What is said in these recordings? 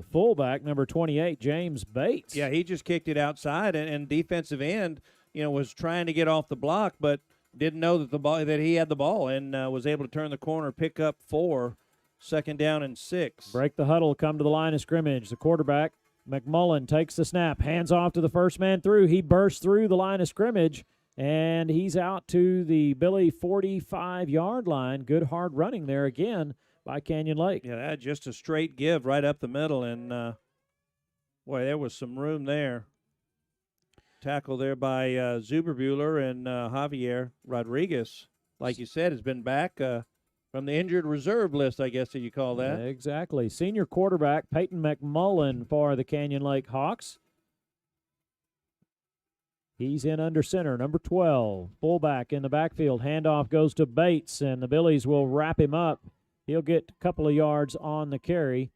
fullback, number 28, James Bates. Yeah, he just kicked it outside, and defensive end, was trying to get off the block, but didn't know that he had the ball, and was able to turn the corner, pick up 4, 2nd down and 6. Break the huddle, come to the line of scrimmage. The quarterback, McMullen, takes the snap, hands off to the first man through. He bursts through the line of scrimmage, and he's out to the Billy 45-yard line. Good hard running there again by Canyon Lake. Yeah, just a straight give right up the middle, and boy, there was some room there. Tackle there by Zuberbuehler, and Javier Rodriguez, like you said, has been back from the injured reserve list, I guess that you call that. Exactly. Senior quarterback Peyton McMullen for the Canyon Lake Hawks. He's in under center, number 12. Fullback in the backfield. Handoff goes to Bates, and the Billies will wrap him up. He'll get a couple of yards on the carry.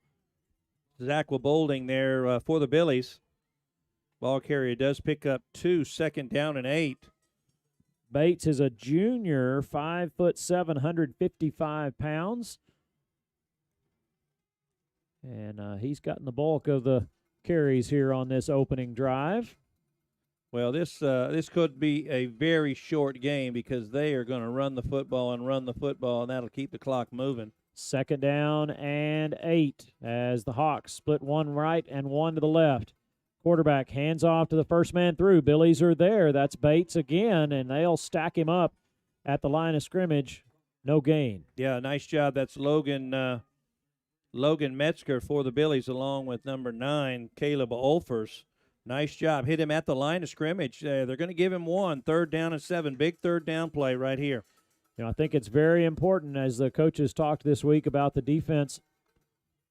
Zach Bolding there for the Billies. Ball carrier does pick up 2, 2nd down and 8. Bates is a junior, 5'7", 155 pounds. And he's gotten the bulk of the carries here on this opening drive. Well, this could be a very short game because they are going to run the football, and that'll keep the clock moving. 2nd down and 8 as the Hawks split one right and one to the left. Quarterback hands off to the first man through. Billies are there. That's Bates again, and they'll stack him up at the line of scrimmage. No gain. Yeah, nice job. That's Logan Metzger for the Billies, along with number 9, Caleb Olfers. Nice job. Hit him at the line of scrimmage. They're going to give him 1, 3rd down and 7. Big 3rd down play right here. I think it's very important, as the coaches talked this week, about the defense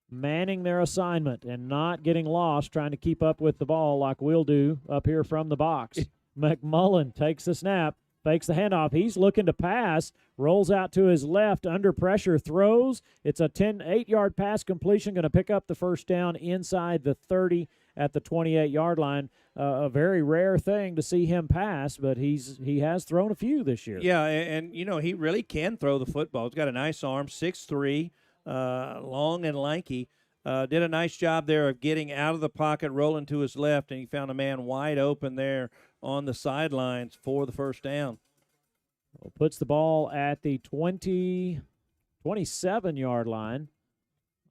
manning their assignment and not getting lost trying to keep up with the ball like we'll do up here from the box. McMullen takes the snap, fakes the handoff. He's looking to pass, rolls out to his left, under pressure, throws. It's a 8-yard pass completion, going to pick up the first down inside the 30 at the 28-yard line. A very rare thing to see him pass, but he has thrown a few this year. Yeah, and he really can throw the football. He's got a nice arm, 6'3", long and lanky. Did a nice job there of getting out of the pocket, rolling to his left, and he found a man wide open there on the sidelines for the first down. Well, puts the ball at the 27-yard line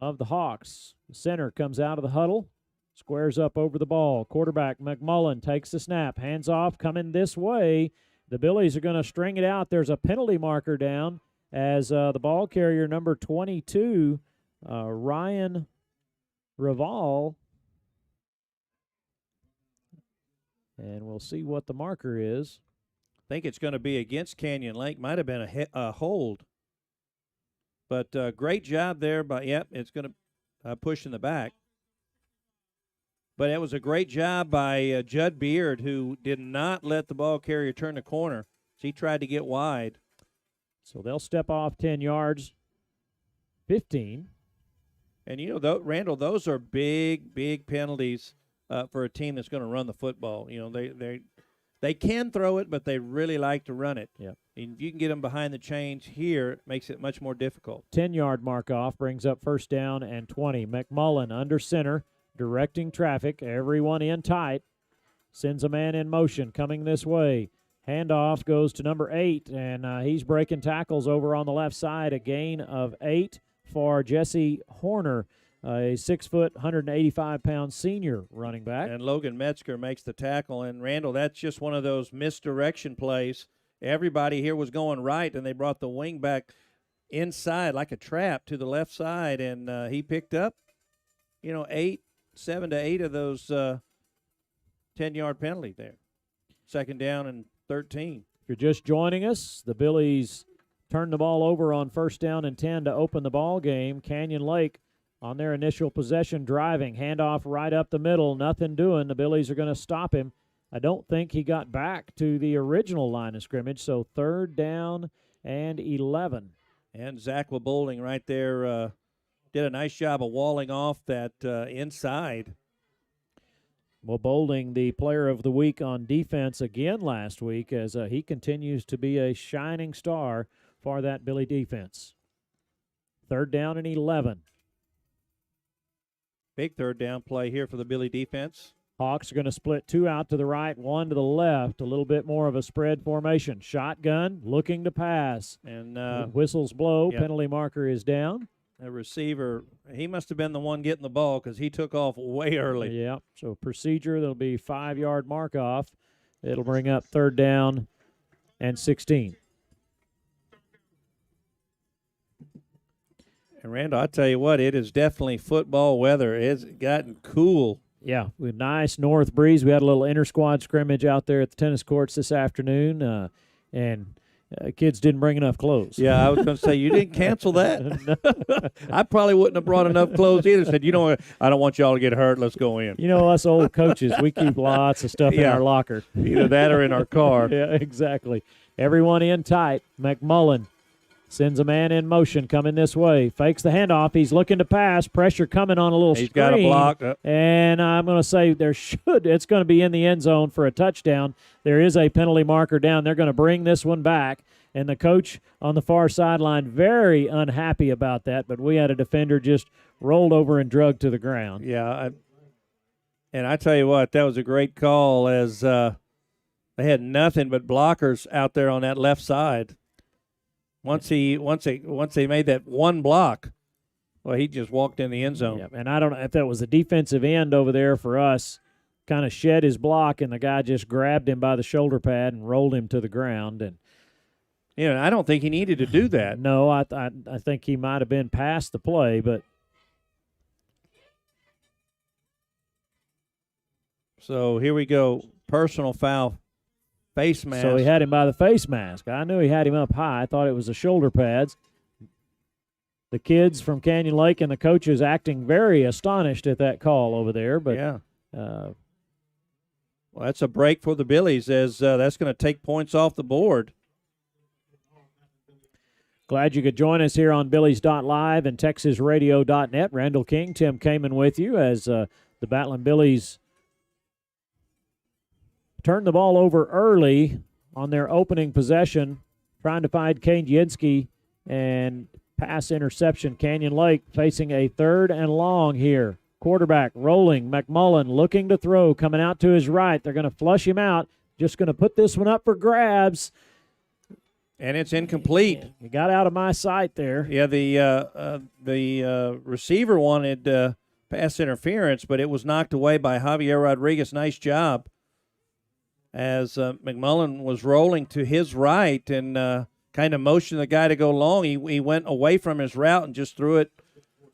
of the Hawks. The center comes out of the huddle, squares up over the ball. Quarterback McMullen takes the snap, hands off, coming this way. The Billies are going to string it out. There's a penalty marker down as the ball carrier, number 22, Ryan Raval. And we'll see what the marker is. I think it's going to be against Canyon Lake. Might have been a hold. But great job there. It's going to push in the back. But it was a great job by Judd Beard, who did not let the ball carrier turn the corner. He tried to get wide. So they'll step off 10 yards, 15. And, Randall, those are big, big penalties for a team that's going to run the football. They can throw it, but they really like to run it. Yeah. And if you can get them behind the chains here, it makes it much more difficult. 10-yard mark off brings up first down and 20. McMullen under center, directing traffic, everyone in tight. Sends a man in motion coming this way. Handoff goes to number 8, and he's breaking tackles over on the left side. A gain of 8 for Jesse Horner, a 6', 185-pound senior running back. And Logan Metzger makes the tackle. And, Randall, that's just one of those misdirection plays. Everybody here was going right, and they brought the wing back inside like a trap to the left side, and he picked up, 7 to 8 of those 10-yard penalty there. 2nd down and 13. If you're just joining us, the Billies turned the ball over on first down and 10 to open the ball game. Canyon Lake on their initial possession driving. Handoff right up the middle. Nothing doing. The Billies are going to stop him. I don't think he got back to the original line of scrimmage, so 3rd down and 11. And Zach Bolding right there did a nice job of walling off that inside. Well, Bolding, the player of the week on defense again last week, as he continues to be a shining star for that Billy defense. 3rd down and 11. Big third down play here for the Billy defense. Hawks are going to split 2 out to the right, 1 to the left. A little bit more of a spread formation. Shotgun, looking to pass. And whistles blow. Yep. Penalty marker is down. The receiver, he must have been the one getting the ball because he took off way early. Yep. So procedure, there'll be 5-yard mark off. It'll bring up 3rd down and 16. And Randall, I tell you what, it is definitely football weather. It's gotten cool. Yeah, with nice north breeze. We had a little inter-squad scrimmage out there at the tennis courts this afternoon, and kids didn't bring enough clothes. Yeah, I was going to say, you didn't cancel that? I probably wouldn't have brought enough clothes either. Said, you know what, I don't want y'all to get hurt. Let's go in. You know, us old coaches, we keep lots of stuff in our locker. Either that or in our car. Yeah, exactly. Everyone in tight. McMullen sends a man in motion coming this way. Fakes the handoff. He's looking to pass. Pressure coming on a little screen. He's got a block. And I'm going to say it's going to be in the end zone for a touchdown. There is a penalty marker down. They're going to bring this one back. And the coach on the far sideline very unhappy about that. But we had a defender just rolled over and drugged to the ground. Yeah. And I tell you what, that was a great call as they had nothing but blockers out there on that left side. Once they made that one block, well, he just walked in the end zone. Yeah, and I don't know if that was a defensive end over there for us, kind of shed his block, and the guy just grabbed him by the shoulder pad and rolled him to the ground. And I don't think he needed to do that. No, I think he might have been past the play, but. So here we go, personal foul. Face mask. So he had him by the face mask. I knew he had him up high. I thought it was the shoulder pads. The kids from Canyon Lake and the coaches acting very astonished at that call over there. But yeah. Well, that's a break for the Billies as that's going to take points off the board. Glad you could join us here on Billies.live and TexasRadio.net. Randall King, Tim Kaman with you as the Battling Billies turned the ball over early on their opening possession, trying to find Kajinsky, and pass interception. Canyon Lake facing a 3rd and long here. Quarterback rolling. McMullen looking to throw, coming out to his right. They're going to flush him out. Just going to put this one up for grabs. And it's incomplete. He got out of my sight there. Yeah, the receiver wanted pass interference, but it was knocked away by Javier Rodriguez. Nice job. As McMullen was rolling to his right and kind of motioned the guy to go long. He went away from his route and just threw it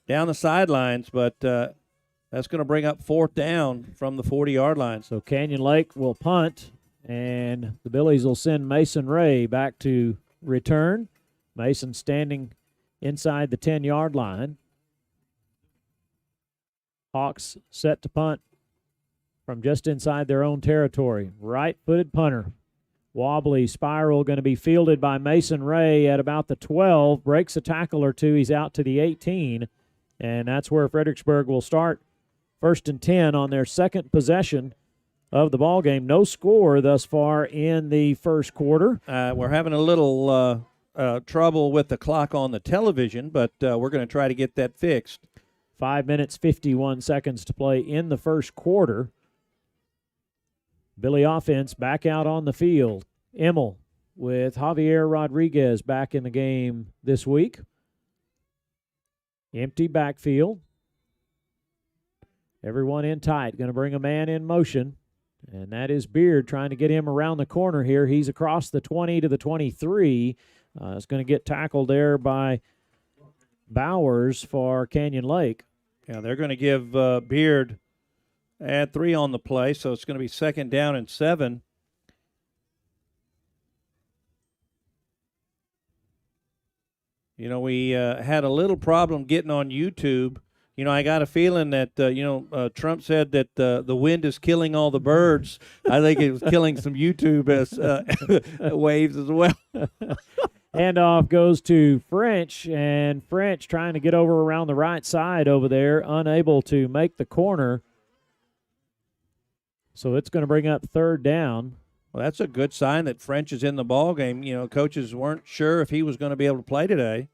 down the sidelines, but that's going to bring up 4th down from the 40-yard line. So Canyon Lake will punt, and the Billies will send Mason Ray back to return. Mason standing inside the 10-yard line. Hawks set to punt from just inside their own territory. Right-footed punter. Wobbly spiral going to be fielded by Mason Ray at about the 12. Breaks a tackle or two. He's out to the 18. And that's where Fredericksburg will start 1st and 10 on their second possession of the ball game. No score thus far in the first quarter. We're having a little trouble with the clock on the television, but we're going to try to get that fixed. 5 minutes, 51 seconds to play in the first quarter. Billy offense back out on the field. Emmel with Javier Rodriguez back in the game this week. Empty backfield. Everyone in tight. Going to bring a man in motion. And that is Beard trying to get him around the corner here. He's across the 20 to the 23. It's going to get tackled there by Bowers for Canyon Lake. Yeah, they're going to give Beard add 3 on the play, so it's going to be 2nd down and 7. We had a little problem getting on YouTube. I got a feeling that, Trump said that the wind is killing all the birds. I think it was killing some YouTube waves as well. Handoff goes to French, and French trying to get over around the right side over there, unable to make the corner. So it's going to bring up 3rd down. Well, that's a good sign that French is in the ball game. Coaches weren't sure if he was going to be able to play today.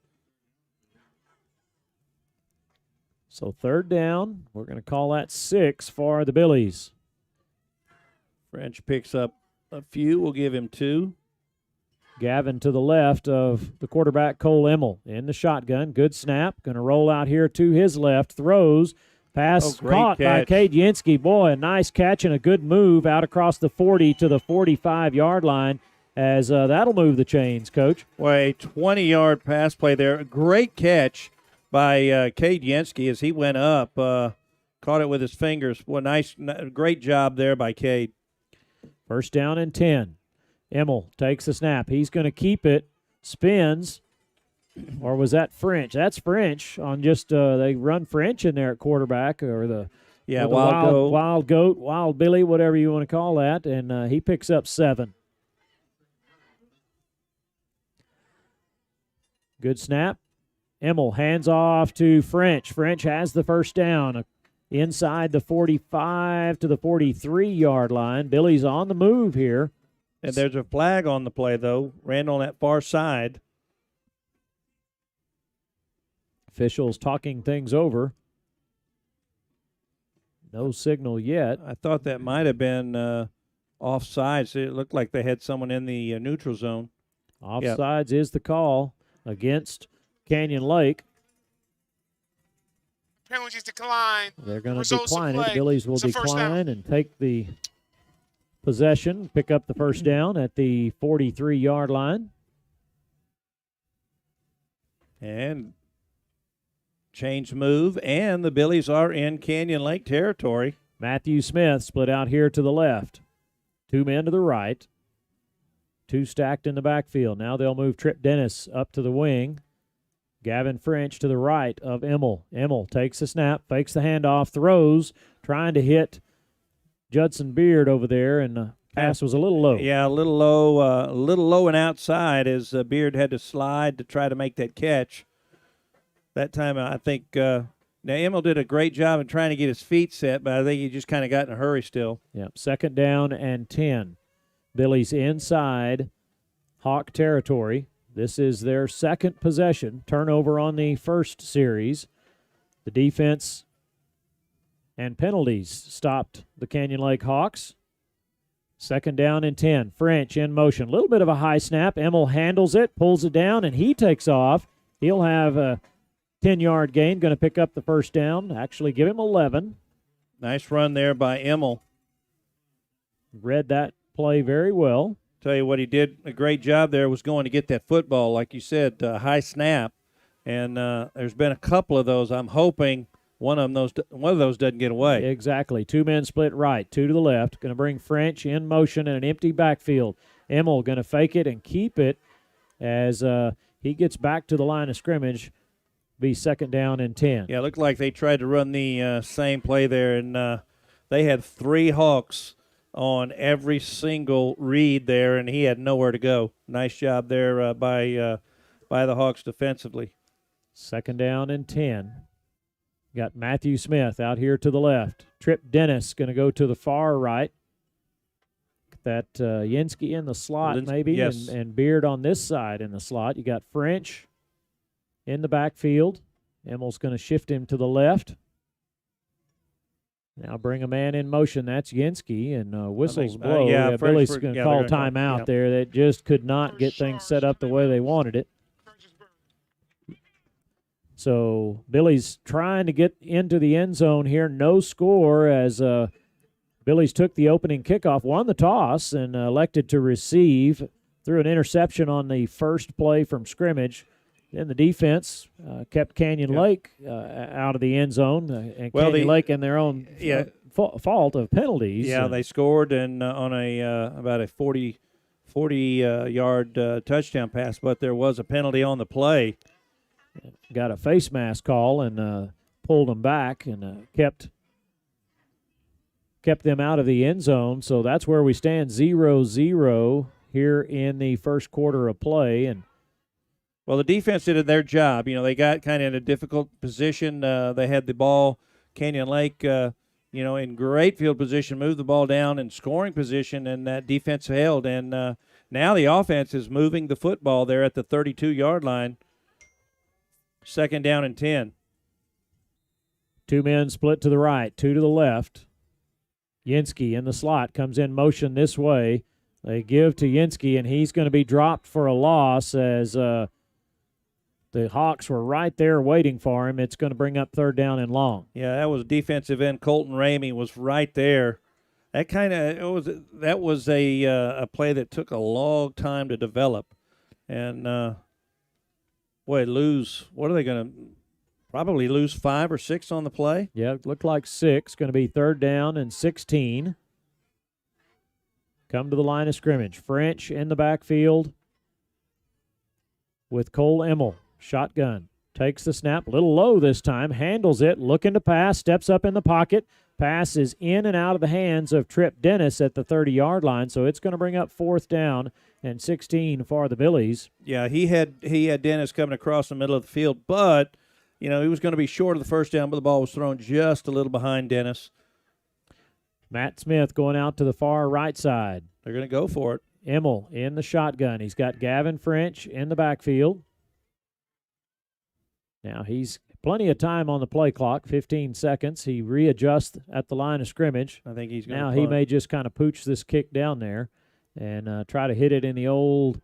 So 3rd down. We're going to call that 6 for the Billies. French picks up a few. We'll give him 2. Gavin to the left of the quarterback, Cole Emmel, in the shotgun. Good snap. Going to roll out here to his left. Throws. Pass caught by Cade Yansky. Boy, a nice catch and a good move out across the 40 to the 45-yard line, as that'll move the chains, Coach. Well, a 20-yard pass play there. A great catch by Cade Yansky as he went up. Caught it with his fingers. Well, great job there by Cade. 1st down and 10. Emmel takes the snap. He's going to keep it. Spins. Or was that French? That's French on just they run French in there at quarterback, or the wild goat, wild Billy, whatever you want to call that, and he picks up 7. Good snap. Emmel hands off to French. French has the 1st down inside the 45 to the 43-yard line. Billy's on the move here. And there's a flag on the play, though. Ran on that far side. Officials talking things over. No signal yet. I thought that might have been offsides. It looked like they had someone in the neutral zone. Offsides is the call against Canyon Lake. Penalties decline. They're going to decline it. Billies will decline and take the possession, pick up the 1st down at the 43-yard line. And change move, and the Billies are in Canyon Lake territory. Matthew Smith split out here to the left. 2 men to the right. 2 stacked in the backfield. Now they'll move Trip Dennis up to the wing. Gavin French to the right of Emmel. Emmel takes the snap, fakes the handoff, throws, trying to hit Judson Beard over there, and the pass was a little low. Yeah, a little low and outside as Beard had to slide to try to make that catch. That time, I think now Emmel did a great job in trying to get his feet set, but I think he just kind of got in a hurry still. Yep, 2nd down and 10. Billy's inside Hawk territory. This is their 2nd possession. Turnover on the 1st series. The defense and penalties stopped the Canyon Lake Hawks. 2nd down and 10. French in motion. A little bit of a high snap. Emmel handles it, pulls it down, and he takes off. He'll have a 10-yard gain, going to pick up the 1st down. Actually give him 11. Nice run there by Emmel. Read that play very well. Tell you what, he did a great job there was going to get that football, like you said, high snap. And there's been a couple of those. I'm hoping one of those doesn't get away. Exactly. 2 men split right, 2 to the left. Going to bring French in motion in an empty backfield. Emmel going to fake it and keep it as he gets back to the line of scrimmage. Be 2nd down and 10. Yeah, it looked like they tried to run the same play there, and they had 3 Hawks on every single read there, and he had nowhere to go. Nice job there by the Hawks defensively. 2nd down and 10. Got Matthew Smith out here to the left. Trip Dennis going to go to the far right. That Yansky in the slot maybe, yes. and Beard on this side in the slot. You got French in the backfield. Emmel's going to shift him to the left. Now bring a man in motion. That's Yansky, and whistles blow. Billy's going to call timeout there. That just could not get things set up the way they wanted it. So Billy's trying to get into the end zone here. No score as Billy's took the opening kickoff, won the toss, and elected to receive through an interception on the first play from scrimmage. Then the defense kept Canyon Lake out of the end zone, and Canyon Lake in their own fault of penalties. Yeah, they scored and on about a 40-yard touchdown pass, but there was a penalty on the play. Got a face mask call and pulled them back and kept them out of the end zone. So that's where we stand, 0-0 here in the first quarter of play. And well, the defense did their job. You know, they got kind of in a difficult position. They had the ball, Canyon Lake, in great field position, moved the ball down in scoring position, and that defense held. And now the offense is moving the football there at the 32-yard line. 2nd down and 10. Two men split to the right, two to the left. Yinsky in the slot comes in motion this way. They give to Yinsky, and he's going to be dropped for a loss as the Hawks were right there waiting for him. It's going to bring up third down and long. Yeah, that was defensive end. Colton Ramey was right there. That was a play that took a long time to develop, and what are they going to probably lose 5 or 6 on the play? Yeah, it looked like 6. Going to be third down and 16. Come to the line of scrimmage. French in the backfield with Cole Emmel. Shotgun. Takes the snap. A little low this time. Handles it. Looking to pass. Steps up in the pocket. Pass is in and out of the hands of Trip Dennis at the 30-yard line, so it's going to bring up fourth down and 16 for the Billies. Yeah, he had Dennis coming across the middle of the field, but he was going to be short of the first down, but the ball was thrown just a little behind Dennis. Matt Smith going out to the far right side. They're going to go for it. Emmel in the shotgun. He's got Gavin French in the backfield. Now he's plenty of time on the play clock, 15 seconds. He readjusts at the line of scrimmage. I think he's going to Now he may just kind of pooch this kick down there and try to hit it in the old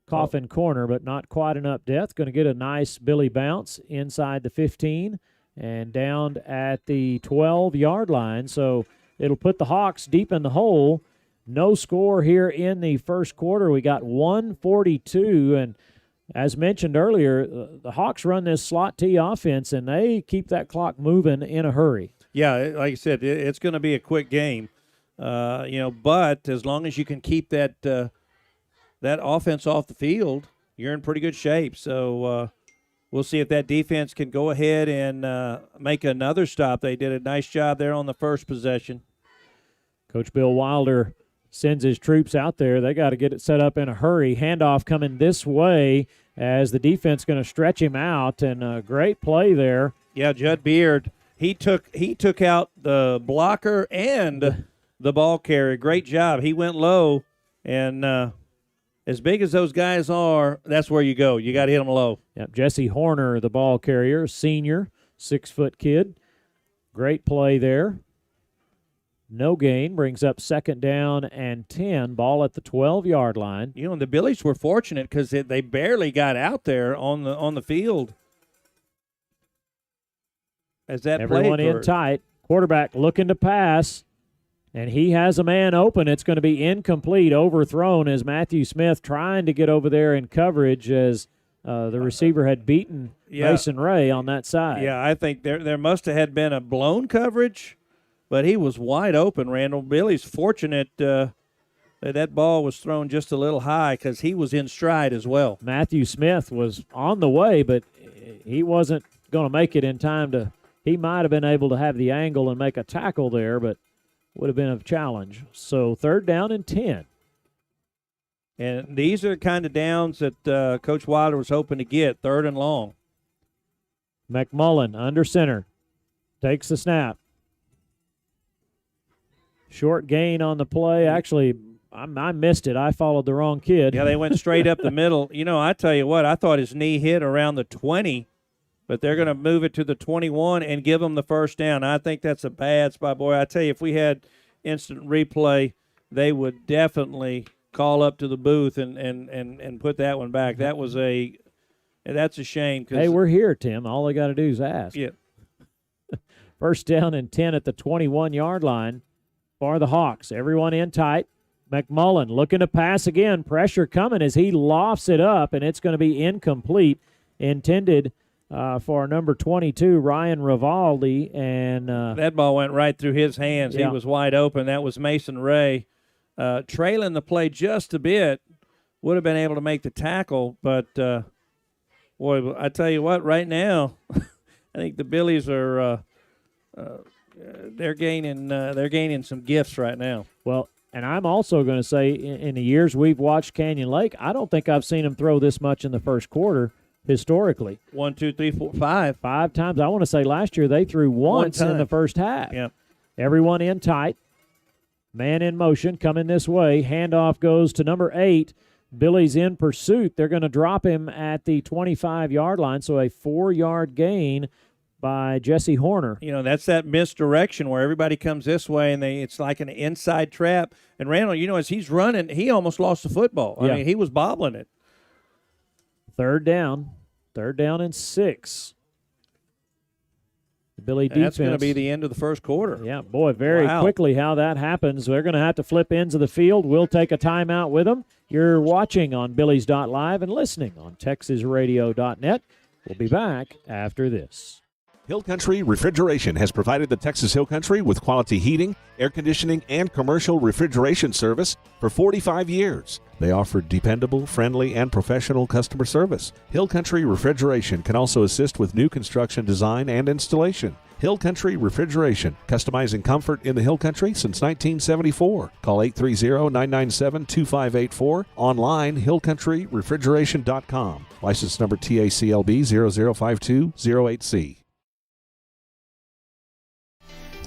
coffin corner, but not quite enough depth. Going to get a nice Billy bounce inside the 15 and down at the 12-yard line. So it'll put the Hawks deep in the hole. No score here in the first quarter. We got 142, and as mentioned earlier, the Hawks run this slot T offense, and they keep that clock moving in a hurry. Yeah, like I said, it's going to be a quick game, but as long as you can keep that offense off the field, you're in pretty good shape. So we'll see if that defense can go ahead and make another stop. They did a nice job there on the first possession. Coach Bill Wilder sends his troops out there. They got to get it set up in a hurry. Handoff coming this way as the defense going to stretch him out, and a great play there. Yeah, Judd Beard, he took out the blocker and the ball carrier. Great job. He went low, and as big as those guys are, that's where you go. You got to hit them low. Yep, Jesse Horner, the ball carrier, senior, 6-foot kid. Great play there. No gain, brings up second down and 10, ball at the 12-yard line. The Billies were fortunate because they barely got out there on the field. As that everyone in tight, quarterback looking to pass, and he has a man open. It's going to be incomplete, overthrown as Matthew Smith trying to get over there in coverage as the receiver had beaten Mason Ray on that side. Yeah, I think there must have had been a blown coverage. But he was wide open, Randall. Billy's fortunate that ball was thrown just a little high because he was in stride as well. Matthew Smith was on the way, but he wasn't going to make it in time to – he might have been able to have the angle and make a tackle there, but would have been a challenge. So third down and 10. And these are the kind of downs that Coach Wilder was hoping to get, third and long. McMullen under center. Takes the snap. Short gain on the play. Actually, I missed it. I followed the wrong kid. Yeah, they went straight up the middle. I tell you what, I thought his knee hit around the 20, but they're going to move it to the 21 and give him the first down. I think that's a bad spot. Boy, I tell you, if we had instant replay, they would definitely call up to the booth and put that one back. That's a shame. Hey, we're here, Tim. All they got to do is ask. Yeah. First down and 10 at the 21-yard line. For the Hawks. Everyone in tight. McMullen looking to pass again. Pressure coming as he lofts it up, and it's going to be incomplete. Intended for number 22, Ryan Rivaldi. And that ball went right through his hands. Yeah. He was wide open. That was Mason Ray. Trailing the play just a bit. Would have been able to make the tackle, but, boy, I tell you what, right now, I think the Billies are they're gaining some gifts right now. Well, and I'm also going to say in the years we've watched Canyon Lake, I don't think I've seen them throw this much in the first quarter historically. 1, 2, 3, 4, 5. 5 times. I want to say last year they threw once in the first half. Yeah. Everyone in tight. Man in motion coming this way. Handoff goes to number 8. Billy's in pursuit. They're going to drop him at the 25-yard line, so a 4-yard gain. by Jesse Horner. You know, that's that misdirection where everybody comes this way and it's like an inside trap. And Randall, you know, as he's running, he almost lost the football. I mean, he was bobbling it. Third down and 6. The Billy defense. That's going to be the end of the first quarter. Yeah, boy, very quickly how that happens. They're going to have to flip ends of the field. We'll take a timeout with them. You're watching on Billy's.live and listening on TexasRadio.net. We'll be back after this. Hill Country Refrigeration has provided the Texas Hill Country with quality heating, air conditioning, and commercial refrigeration service for 45 years. They offer dependable, friendly, and professional customer service. Hill Country Refrigeration can also assist with new construction design and installation. Hill Country Refrigeration, customizing comfort in the Hill Country since 1974. Call 830-997-2584. Online, hillcountryrefrigeration.com. License number TACLB 005208C.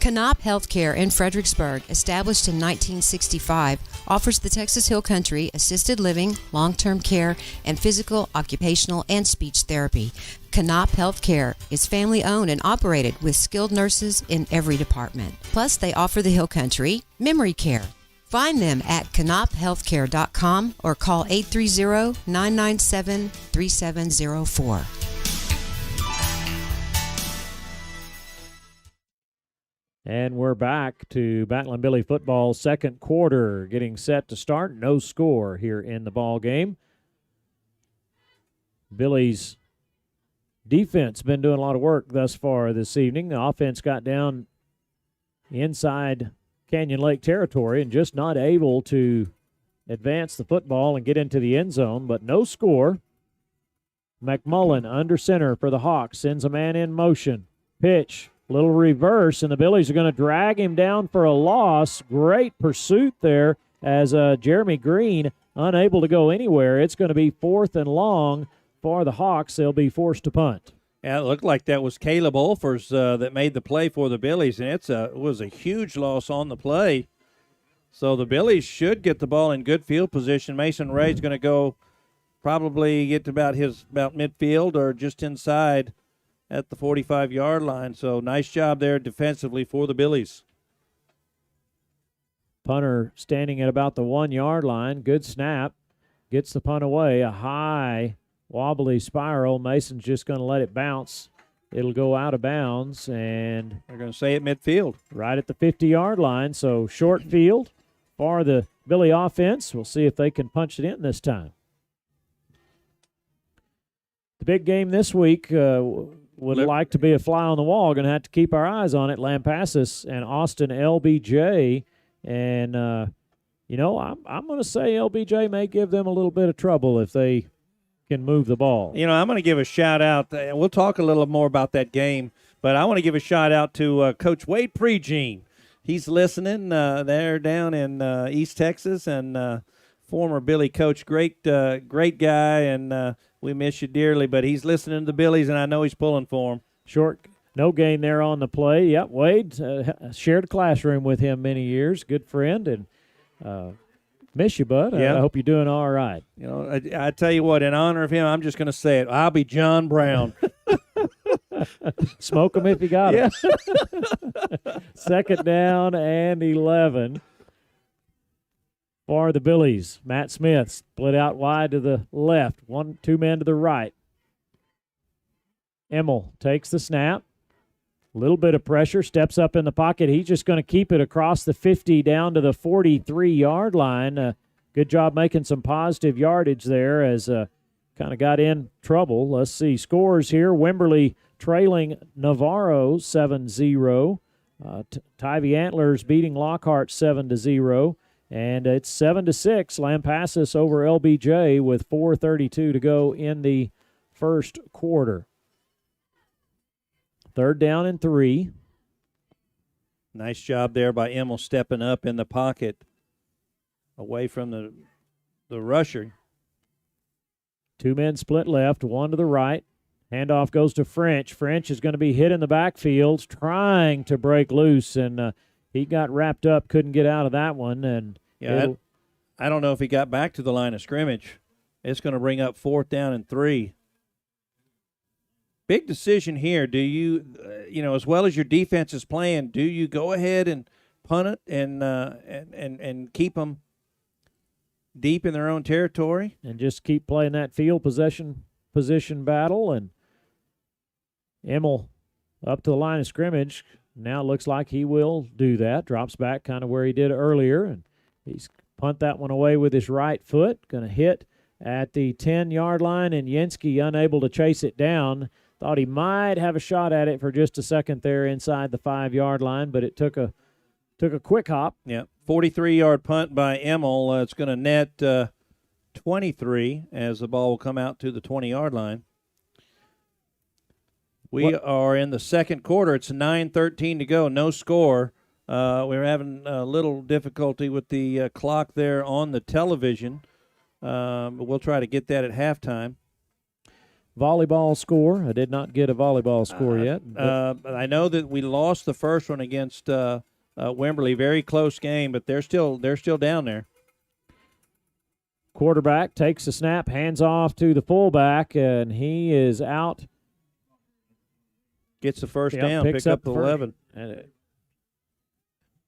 Knopp Healthcare in Fredericksburg, established in 1965, offers the Texas Hill Country assisted living, long-term care, and physical, occupational, and speech therapy. Knopp Healthcare is family-owned and operated with skilled nurses in every department. Plus, they offer the Hill Country memory care. Find them at knopphealthcare.com or call 830-997-3704. And we're back to Battling Billy football, second quarter, getting set to start. No score here in the ball game. Billy's defense been doing a lot of work thus far this evening. The offense got down inside Canyon Lake territory and just not able to advance the football and get into the end zone, but no score. McMullen under center for the Hawks, sends a man in motion. Pitch. Little reverse, and the Billies are going to drag him down for a loss. Great pursuit there as Jeremy Green unable to go anywhere. It's going to be 4th and long for the Hawks. They'll be forced to punt. Yeah, it looked like that was Caleb Olfers that made the play for the Billies, and it was a huge loss on the play. So the Billies should get the ball in good field position. Mason Ray's going to go probably get to about midfield or just inside at the 45-yard line. So nice job there defensively for the Billies. Punter standing at about the 1-yard line. Good snap. Gets the punt away. A high, wobbly spiral. Mason's just going to let it bounce. It'll go out of bounds, and they're going to say at midfield. Right at the 50-yard line. So short field for the Billy offense. We'll see if they can punch it in this time. The big game this week would like to be a fly on the wall. Going to have to keep our eyes on it. Lampasas and Austin LBJ. And, I'm going to say LBJ may give them a little bit of trouble if they can move the ball. I'm going to give a shout-out. We'll talk a little more about that game, but I want to give a shout-out to Coach Wade Pregene. He's listening there down in East Texas, and former Billy coach, great guy, and we miss you dearly, but he's listening to the Billies, and I know he's pulling for him. Short, no gain there on the play. Yep, Wade shared a classroom with him many years. Good friend, and miss you, bud. Yeah. I hope you're doing all right. I tell you what, in honor of him, I'm just going to say it. I'll be John Brown. Smoke him if you got him. Second down and 11. For the Billies, Matt Smith split out wide to the left, 2 men to the right. Emmel takes the snap, a little bit of pressure, steps up in the pocket. He's just going to keep it across the 50 down to the 43-yard line. Good job making some positive yardage there as kind of got in trouble. Let's see, scores here. Wimberley trailing Navarro 7-0. Tivy Antlers beating Lockhart 7-0. And it's 7-6, Lampasas over LBJ with 4:32 to go in the first quarter. Third down and 3. Nice job there by Emmel stepping up in the pocket away from the rusher. 2 men split left, 1 to the right. Handoff goes to French. French is going to be hit in the backfield, trying to break loose, and he got wrapped up, couldn't get out of that one. And I don't know if he got back to the line of scrimmage. It's going to bring up 4th down and 3. big decision here. Do you, as well as your defense is playing, do you go ahead and punt it and keep them deep in their own territory and just keep playing that field position battle? And Emmel up to the line of scrimmage. Now it looks like he will do that. Drops back kind of where he did earlier, and he's punt that one away with his right foot. Going to hit at the 10-yard line, and Yenski unable to chase it down. Thought he might have a shot at it for just a second there inside the 5-yard line, but it took a quick hop. Yeah, 43-yard punt by Emmel. It's going to net 23 as the ball will come out to the 20-yard line. We are in the second quarter. It's 9:13 to go. No score. We're having a little difficulty with the clock there on the television, but we'll try to get that at halftime. Volleyball score. I did not get a volleyball score yet. I know that we lost the first one against Wimberley. Very close game, but they're still down there. Quarterback takes the snap, hands off to the fullback, and he is out. Gets the first down, picks up the 11. And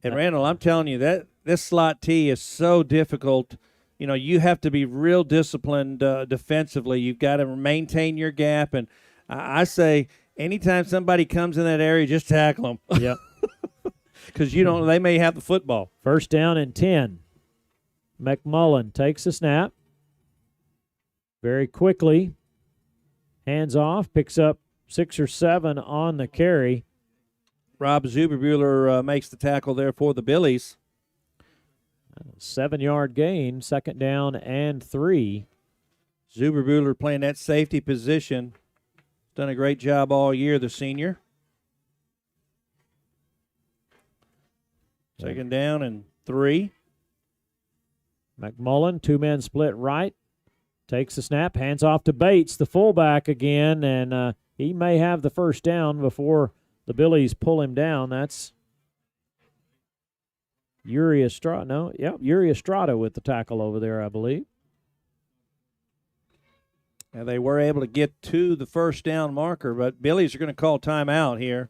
Randall, I'm telling you, that this slot T is so difficult. You have to be real disciplined defensively. You've got to maintain your gap. And I say anytime somebody comes in that area, just tackle them. Yep. Because they may have the football. First down and 10. McMullen takes the snap. Very quickly. Hands off, picks up 6 or 7 on the carry. Rob Zuberbuehler makes the tackle there for the Billies. 7-yard gain, second down and 3. Zuberbuehler playing that safety position. Done a great job all year, the senior. Second down and 3. McMullen, 2-men split right. Takes the snap, hands off to Bates, the fullback again, and he may have the first down before the Billies pull him down. That's Yuri Estrada. Yuri Estrada with the tackle over there, I believe. And they were able to get to the first down marker, but Billies are going to call timeout here.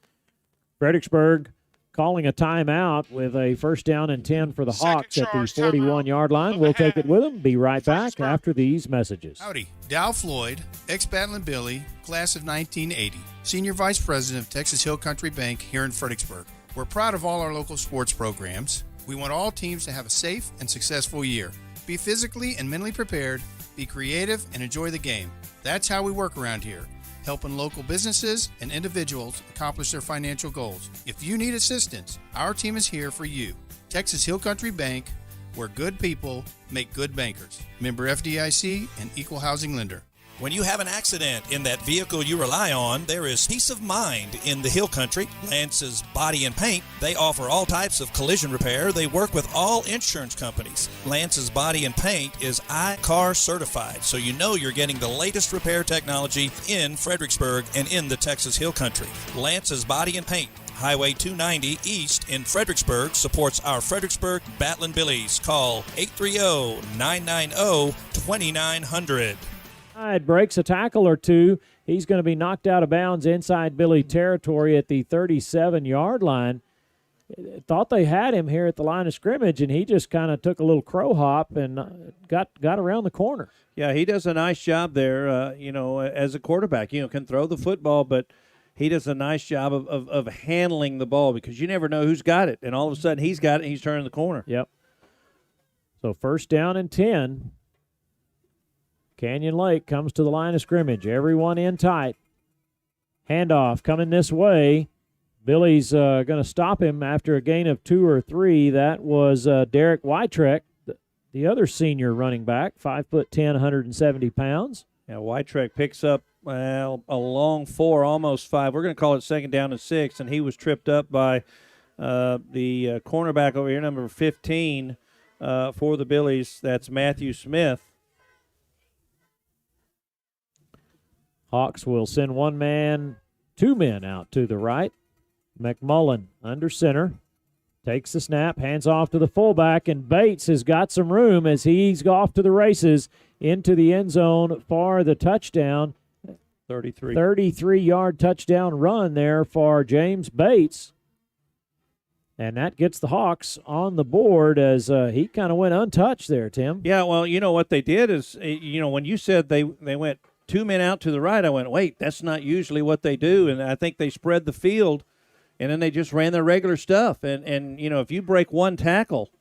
Fredericksburg calling a timeout with a first down and 10 for the Hawks at the 41-yard line. We'll take it with them. Be right back after these messages. Howdy. Dow Floyd, ex-Battling Billy, class of 1980, Senior Vice President of Texas Hill Country Bank here in Fredericksburg. We're proud of all our local sports programs. We want all teams to have a safe and successful year. Be physically and mentally prepared, be creative, and enjoy the game. That's how we work around here, helping local businesses and individuals accomplish their financial goals. If you need assistance, our team is here for you. Texas Hill Country Bank, where good people make good bankers. Member FDIC and Equal Housing Lender. When you have an accident in that vehicle you rely on, there is peace of mind in the Hill Country. Lance's Body and Paint, they offer all types of collision repair. They work with all insurance companies. Lance's Body and Paint is iCar certified, so you know you're getting the latest repair technology in Fredericksburg and in the Texas Hill Country. Lance's Body and Paint, Highway 290 East in Fredericksburg, supports our Fredericksburg Battling Billies. Call 830-990-2900. Breaks a tackle or two. He's going to be knocked out of bounds inside Billy territory at the 37-yard line. Thought they had him here at the line of scrimmage, and he just kind of took a little crow hop and got around the corner. Yeah, he does a nice job there, as a quarterback. Can throw the football, but he does a nice job of handling the ball because you never know who's got it. And all of a sudden he's got it and he's turning the corner. Yep. So first down and 10. Canyon Lake comes to the line of scrimmage. Everyone in tight. Handoff coming this way. Billy's going to stop him after a gain of 2 or 3. That was Derek Wytrek, the other senior running back, 5'10", 170 pounds. Yeah, Wytrek picks up a long 4, almost 5. We're going to call it second down and 6, and he was tripped up by the cornerback over here, number 15 for the Billies. That's Matthew Smith. Hawks will send 2 men out to the right. McMullen under center. Takes the snap, hands off to the fullback, and Bates has got some room as he's off to the races into the end zone for the touchdown. 33-yard touchdown run there for James Bates. And that gets the Hawks on the board as he kind of went untouched there, Tim. Yeah, well, you know what they did is, when you said they went 2 men out to the right, I went, wait, that's not usually what they do. And I think they spread the field, and then they just ran their regular stuff. And if you break one tackle.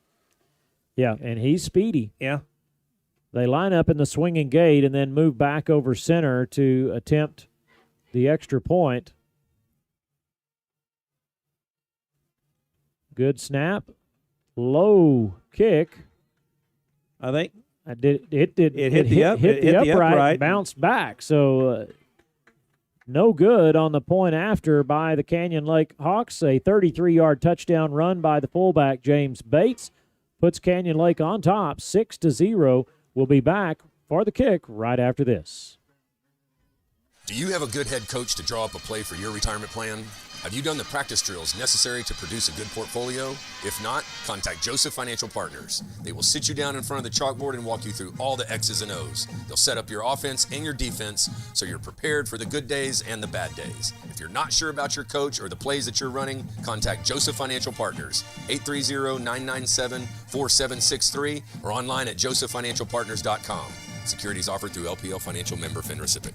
Yeah, and he's speedy. Yeah. They line up in the swinging gate and then move back over center to attempt the extra point. Good snap. Low kick. I think it hit the upright, bounced back. So no good on the point after by the Canyon Lake Hawks. A 33-yard touchdown run by the fullback, James Bates, puts Canyon Lake on top, 6-0. We'll be back for the kick right after this. Do you have a good head coach to draw up a play for your retirement plan? Have you done the practice drills necessary to produce a good portfolio? If not, contact Joseph Financial Partners. They will sit you down in front of the chalkboard and walk you through all the X's and O's. They'll set up your offense and your defense so you're prepared for the good days and the bad days. If you're not sure about your coach or the plays that you're running, contact Joseph Financial Partners, 830-997-4763 or online at josephfinancialpartners.com. Securities offered through LPL Financial member FINRA.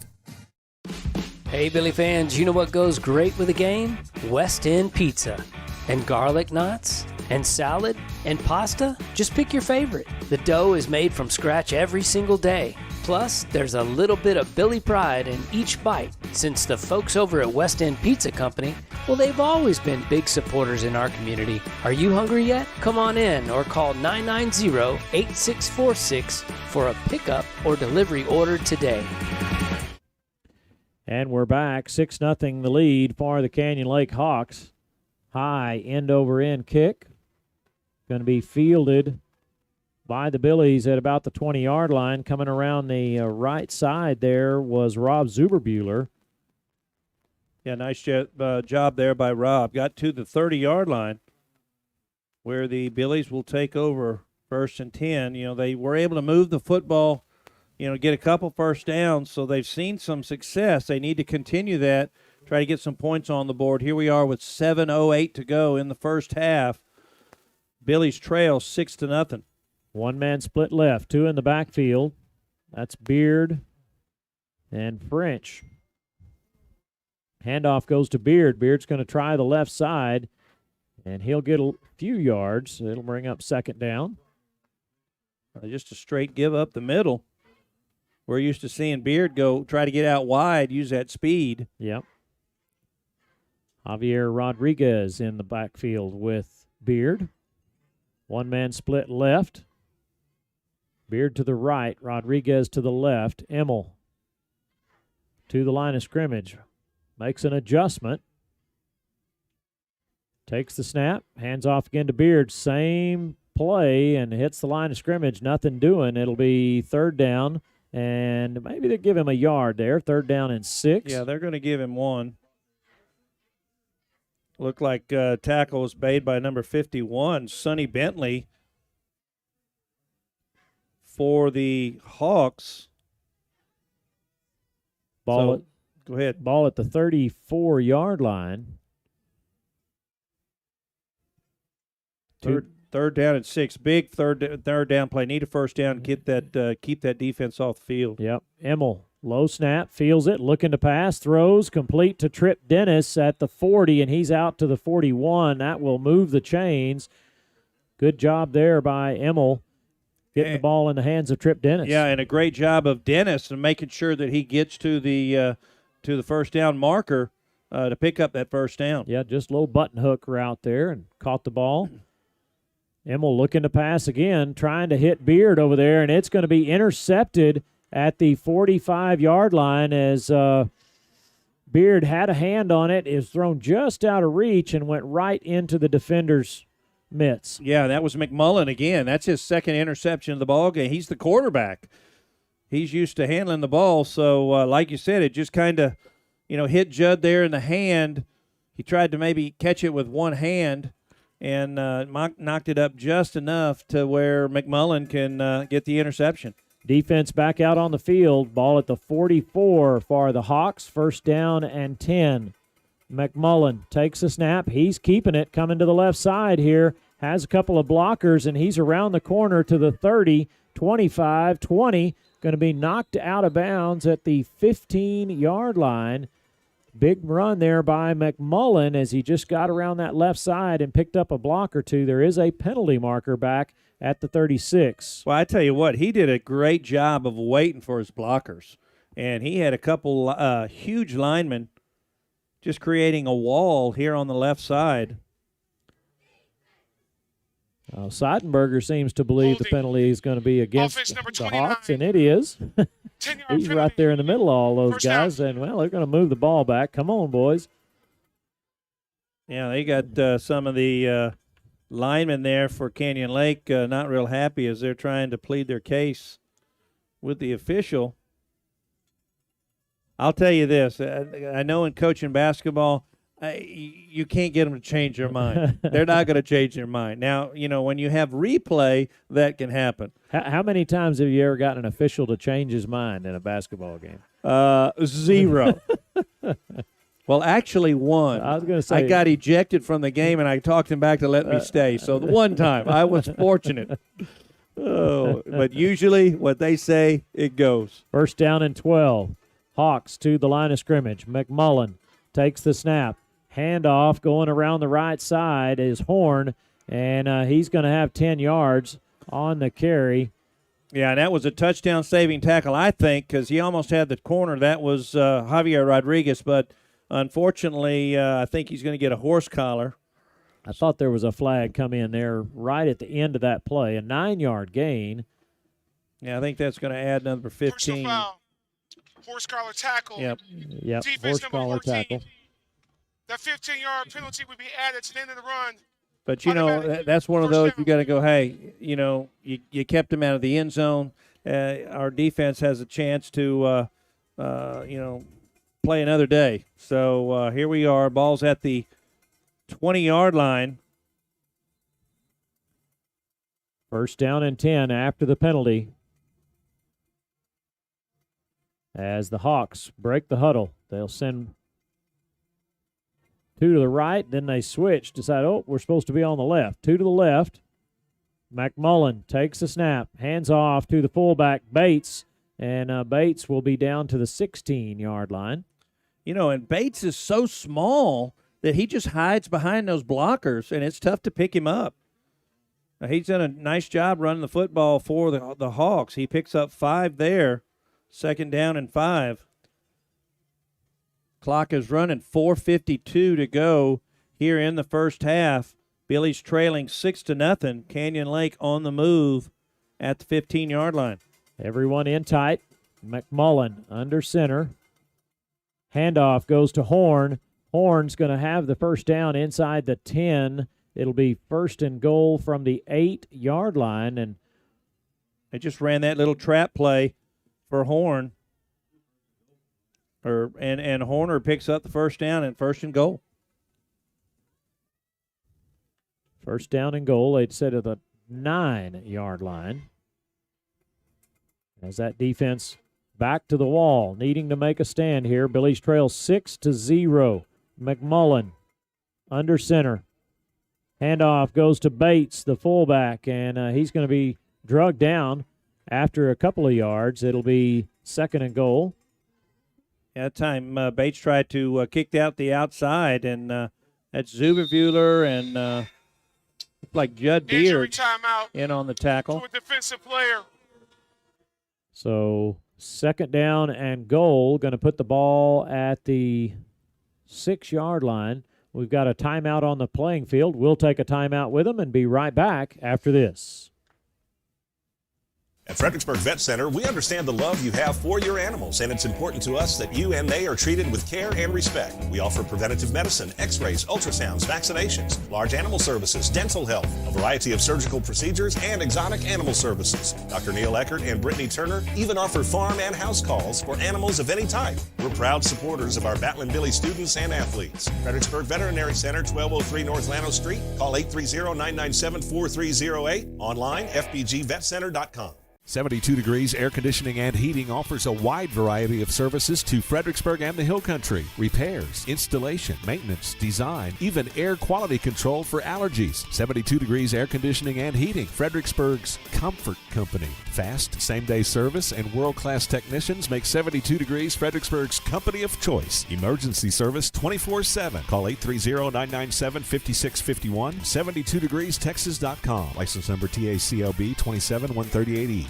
Hey, Billy fans, you know what goes great with a game? West End pizza. And garlic knots? And salad? And pasta? Just pick your favorite. The dough is made from scratch every single day. Plus, there's a little bit of Billy pride in each bite, since the folks over at West End Pizza Company, well, they've always been big supporters in our community. Are you hungry yet? Come on in or call 990-8646 for a pickup or delivery order today. And we're back, 6-0 the lead for the Canyon Lake Hawks. High end-over-end kick. Going to be fielded by the Billies at about the 20-yard line. Coming around the right side there was Rob Zuberbuehler. Yeah, nice job there by Rob. Got to the 30-yard line where the Billies will take over 1st and 10. They were able to move the football, get a couple first downs, so they've seen some success. They need to continue that, try to get some points on the board. Here we are with 7:08 to go in the first half. Billy's trail 6-0. One-man split left, two in the backfield. That's Beard and French. Handoff goes to Beard. Beard's going to try the left side, and he'll get a few yards. It'll bring up 2nd down. Just a straight give up the middle. We're used to seeing Beard go try to get out wide, use that speed. Yep. Javier Rodriguez in the backfield with Beard. One-man split left. Beard to the right, Rodriguez to the left. Emmel to the line of scrimmage. Makes an adjustment. Takes the snap, hands off again to Beard. Same play and hits the line of scrimmage. Nothing doing. It'll be 3rd down. And maybe they give him a yard there. 3rd down and 6. Yeah, they're going to give him 1. Looked like tackle was made by number 51, Sonny Bentley, for the Hawks. Go ahead. Ball at the 34-yard line. Third down and 6. Big third down play. Need a first down. Keep that defense off the field. Yep. Emmel, low snap, feels it, looking to pass, throws, complete to Trip Dennis at the 40, and he's out to the 41. That will move the chains. Good job there by Emmel, getting the ball in the hands of Trip Dennis. Yeah, and a great job of Dennis and making sure that he gets to the first down marker to pick up that first down. Yeah, just a little button hook route there and caught the ball. Emmel looking to pass again, trying to hit Beard over there, and it's going to be intercepted at the 45-yard line as Beard had a hand on it, is thrown just out of reach and went right into the defender's mitts. Yeah, that was McMullen again. That's his 2nd interception of the ball game. He's the quarterback. He's used to handling the ball, so like you said, it just kind of, hit Judd there in the hand. He tried to maybe catch it with one hand, and knocked it up just enough to where McMullen can get the interception. Defense back out on the field. Ball at the 44 for the Hawks. First down and 10. McMullen takes a snap. He's keeping it, coming to the left side here. Has a couple of blockers, and he's around the corner to the 30, 25, 20. Going to be knocked out of bounds at the 15-yard line. Big run there by McMullen as he just got around that left side and picked up a block or two. There is a penalty marker back at the 36. Well, I tell you what, he did a great job of waiting for his blockers. And he had a couple huge linemen just creating a wall here on the left side. Seidenberger seems to believe the penalty is going to be against the Hawks, and it is. He's right there in the middle of all those guys, and, well, they're going to move the ball back. Come on, boys. Yeah, they got some of the linemen there for Canyon Lake not real happy as they're trying to plead their case with the official. I'll tell you this. I know in coaching basketball, you can't get them to change their mind. They're not going to change their mind. Now, when you have replay, that can happen. How many times have you ever gotten an official to change his mind in a basketball game? 0. Well, actually, one. I was going to say. I got ejected from the game, and I talked him back to let me stay. So the one time, I was fortunate. But usually what they say, it goes. First down and 12. Hawks to the line of scrimmage. McMullen takes the snap. Handoff going around the right side is Horn, and he's going to have 10 yards on the carry. Yeah, and that was a touchdown-saving tackle, I think, because he almost had the corner. That was Javier Rodriguez, but unfortunately, I think he's going to get a horse collar. I thought there was a flag come in there right at the end of that play, a 9-yard gain. Yeah, I think that's going to add number 15. Horse collar tackle. Yep, Defense horse collar tackle. That 15-yard penalty would be added to the end of the run. But, that's one of those you got to go, hey, you kept him out of the end zone. Our defense has a chance to, play another day. So here we are. Ball's at the 20-yard line. First down and 10 after the penalty. As the Hawks break the huddle, they'll send two to the right, then they switch, decide, we're supposed to be on the left. Two to the left. McMullen takes a snap, hands off to the fullback, Bates, and Bates will be down to the 16-yard line. And Bates is so small that he just hides behind those blockers, and it's tough to pick him up. Now, he's done a nice job running the football for the Hawks. He picks up 5 there. Second down and 5. Clock is running, 4:52 to go here in the first half. Billy's trailing 6-0. Canyon Lake on the move at the 15-yard line. Everyone in tight. McMullen under center. Handoff goes to Horn. Horn's going to have the first down inside the 10. It'll be first and goal from the 8-yard line. And they just ran that little trap play for Horn, and Horner picks up the first down and first and goal. First down and goal, they'd set at the 9-yard line. As that defense back to the wall, needing to make a stand here. Billy's trail 6-0. McMullen under center. Handoff goes to Bates, the fullback, and he's going to be drugged down. After a couple of yards, it'll be second and goal. That time Bates tried to kick out the outside, and that's Zuberbuehler and like Judd Beard in on the tackle. To a defensive player. So second down and goal, going to put the ball at the 6-yard line. We've got a timeout on the playing field. We'll take a timeout with them and be right back after this. At Fredericksburg Vet Center, we understand the love you have for your animals, and it's important to us that you and they are treated with care and respect. We offer preventative medicine, x-rays, ultrasounds, vaccinations, large animal services, dental health, a variety of surgical procedures, and exotic animal services. Dr. Neil Eckert and Brittany Turner even offer farm and house calls for animals of any type. We're proud supporters of our Battling Billy students and athletes. Fredericksburg Veterinary Center, 1203 North Llano Street. Call 830-997-4308. Online, fbgvetcenter.com. 72 Degrees Air Conditioning and Heating offers a wide variety of services to Fredericksburg and the Hill Country. Repairs, installation, maintenance, design, even air quality control for allergies. 72 Degrees Air Conditioning and Heating, Fredericksburg's comfort company. Fast, same-day service and world-class technicians make 72 Degrees Fredericksburg's company of choice. Emergency service 24/7. Call 830-997-5651. 72degreestexas.com. License number TACLB 27138E.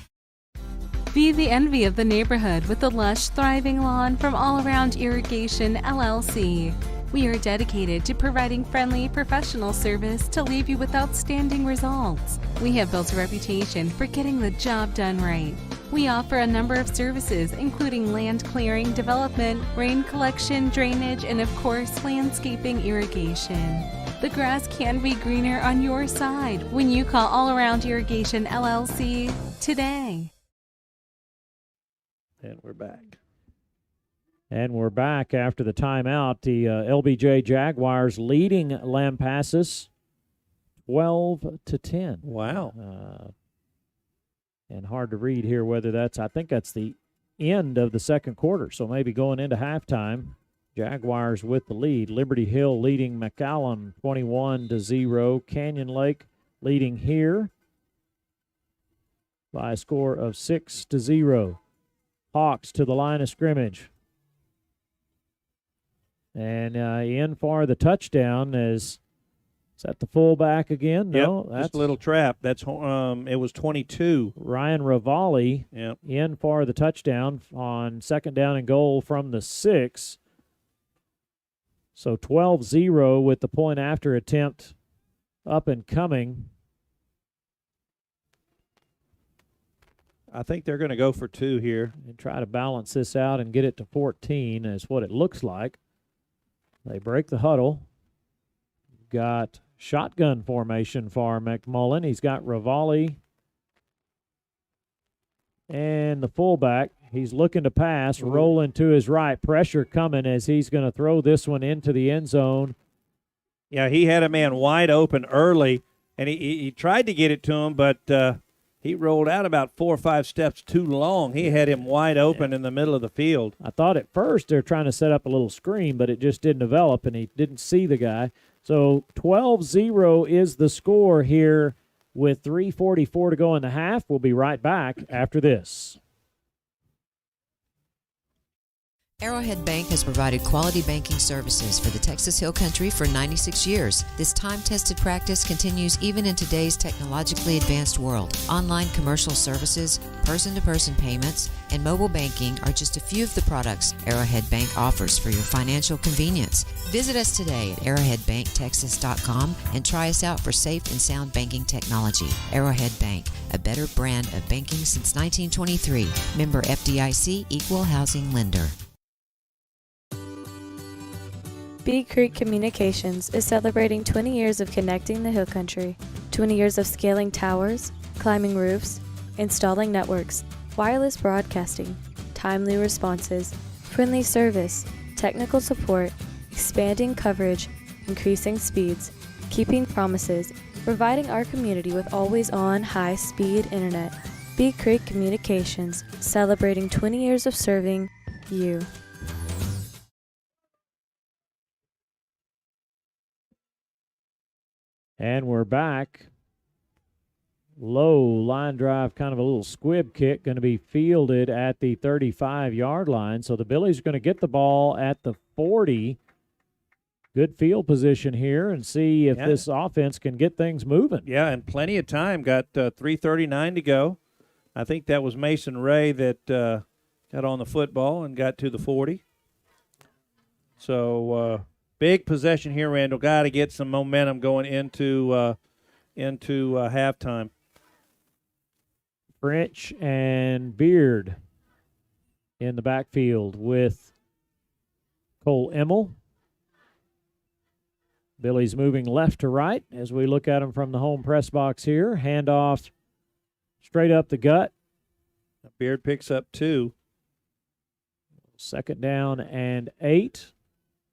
Be the envy of the neighborhood with the lush, thriving lawn from All Around Irrigation, LLC. We are dedicated to providing friendly, professional service to leave you with outstanding results. We have built a reputation for getting the job done right. We offer a number of services, including land clearing, development, rain collection, drainage, and of course, landscaping irrigation. The grass can be greener on your side when you call All Around Irrigation, LLC today. And we're back. And we're back after the timeout. The LBJ Jaguars leading Lampasas 12-10. Wow. And hard to read here whether that's, I think that's the end of the second quarter. So maybe going into halftime, Jaguars with the lead. Liberty Hill leading McAllen 21-0. Canyon Lake leading here by a score of 6-0. Hawks to the line of scrimmage. And in for the touchdown is that the fullback again? No, that's just a little trap. That's it was 22. Ryan Ravalli in for the touchdown on second down and goal from the 6. So 12-0 with the point after attempt up and coming. I think they're going to go for 2 here. And try to balance this out and get it to 14 is what it looks like. They break the huddle. Got shotgun formation for McMullen. He's got Ravalli and the fullback. He's looking to pass, rolling to his right. Pressure coming as he's going to throw this one into the end zone. Yeah, he had a man wide open early, and he tried to get it to him, but he rolled out about 4 or 5 steps too long. He had him wide open in the middle of the field. I thought at first they were trying to set up a little screen, but it just didn't develop, and he didn't see the guy. So 12-0 is the score here with 3:44 to go in the half. We'll be right back after this. Arrowhead Bank has provided quality banking services for the Texas Hill Country for 96 years. This time-tested practice continues even in today's technologically advanced world. Online commercial services, person-to-person payments, and mobile banking are just a few of the products Arrowhead Bank offers for your financial convenience. Visit us today at arrowheadbanktexas.com and try us out for safe and sound banking technology. Arrowhead Bank, a better brand of banking since 1923. Member FDIC, Equal Housing Lender. Big Creek Communications is celebrating 20 years of connecting the Hill Country, 20 years of scaling towers, climbing roofs, installing networks, wireless broadcasting, timely responses, friendly service, technical support, expanding coverage, increasing speeds, keeping promises, providing our community with always-on high-speed internet. Big Creek Communications, celebrating 20 years of serving you. And we're back. Low line drive, kind of a little squib kick, going to be fielded at the 35-yard line. So the Billies are going to get the ball at the 40. Good field position here and see if this offense can get things moving. Yeah, and plenty of time. Got 3:39 to go. I think that was Mason Ray that got on the football and got to the 40. So big possession here, Randall. Got to get some momentum going into halftime. French and Beard in the backfield with Cole Emmel. Billy's moving left to right as we look at him from the home press box here. Handoff straight up the gut. Beard picks up 2. Second down and 8.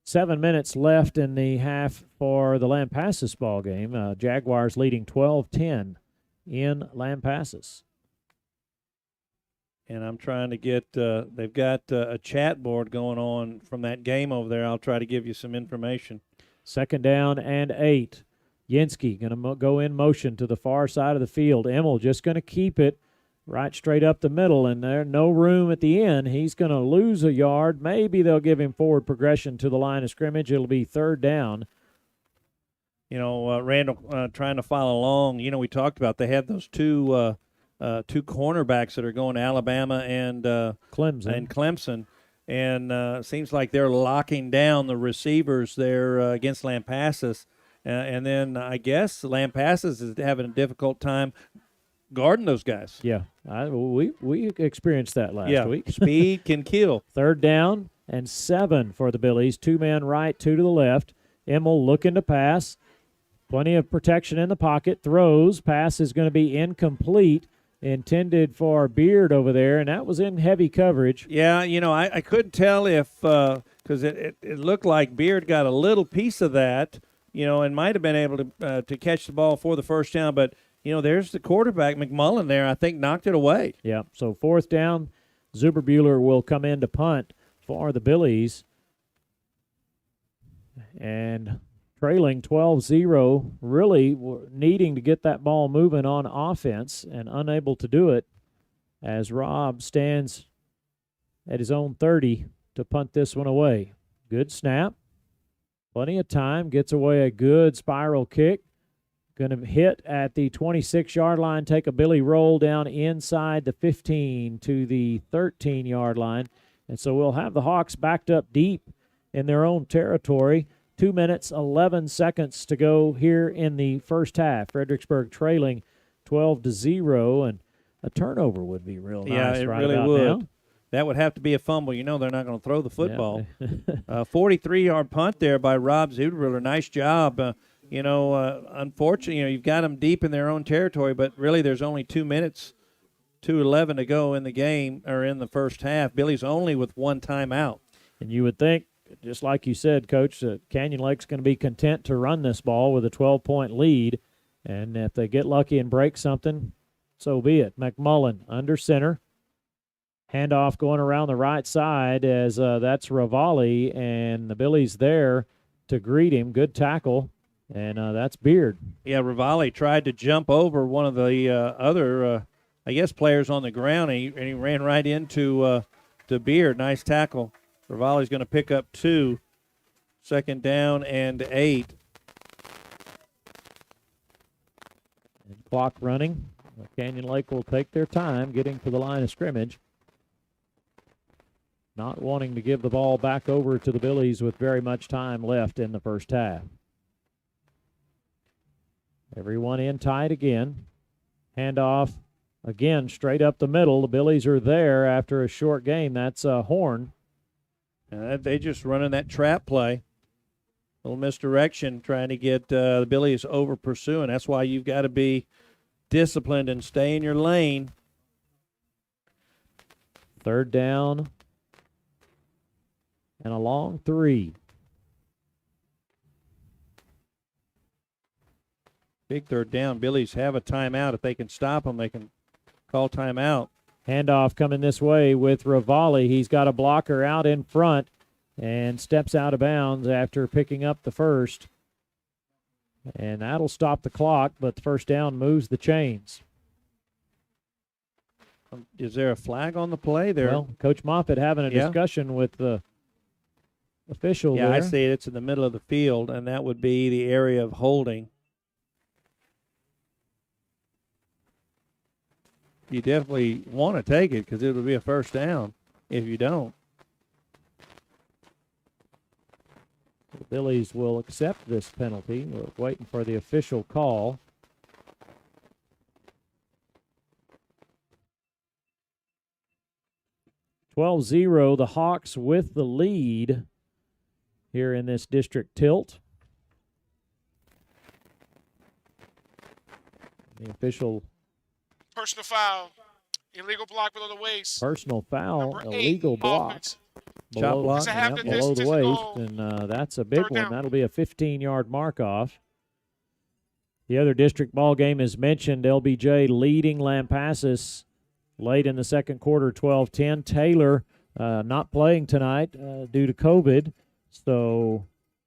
7 minutes left in the half for the Lampasas ball game. Jaguars leading 12-10 in Lampasas. And I'm trying to get they've got a chat board going on from that game over there. I'll try to give you some information. 2nd down and 8. Yinsky going to go in motion to the far side of the field. Emmel just going to keep it right straight up the middle, and there's no room at the end. He's going to lose a yard. Maybe they'll give him forward progression to the line of scrimmage. It'll be 3rd down. You know, Randall trying to follow along. You know, we talked about they have those two cornerbacks that are going to Alabama and Clemson. And seems like they're locking down the receivers there against Lampasas. And then I guess Lampasas is having a difficult time guarding those guys. Yeah, we experienced that last week. Speed can kill. 3rd down and 7 for the Billies. 2 men right, 2 to the left. Emmel looking to pass. Plenty of protection in the pocket. Throws. Pass is going to be incomplete. Intended for Beard over there, and that was in heavy coverage. Yeah, you know, I couldn't tell if because it looked like Beard got a little piece of that, you know, and might have been able to catch the ball for the 1st down. But, you know, there's the quarterback, McMullen there, I think knocked it away. Yeah, so 4th down, Zuberbuehler will come in to punt for the Billies. And trailing 12-0, really needing to get that ball moving on offense and unable to do it as Rob stands at his own 30 to punt this one away. Good snap. Plenty of time. Gets away a good spiral kick. Going to hit at the 26-yard line, take a Billy roll down inside the 15 to the 13-yard line. And so we'll have the Hawks backed up deep in their own territory. 2 minutes, 11 seconds to go here in the first half. Fredericksburg trailing 12-0, and a turnover would be real nice. Yeah, it right really about would. Now. That would have to be a fumble. You know they're not going to throw the football. 43-yard punt there by Rob Zuberbuehler. Nice job. Unfortunately, you know, you've got them deep in their own territory, but really there's only 2 minutes, 2:11 to go in the game or in the first half. Billy's only with 1 timeout. And you would think, just like you said, Coach, that Canyon Lake's going to be content to run this ball with a 12-point lead. And if they get lucky and break something, so be it. McMullen under center. Handoff going around the right side as that's Rivali, and the Billies there to greet him. Good tackle, and that's Beard. Yeah, Rivali tried to jump over one of the other, players on the ground, and he ran right into to Beard. Nice tackle. Rivali's going to pick up 2. 2nd down and 8. And clock running. Canyon Lake will take their time getting to the line of scrimmage. Not wanting to give the ball back over to the Billies with very much time left in the first half. Everyone in tight again. Handoff again straight up the middle. The Billies are there after a short game. That's Horn. They just running that trap play. A little misdirection trying to get the Billies over pursuing. That's why you've got to be disciplined and stay in your lane. 3rd down and a long 3. Big 3rd down. Billies have a timeout. If they can stop them, they can call timeout. Handoff coming this way with Rivali. He's got a blocker out in front and steps out of bounds after picking up the first. And that'll stop the clock, but the 1st down moves the chains. Is there a flag on the play there? Well, Coach Moffitt having a discussion with the official there. Yeah, I see it. It's in the middle of the field, and that would be the area of holding. You definitely want to take it because it would be a 1st down if you don't. The Billies will accept this penalty. We're waiting for the official call. (12-0), the Hawks with the lead here in this district tilt. The official. Personal foul. Illegal block below the waist. Personal foul, Number 8, illegal block. offense. Below, block. below the waist, and that's a big 3rd one. down. That'll be a 15-yard mark-off. The other district ball game is mentioned. LBJ leading Lampasas late in the second quarter, 12-10. Taylor not playing tonight due to COVID. So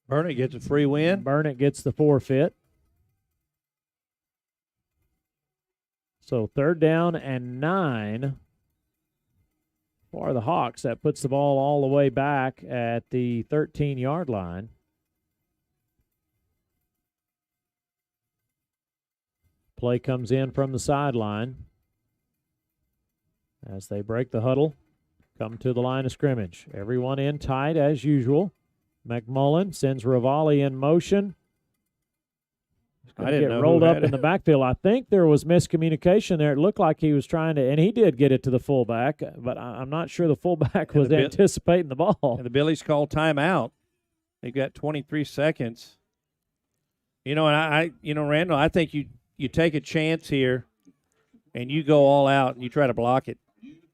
Burnett gets a free win. Burnett gets the forfeit. So 3rd down and 9 for the Hawks. That puts the ball all the way back at the 13-yard line. Play comes in from the sideline as they break the huddle, come to the line of scrimmage. Everyone in tight as usual. McMullen sends Rivali in motion. He's going to get rolled up in the backfield. I think there was miscommunication there. It looked like he was trying to, and he did get it to the fullback, but I'm not sure the fullback was anticipating the ball. And the Billies call timeout. They've got 23 seconds. And Randall, I think you take a chance here and you go all out and you try to block it.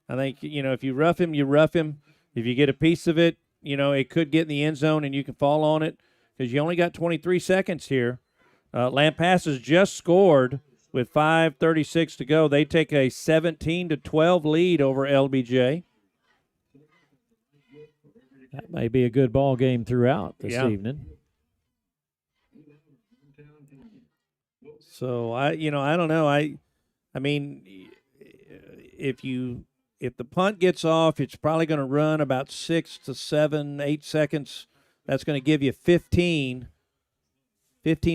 I think, if you rough him, you rough him. If you get a piece of it, it could get in the end zone and you can fall on it because you only got 23 seconds here. Lampass has just scored with 5:36 to go. They take a 17-12 lead over LBJ. That may be a good ball game throughout this evening. So I don't know. I mean, if the punt gets off, it's probably going to run about 6 to 7, 8 seconds. That's going to give you 15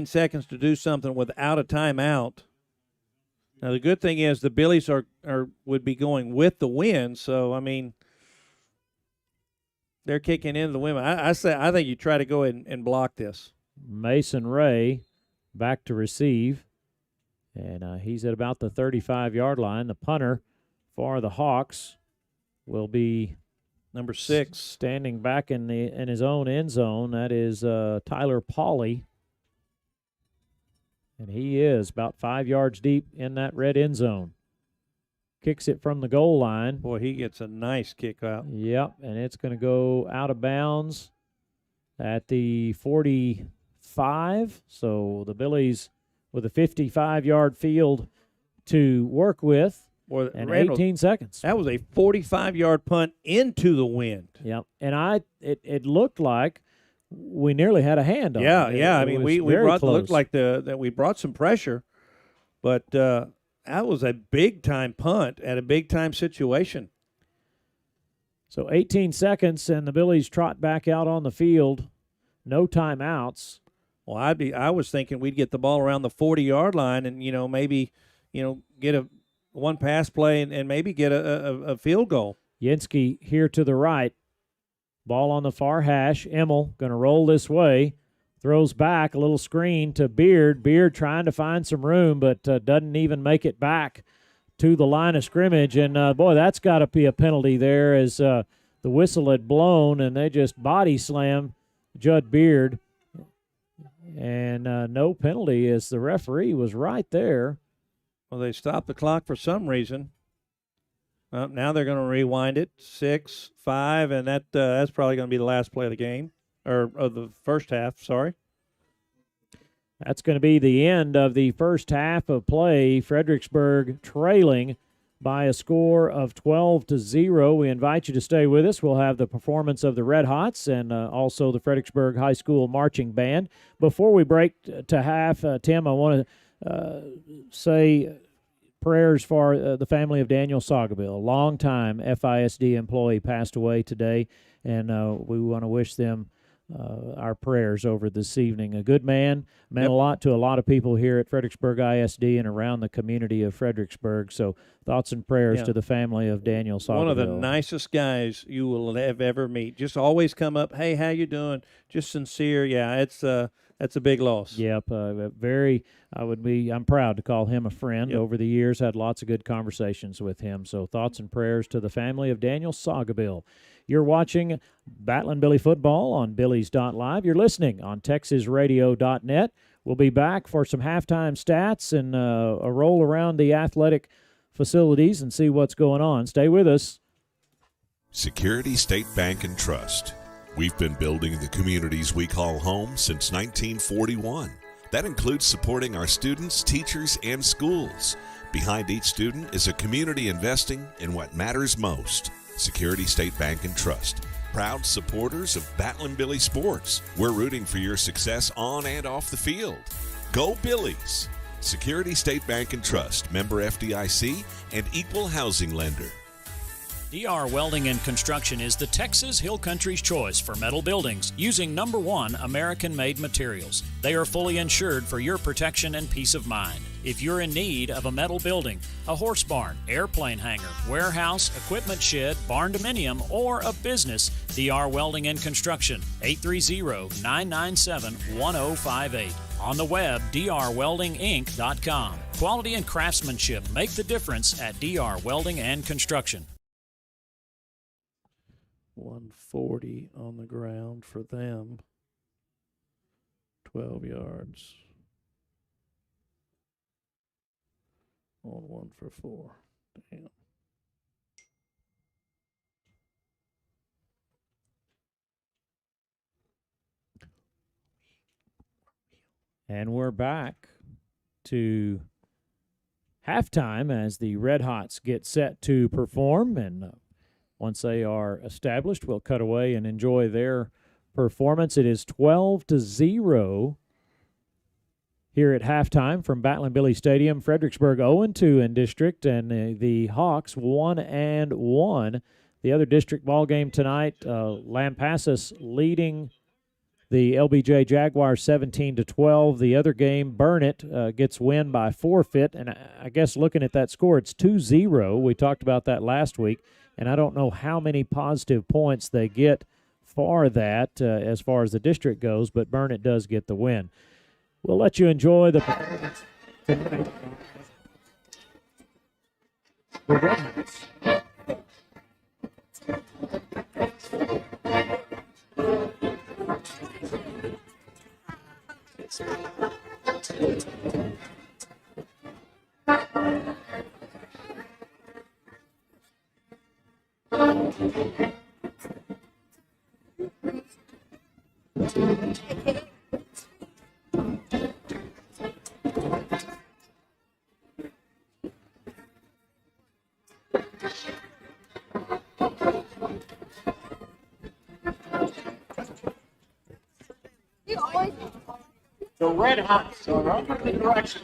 seconds to do something without a timeout. Now the good thing is the Billies would be going with the win. So I mean, they're kicking into the win. I think you try to go ahead and block this. Mason Ray back to receive. And he's at about the 35-yard line. The punter for the Hawks will be number 6, standing back in his own end zone. That is Tyler Pauley, and he is about 5 yards deep in that red end zone. Kicks it from the goal line. Boy, he gets a nice kick out. Yep, and it's going to go out of bounds at the 45. So the Billies with a 55-yard field to work with, and 18 seconds. That was a 45-yard punt into the wind. Yep, and it looked like we nearly had a hand on it. Yeah. I mean, we looked like that we brought some pressure, but that was a big-time punt at a big-time situation. So 18 seconds, and the Billies trot back out on the field. No timeouts. Well, I was thinking we'd get the ball around the 40-yard line and, maybe, get a one pass play and maybe get a field goal. Yinsky here to the right. Ball on the far hash. Emmel going to roll this way. Throws back, a little screen to Beard. Beard trying to find some room, but doesn't even make it back to the line of scrimmage. And, boy, that's got to be a penalty there as the whistle had blown, and they just body slam Judd Beard. And no penalty as the referee was right there. Well, they stopped the clock for some reason. Now they're going to rewind it, 6, 5, and that's probably going to be the last play of the game, or of the first half, sorry. That's going to be the end of the first half of play. Fredericksburg trailing by a score of 12-0. We invite you to stay with us. We'll have the performance of the Red Hots and also the Fredericksburg High School Marching Band. Before we break to half, Tim, I want to say prayers for the family of Daniel Saugaville, a longtime FISD employee, passed away today, and we want to wish them our prayers over this evening. A good man, meant a lot to a lot of people here at Fredericksburg ISD and around the community of Fredericksburg. So thoughts and prayers to the family of Daniel Saugaville. One of the nicest guys you will ever meet. Just always come up, hey, how you doing? Just sincere. Yeah, that's a big loss. Yep, I'm proud to call him a friend. Yep. Over the years, had lots of good conversations with him. So thoughts and prayers to the family of Daniel Saugaville. You're watching Battlin' Billy Football on Billies.live. You're listening on TexasRadio.net. We'll be back for some halftime stats and a roll around the athletic facilities and see what's going on. Stay with us. Security State Bank and Trust. We've been building the communities we call home since 1941. That includes supporting our students, teachers, and schools, Behind each student is a community investing in what matters most. Security State Bank and Trust. Proud supporters of Battlin' Billy Sports. We're rooting for your success on and off the field. Go Billies! Security State Bank and Trust, member FDIC, and equal housing lender. DR Welding and Construction is the Texas Hill Country's choice for metal buildings using #1 American-made materials. They are fully insured for your protection and peace of mind. If you're in need of a metal building, a horse barn, airplane hangar, warehouse, equipment shed, barn dominium, or a business, DR Welding and Construction, 830-997-1058. On the web, drweldinginc.com. Quality and craftsmanship make the difference at DR Welding and Construction. 140 on the ground for them. 12 yards. On 1 for 4. Damn. And we're back to halftime as the Red Hots get set to perform. And once they are established, we'll cut away and enjoy their performance. It is 12-0 here at halftime from Battlin' Billy Stadium. Fredericksburg 0-2 in district, and the Hawks 1-1. The other district ball game tonight, Lampasas leading the LBJ Jaguars 17-12. The other game, Burnett gets win by forfeit, and I guess looking at that score, it's 2-0. We talked about that last week, and I don't know how many positive points they get for that as far as the district goes, but Burnett does get the win. We'll let you enjoy the performance tonight. The Red Hots. The Red Hots are under the direction.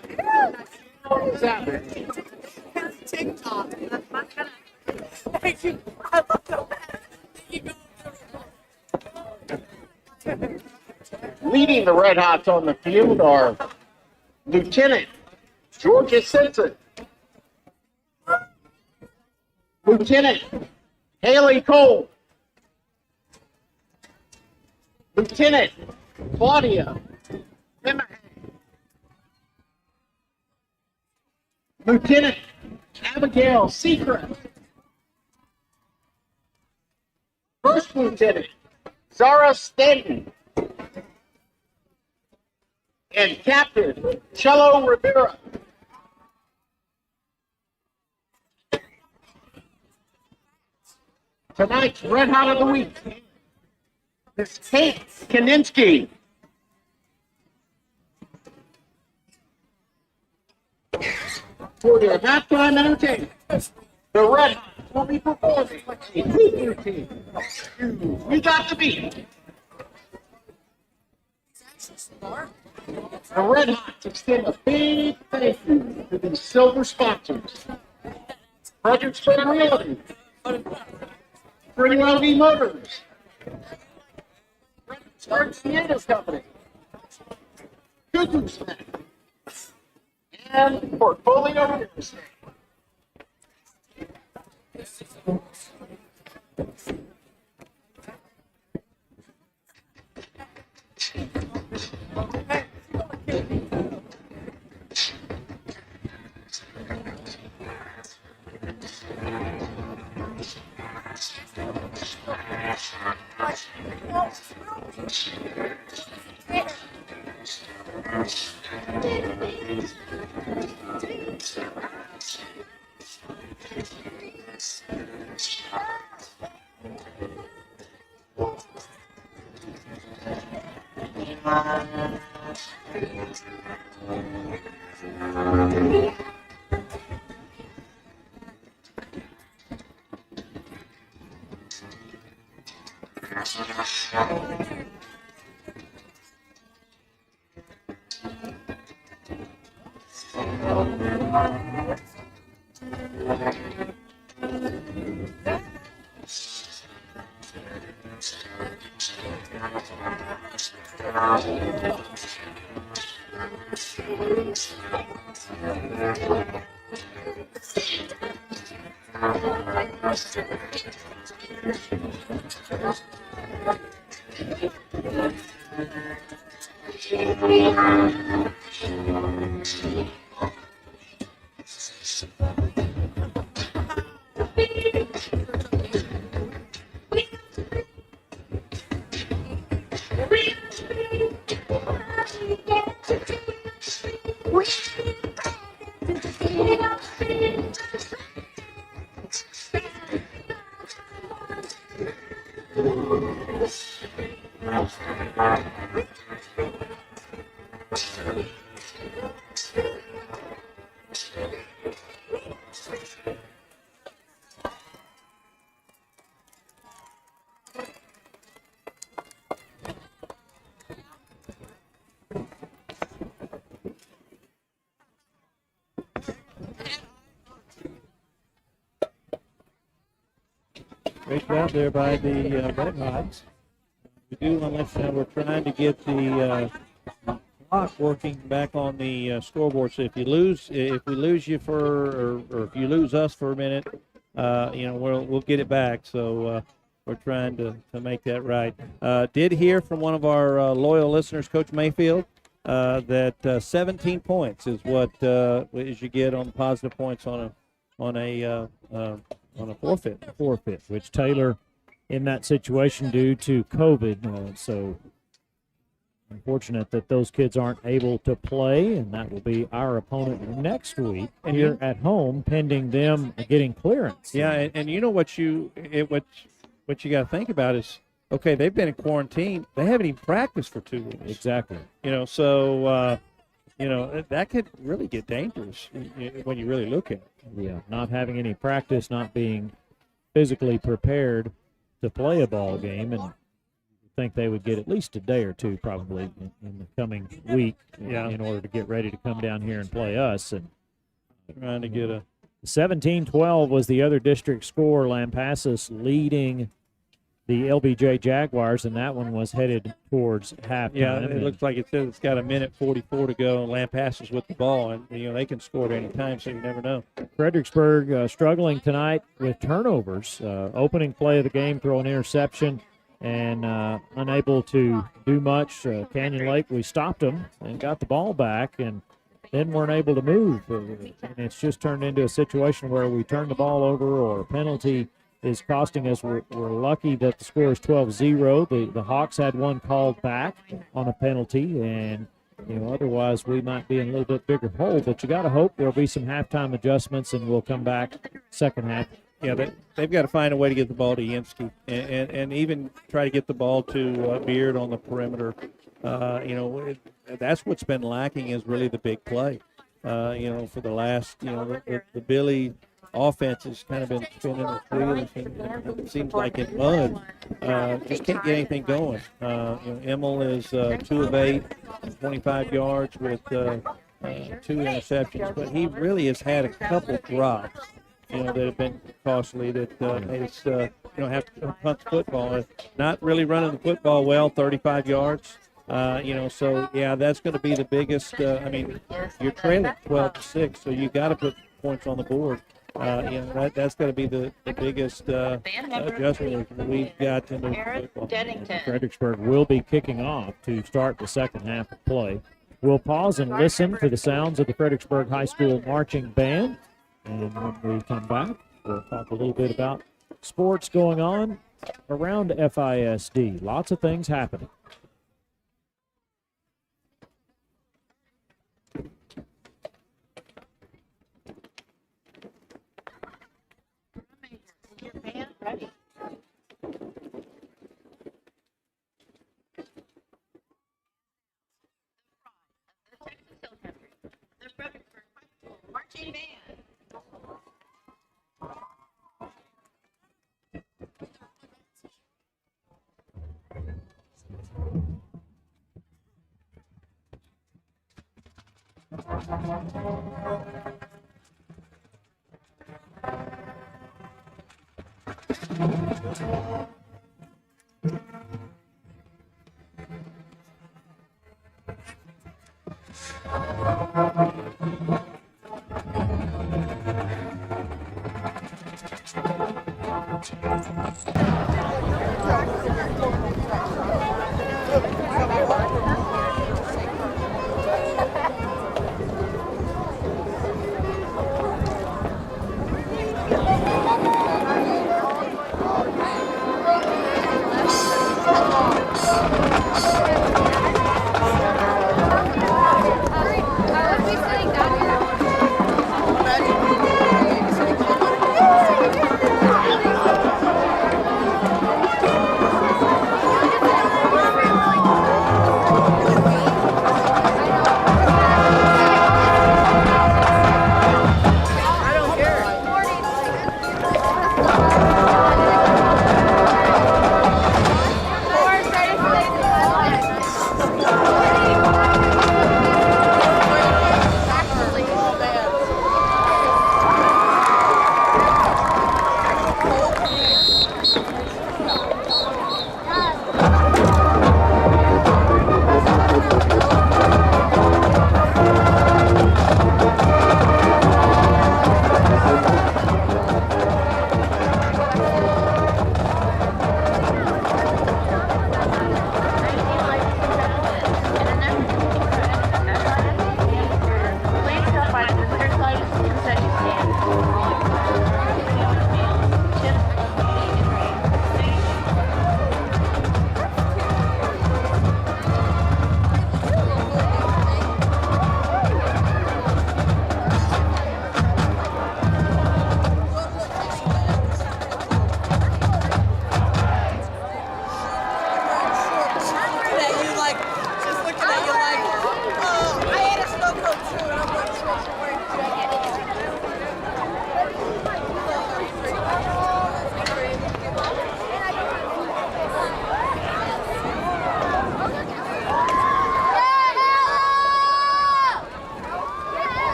What is that? TikTok. Thank you. I love that. Leading the Red Hots on the field are Lieutenant Georgia Simpson, Lieutenant Haley Cole, Lieutenant Claudia Hemahan, Lieutenant Abigail Seacrest, First Lieutenant Zara Stanton, and Captain Cello Rivera. Tonight's Red Hot of the Week is Kate Kaninsky. For your halftime entertainment, the Red Hot will be performing a beat routine. We got the beat. The Red Hots extend a big thank you to these silver sponsors: Fredericksburg Realty, Free LV Motors, Fredericksburg Theater Company, Cuckoo Snack, and Portfolio Real Estate. Great job there by the Red Hots. We do want to let you know we're trying to get the clock working back on the scoreboard. So if we lose you for, or if you lose us for a minute, we'll get it back. So we're trying to make that right. Did hear from one of our loyal listeners, Coach Mayfield, that 17 points is what is you get on positive points on a forfeit, which Taylor in that situation due to COVID. So unfortunate that those kids aren't able to play, and that will be our opponent next week here at home, pending them getting clearance. Yeah, and you know what you got to think about is, okay, they've been in quarantine. They haven't even practiced for 2 weeks. Exactly. So that could really get dangerous when you really look at it. Yeah, not having any practice, not being physically prepared to play a ball game, and I think they would get at least a day or two probably in the coming week in order to get ready to come down here and play us. And trying to get a 17-12 was the other district score. Lampasas leading the LBJ Jaguars, and that one was headed towards halftime. Yeah, it looks like it says it's got 1:44 to go, and Lampasas with the ball, and they can score at any time, so you never know. Fredericksburg struggling tonight with turnovers. Opening play of the game, throw an interception, and unable to do much. Canyon Lake, we stopped them and got the ball back, and then weren't able to move. And it's just turned into a situation where we turn the ball over or a penalty is costing us. We're lucky that the score is 12-0. The Hawks had one called back on a penalty, and otherwise we might be in a little bit bigger hole. But you got to hope there'll be some halftime adjustments, and we'll come back second half. Yeah, they've got to find a way to get the ball to Yemsky and even try to get the ball to Beard on the perimeter. That's what's been lacking is really the big play. For the last, the Billy offense has kind of been spinning its wheels, and it seems like in mud. Just can't get anything going. Emmel is 2 of 8, 25 yards with 2 interceptions, but he really has had a couple drops, that have been costly that made us, have to punt the football. Not really running the football well, 35 yards. So that's going to be the biggest. You're trailing 12-6, so you got to put points on the board. That's going to be the biggest adjustment we've got in the football. Fredericksburg will be kicking off to start the second half of play. We'll pause and listen to the sounds of the Fredericksburg High School Marching Band, and when we come back, we'll talk a little bit about sports going on around FISD. Lots of things happening. Ready. The Fredericksburg High School Marching Band.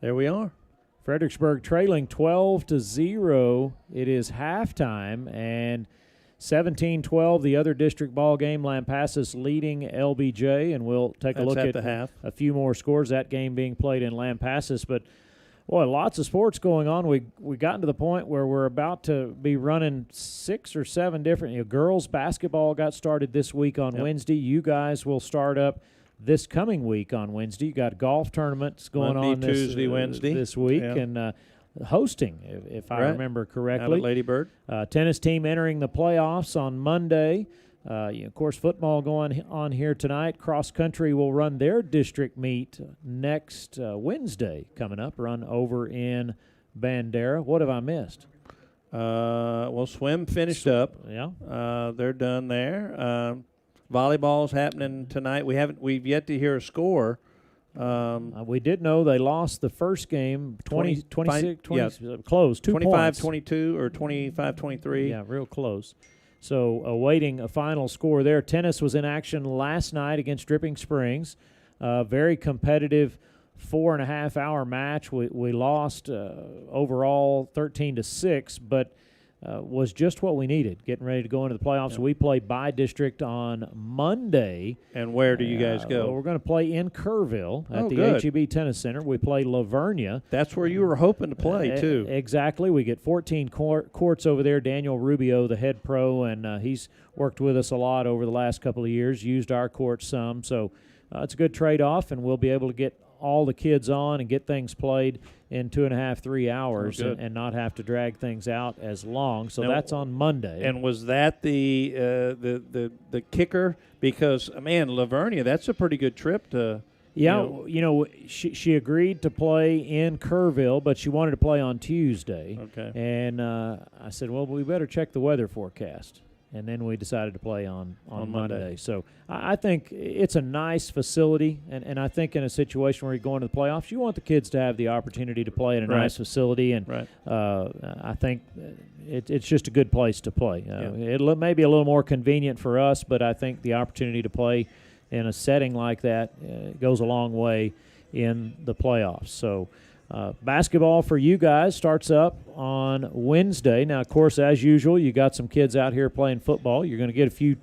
There we are. Fredericksburg trailing 12-0. It is halftime, and 17-12, the other district ball game. Lampasas leading LBJ, and we'll take a look at the half. A few more scores. That game being played in Lampasas, but boy, lots of sports going on. We gotten to the point where we're about to be running 6 or 7 different. Girls basketball got started this week on Wednesday. You guys will start up this coming week on Wednesday. You got golf tournaments going Monday, on this Tuesday, Wednesday this week, and hosting, if I remember correctly. Out at Lady Bird. Tennis team entering the playoffs on Monday. Of course, football going on here tonight. Cross country will run their district meet next Wednesday coming up. Run over in Bandera. What have I missed? Well, swim finished up. Yeah, they're done there. Volleyball's happening tonight. We've yet to hear a score. We did know they lost the first game 26 close, 2 points. 25-22 or 25-23. Yeah, real close. So awaiting a final score there. Tennis was in action last night against Dripping Springs. Very competitive 4.5-hour match. We lost overall 13-6, but was just what we needed, getting ready to go into the playoffs. Yeah. So we play by district on Monday. And where do you guys go? We're going to play in Kerrville at the good. HEB Tennis Center. We play Lavernia. That's where you were hoping to play, too. Exactly. We get 14 courts over there. Daniel Rubio, the head pro, and he's worked with us a lot over the last couple of years, used our courts some. So it's a good trade-off, and we'll be able to get all the kids on and get things played in 2.5, 3 hours and not have to drag things out as long. So that's on Monday. And was that the kicker? Because, man, Lavernia, that's a pretty good trip to – Yeah, she agreed to play in Kerrville, but she wanted to play on Tuesday. Okay. And I said, well, we better check the weather forecast. and then we decided to play on Monday. So I think it's a nice facility, and I think in a situation where you're going to the playoffs, you want the kids to have the opportunity to play in a nice facility, and I think it's just a good place to play. It may be a little more convenient for us, but I think the opportunity to play in a setting like that goes a long way in the playoffs. So basketball for you guys starts up on Wednesday. Now, of course, as usual, you got some kids out here playing football. You're going to get a few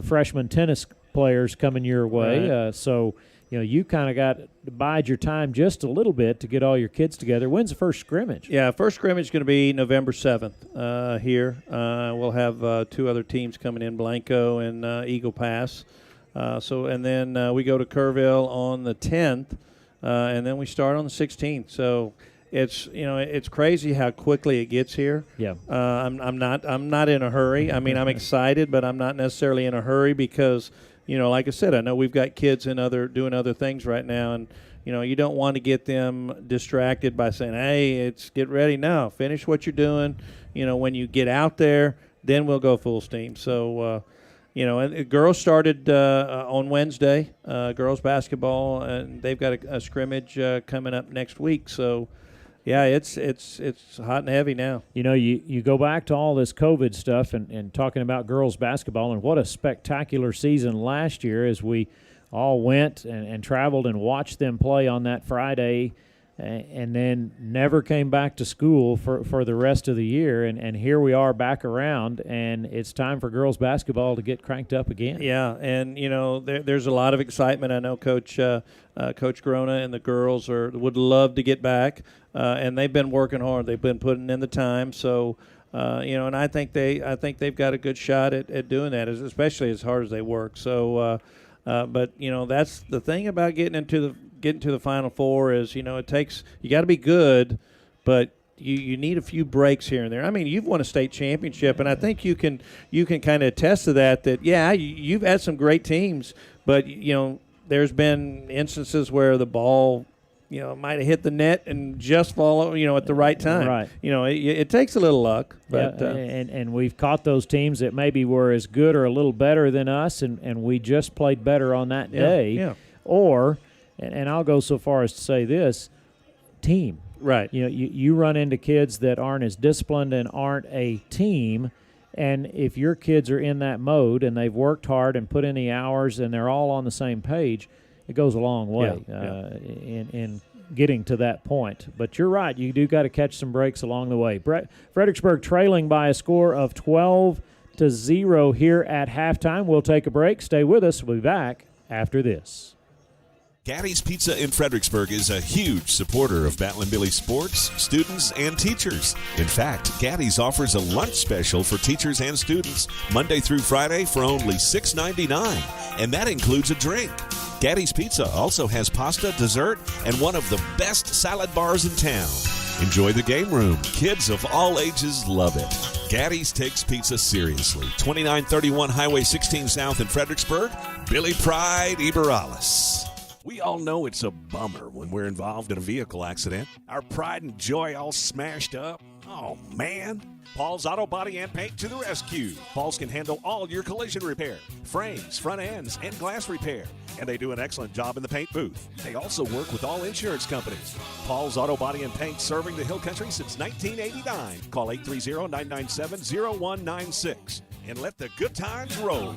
freshman tennis players coming your way. Right. So, you kind of got to bide your time just a little bit to get all your kids together. When's the first scrimmage? Yeah, first scrimmage is going to be November 7th here. We'll have 2 other teams coming in, Blanco and Eagle Pass. And then we go to Kerrville on the 10th. And then we start on the 16th. So it's crazy how quickly it gets here. Yeah. I'm not in a hurry. I mean, I'm excited, but I'm not necessarily in a hurry because, like I said, I know we've got kids doing other things right now, and you don't want to get them distracted by saying, "Hey, get ready now. Finish what you're doing." When you get out there, then we'll go full steam. So. And girls started on Wednesday, girls basketball, and they've got a scrimmage coming up next week. So, yeah, it's hot and heavy now. You go back to all this COVID stuff and talking about girls basketball, and what a spectacular season last year as we all went and traveled and watched them play on that Friday and then never came back to school for the rest of the year. And here we are back around, and it's time for girls basketball to get cranked up again. Yeah, and, there's a lot of excitement. I know Coach Grona and the girls would love to get back, and they've been working hard. They've been putting in the time. So, and I think they've got a good shot at doing that, especially as hard as they work. So, but, that's the thing about getting to the Final Four is, you got to be good, but you need a few breaks here and there. I mean, you've won a state championship, and I think you can kind of attest to that, yeah, you've had some great teams, but, there's been instances where the ball, might have hit the net and just fall, at the right time. Right. It takes a little luck. But, and we've caught those teams that maybe were as good or a little better than us, and we just played better on that day. Yeah. Or – and I'll go so far as to say this, team. Right. You run into kids that aren't as disciplined and aren't a team, and if your kids are in that mode and they've worked hard and put in the hours and they're all on the same page, it goes a long way in getting to that point. But you're right, you do got to catch some breaks along the way. Fredericksburg trailing by a score of 12-0 here at halftime. We'll take a break. Stay with us. We'll be back after this. Gaddy's Pizza in Fredericksburg is a huge supporter of Battling Billy sports, students, and teachers. In fact, Gaddy's offers a lunch special for teachers and students Monday through Friday for only $6.99, and that includes a drink. Gaddy's Pizza also has pasta, dessert, and one of the best salad bars in town. Enjoy the game room. Kids of all ages love it. Gaddy's takes pizza seriously. 2931 Highway 16 South in Fredericksburg. Billy Pride, Iberales. We all know it's a bummer when we're involved in a vehicle accident. Our pride and joy all smashed up. Oh, man. Paul's Auto Body and Paint to the rescue. Paul's can handle all your collision repair, frames, front ends, and glass repair. And they do an excellent job in the paint booth. They also work with all insurance companies. Paul's Auto Body and Paint, serving the Hill Country since 1989. Call 830-997-0196 and let the good times roll.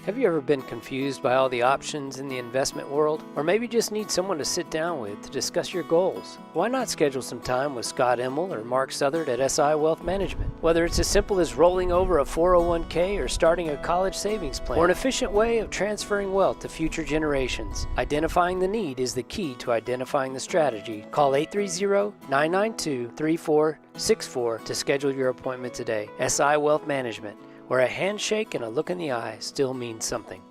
Have you ever been confused by all the options in the investment world? Or maybe just need someone to sit down with to discuss your goals? Why not schedule some time with Scott Emmel or Mark Southard at SI Wealth Management? Whether it's as simple as rolling over a 401k or starting a college savings plan, or an efficient way of transferring wealth to future generations, identifying the need is the key to identifying the strategy. Call 830-992-3464 to schedule your appointment today. SI Wealth Management, where a handshake and a look in the eye still means something.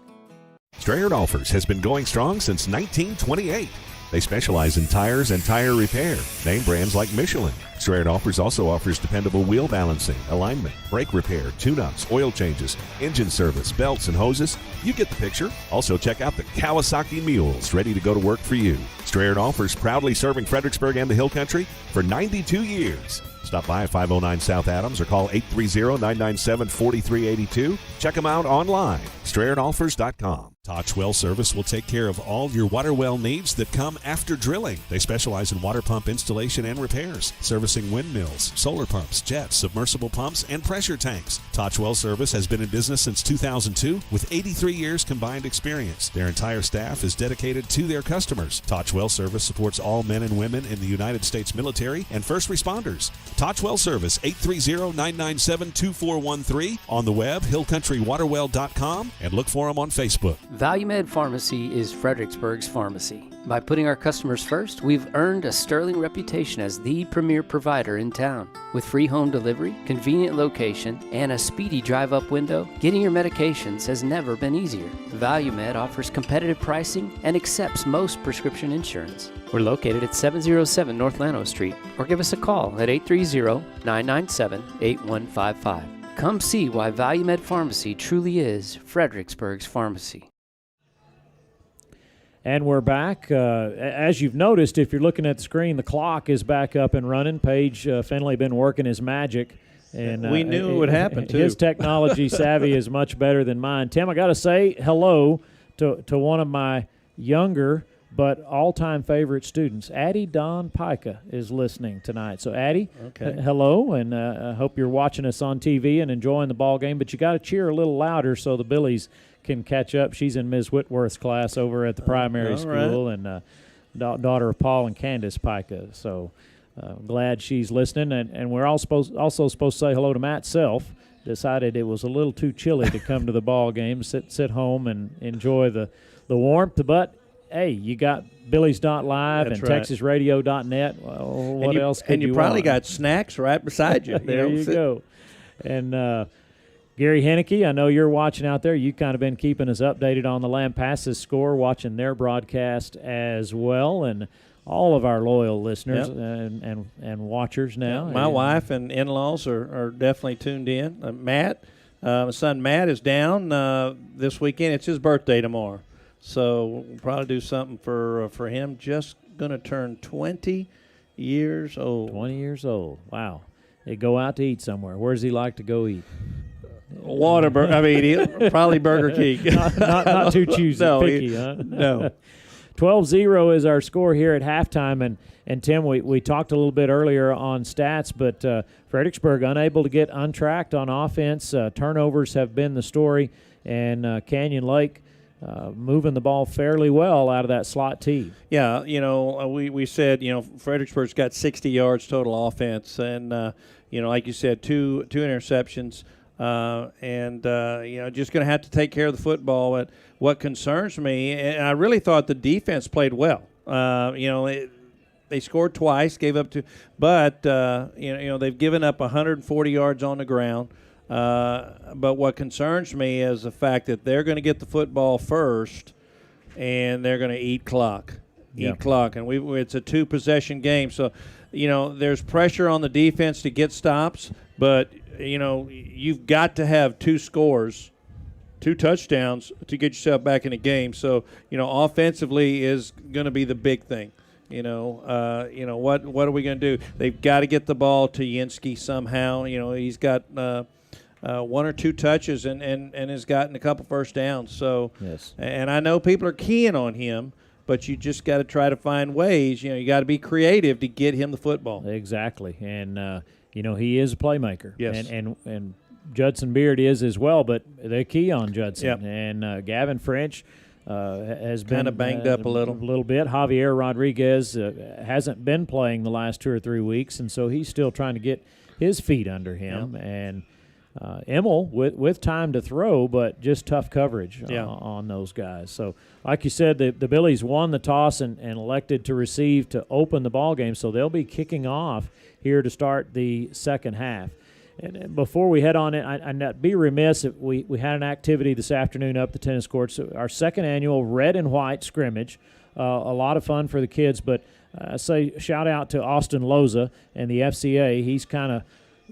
Strayer Dolphers has been going strong since 1928. They specialize in tires and tire repair. Name brands like Michelin, Strayer Offers also offers dependable wheel balancing, alignment, brake repair, tune-ups, oil changes, engine service, belts, and hoses. You get the picture. Also, check out the Kawasaki Mules, ready to go to work for you. Strayer Offers, proudly serving Fredericksburg and the Hill Country for 92 years. Stop by at 509 South Adams or call 830-997-4382. Check them out online, StrayerOffers.com. Touch Well Service will take care of all your water well needs that come after drilling. They specialize in water pump installation and repairs, servicing windmills, solar pumps, jets, submersible pumps, and pressure tanks. Touch Well Service has been in business since 2002 with 83 years combined experience. Their entire staff is dedicated to their customers. Touch Well Service supports all men and women in the United States military and first responders. Touch Well Service, 830-997-2413. On the web, hillcountrywaterwell.com, and look for them on Facebook. ValueMed Pharmacy is Fredericksburg's pharmacy. By putting our customers first, we've earned a sterling reputation as the premier provider in town. With free home delivery, convenient location, and a speedy drive-up window, getting your medications has never been easier. ValueMed offers competitive pricing and accepts most prescription insurance. We're located at 707 North Llano Street, or give us a call at 830-997-8155. Come see why ValueMed Pharmacy truly is Fredericksburg's pharmacy. And we're back. As you've noticed, if you're looking at the screen, the clock is back up and running. Paige Finley been working his magic. And we knew it would happen, too. His technology savvy is much better than mine. Tim, I got to say hello to one of my younger but all-time favorite students. Addie Don Pica is listening tonight. So, Addie, hello, and I hope you're watching us on TV and enjoying the ball game. But you got to cheer a little louder so the Billies can catch up. She's in Ms. Whitworth's class over at the primary school, and daughter of Paul and Candace Pica. So glad she's listening. And we're also supposed to say hello to Matt Self. Decided it was a little too chilly to come to the ball game, sit home and enjoy the warmth. But hey, you got Billies.live and TexasRadio.net. What else could you want? And you probably got snacks right beside you. There you go. And Gary Henneke, I know you're watching out there. You've kind of been keeping us updated on the Lampasas score, watching their broadcast as well, and all of our loyal listeners and watchers now. My wife and in-laws are definitely tuned in. Matt, my son Matt is down this weekend. It's his birthday tomorrow. So we'll probably do something for him. Just going to turn 20 years old. 20 years old. Wow. They go out to eat somewhere. Where does he like to go eat? Probably Burger King. not too choosy, picky, huh? No. 12-0 is our score here at halftime. And Tim, we talked a little bit earlier on stats, but Fredericksburg unable to get untracked on offense. Turnovers have been the story, and Canyon Lake moving the ball fairly well out of that slot T. Yeah, we said, Fredericksburg's got 60 yards total offense, and, like you said, two interceptions, and just going to have to take care of the football. But what concerns me, and I really thought the defense played well. They scored twice, gave up two, but, they've given up 140 yards on the ground. But what concerns me is the fact that they're going to get the football first, and they're going to eat clock. And it's a two-possession game. So, there's pressure on the defense to get stops, but, you've got to have two scores, two touchdowns to get yourself back in the game. So, offensively is going to be the big thing. What are we going to do? They've got to get the ball to Yinsky somehow. He's got one or two touches and has gotten a couple first downs. So, yes. And I know people are keying on him, but you just got to try to find ways. You got to be creative to get him the football. Exactly. And, he is a playmaker. Yes. And Judson Beard is as well, but they key on Judson. Yep. And Gavin French has been kind of banged up a little bit. Javier Rodriguez hasn't been playing the last 2 or 3 weeks, and so he's still trying to get his feet under him. Yep. And Emmel with time to throw, but just tough coverage on those guys. So, like you said, the Billies won the toss and elected to receive to open the ball game, so they'll be kicking off here to start the second half. And before we head on it, I'd be remiss if we had an activity this afternoon up the tennis courts. Our second annual red and white scrimmage a lot of fun for the kids. But say shout out to Austin Loza and the FCA. He's kind of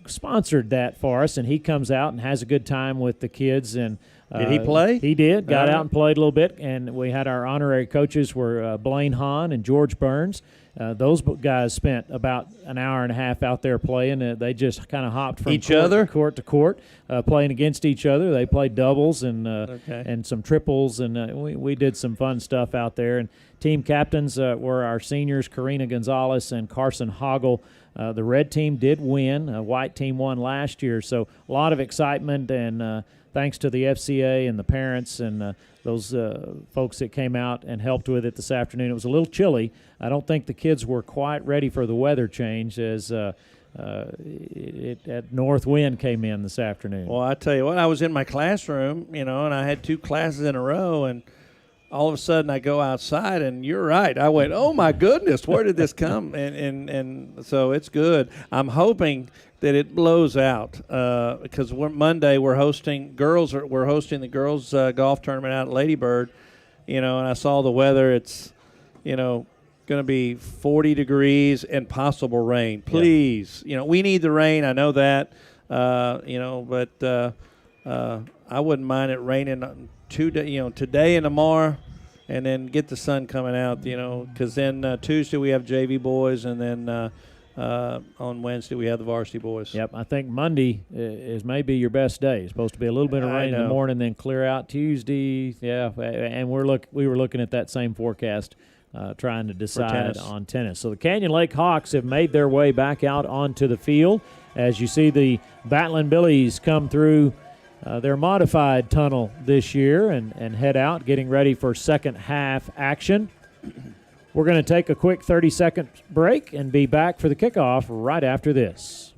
sponsored that for us, and he comes out and has a good time with the kids. And did he play? He did. Got out and played a little bit. And we had our honorary coaches were Blaine Hahn and George Burns. Those guys spent about an hour and a half out there playing. They just kind of hopped from court to court, playing against each other. They played doubles and some triples, and we did some fun stuff out there. And team captains were our seniors, Karina Gonzalez and Carson Hoggle. The red team did win. White team won last year. So a lot of excitement, and thanks to the FCA and the parents and those folks that came out and helped with it this afternoon. It was a little chilly. I don't think the kids were quite ready for the weather change as north wind came in this afternoon. Well, I tell you what, I was in my classroom, and I had 2 classes in a row, and all of a sudden I go outside, and you're right. I went, oh, my goodness, where did this come? And so it's good. I'm hoping that it blows out because Monday we're hosting the girls golf tournament out at Lady Bird, and I saw the weather. It's, going to be 40 degrees and possible rain. Please, we need the rain. I know that, but I wouldn't mind it raining today and tomorrow, and then get the sun coming out, because then Tuesday we have JV boys, and then on Wednesday we have the varsity boys. Yep, I think Monday is maybe your best day. It's supposed to be a little bit of rain in the morning, then clear out Tuesday. Yeah, and we were looking at that same forecast, trying to decide on tennis. So the Canyon Lake Hawks have made their way back out onto the field. As you see the Battling Billies come through their modified tunnel this year and head out, getting ready for second half action. We're going to take a quick 30-second break and be back for the kickoff right after this.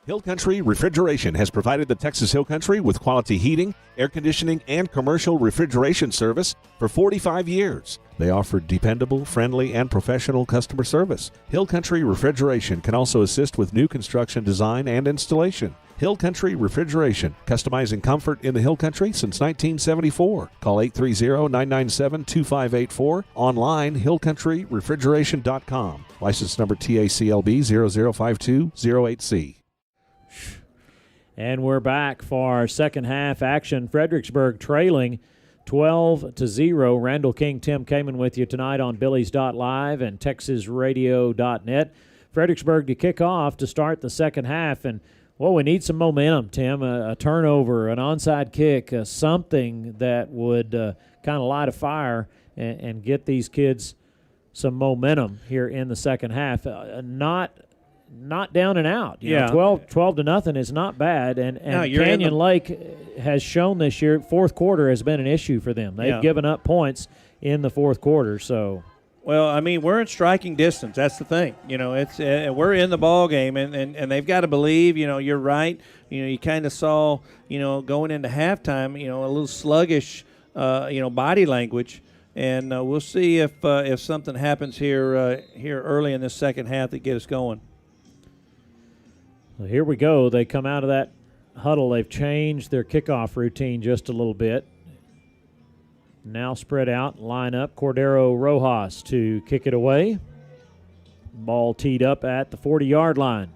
Hill Country Refrigeration has provided the Texas Hill Country with quality heating, air conditioning, and commercial refrigeration service for 45 years. They offer dependable, friendly, and professional customer service. Hill Country Refrigeration can also assist with new construction design and installation. Hill Country Refrigeration, customizing comfort in the Hill Country since 1974. Call 830-997-2584. Online, hillcountryrefrigeration.com. License number TACLB 005208C. And we're back for our second half action. Fredericksburg trailing 12-0. Randall King, Tim Kaman with you tonight on Billies.live and TexasRadio.net. Fredericksburg to kick off to start the second half. And, well, we need some momentum, Tim. A turnover, an onside kick, something that would kind of light a fire and get these kids some momentum here in the second half. Not down and out. You know, 12-0 is not bad. And Canyon Lake has shown this year, fourth quarter has been an issue for them. They've given up points in the fourth quarter. So, well, I mean, we're in striking distance. That's the thing. It's we're in the ball game, and they've got to believe. You're right. You kind of saw, going into halftime, a little sluggish, body language. And we'll see if something happens here early in this second half that get us going. Well, here we go. They come out of that huddle. They've changed their kickoff routine just a little bit. Now spread out, line up. Cordero Rojas to kick it away. Ball teed up at the 40-yard line.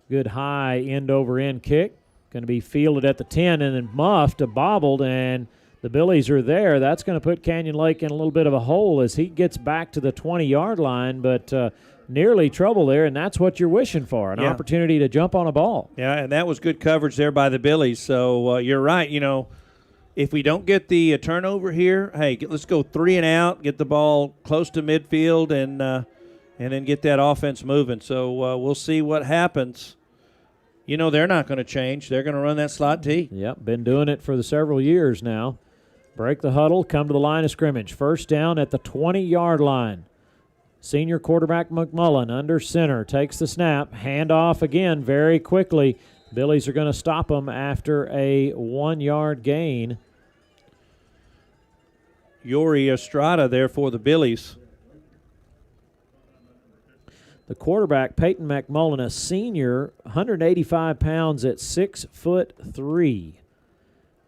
Good high end-over-end kick. Going to be fielded at the 10 and then muffed, bobbled, and the Billies are there. That's going to put Canyon Lake in a little bit of a hole as he gets back to the 20-yard line, but nearly trouble there, and that's what you're wishing for, an opportunity to jump on a ball. Yeah, and that was good coverage there by the Billies. So you're right. If we don't get the turnover here, hey, let's go 3 and out, get the ball close to midfield, and then get that offense moving. So we'll see what happens. They're not going to change. They're going to run that slot T. Yep, been doing it for the several years now. Break the huddle, come to the line of scrimmage. First down at the 20-yard line. Senior quarterback McMullen under center takes the snap. Handoff again very quickly. Billies are going to stop them after a 1-yard gain. Yori Estrada there for the Billies. The quarterback, Peyton McMullen, a senior, 185 pounds at 6'3".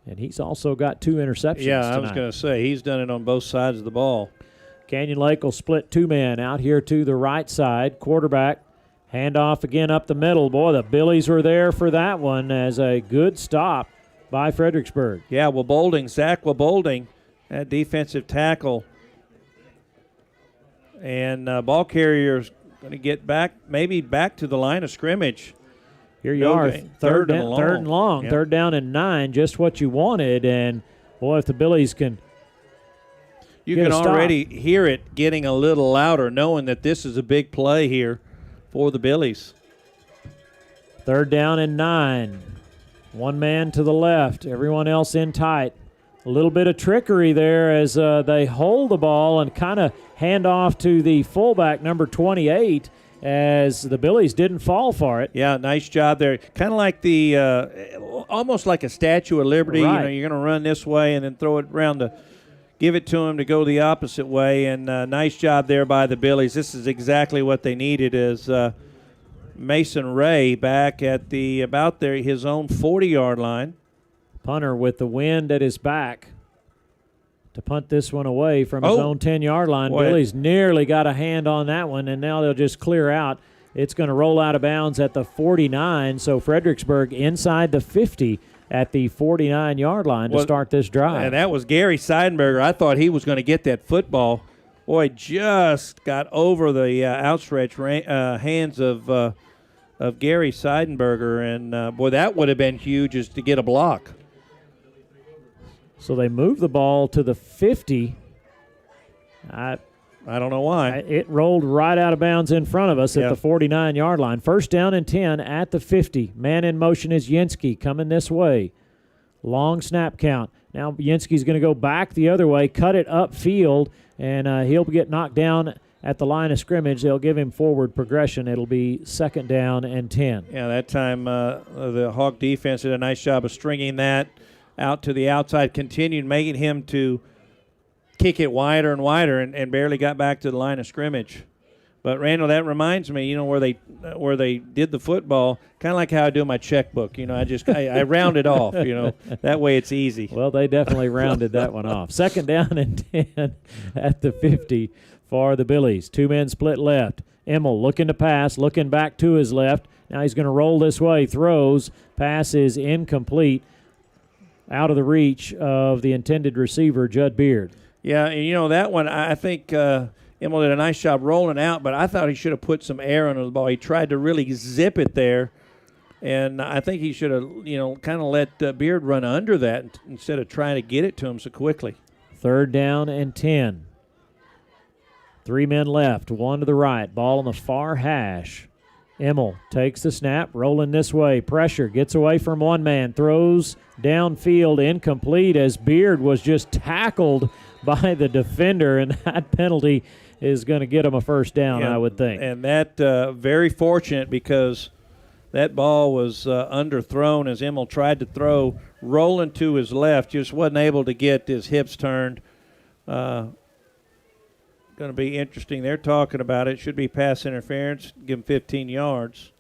And he's also got 2 interceptions Yeah, tonight. I was going to say, he's done it on both sides of the ball. Canyon Lake will split 2 men out here to the right side. Quarterback, handoff again up the middle. Boy, the Billies were there for that one as a good stop by Fredericksburg. Yeah, Zach Wabolding, that defensive tackle. And ball carrier's going to get back, maybe back to the line of scrimmage. Here you are, third and long. Yep. 3rd down and 9, just what you wanted. And, boy, if the Billies can You get can a stop. already hear it getting a little louder, knowing that this is a big play here for the Billies. 3rd down and 9. 1 man to the left, everyone else in tight. A little bit of trickery there as they hold the ball and kind of hand off to the fullback, number 28, as the Billies didn't fall for it. Yeah, nice job there. Kind of like the almost like a Statue of Liberty. Right. You know, you're going to run this way and then throw it around to give it to him to go the opposite way. And nice job there by the Billies. This is exactly what they needed. As Mason Ray back at his own 40-yard line. Punter with the wind at his back to punt this one away from his own 10-yard line. Boy. Billy's nearly got a hand on that one, and now they'll just clear out. It's going to roll out of bounds at the 49, so Fredericksburg inside the 50 at the 49-yard line to start this drive. And that was Gary Seidenberger. I thought he was going to get that football. Boy, just got over the outstretched hands of Gary Seidenberger, and boy, that would have been huge just to get a block. So they move the ball to the 50. I don't know why. It rolled right out of bounds in front of us at the 49-yard line. 1st down and 10 at the 50. Man in motion is Yinsky coming this way. Long snap count. Now Yinsky's going to go back the other way, cut it upfield, and he'll get knocked down at the line of scrimmage. They'll give him forward progression. It'll be 2nd down and 10. Yeah, that time the Hawk defense did a nice job of stringing that out to the outside, continued making him to kick it wider and wider, and barely got back to the line of scrimmage. But Randall, that reminds me, where they did the football, kind of like how I do my checkbook. I round it off. That way it's easy. Well, they definitely rounded that one off. 2nd down and 10 at the 50 for the Billies. 2 men split left. Emmel looking to pass, looking back to his left. Now he's going to roll this way, throws, pass is incomplete, out of the reach of the intended receiver, Judd Beard. Yeah, and that one, I think Emmel did a nice job rolling out, but I thought he should have put some air under the ball. He tried to really zip it there, and I think he should have, kind of let Beard run under that instead of trying to get it to him so quickly. 3rd down and 10. 3 men left, 1 to the right. Ball on the far hash. Emmel takes the snap, rolling this way. Pressure, gets away from 1 man, throws downfield, incomplete as Beard was just tackled by the defender, and that penalty is going to get him a 1st down, I would think. And that very fortunate because that ball was underthrown as Emmel tried to throw, rolling to his left, just wasn't able to get his hips turned. Going to be interesting. They're talking about it. Should be pass interference. Give him 15 yards.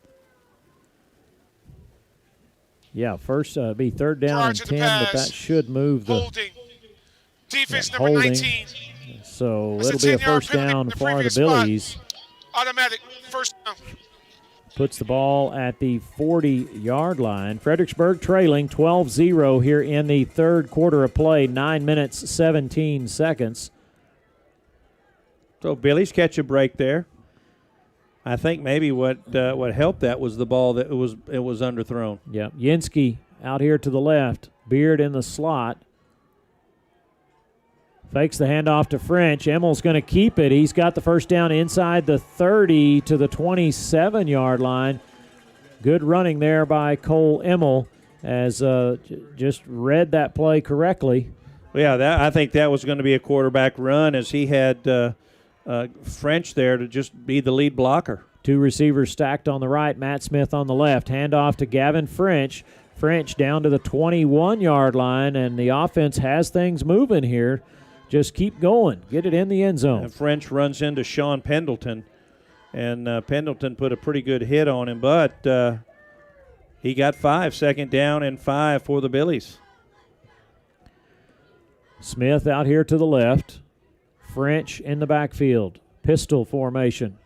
Yeah, first be 3rd down and 10, but that should move the holding. Defense number holding. 19. So That's it'll be a 10-yard 1st penalty down from the for the previous spot. Billies. Automatic 1st down. Puts the ball at the 40-yard line. Fredericksburg trailing 12-0 here in the 3rd quarter of play, 9 minutes, 17 seconds. So Billy's catch a break there. I think maybe what helped that was the ball that it was underthrown. Yeah, Yinsky out here to the left. Beard in the slot. Fakes the handoff to French. Emmel's going to keep it. He's got the 1st down inside the 30 to the 27-yard line. Good running there by Cole Emmel as just read that play correctly. Yeah, I think that was going to be a quarterback run as he had French there to just be the lead blocker. 2 receivers stacked on the right, Matt Smith on the left. Handoff to Gavin French. French down to the 21-yard line, and the offense has things moving here. Just keep going. Get it in the end zone. And French runs into Sean Pendleton, and Pendleton put a pretty good hit on him, but he got 5, 2nd down and 5 for the Billies. Smith out here to the left. French in the backfield. Pistol formation.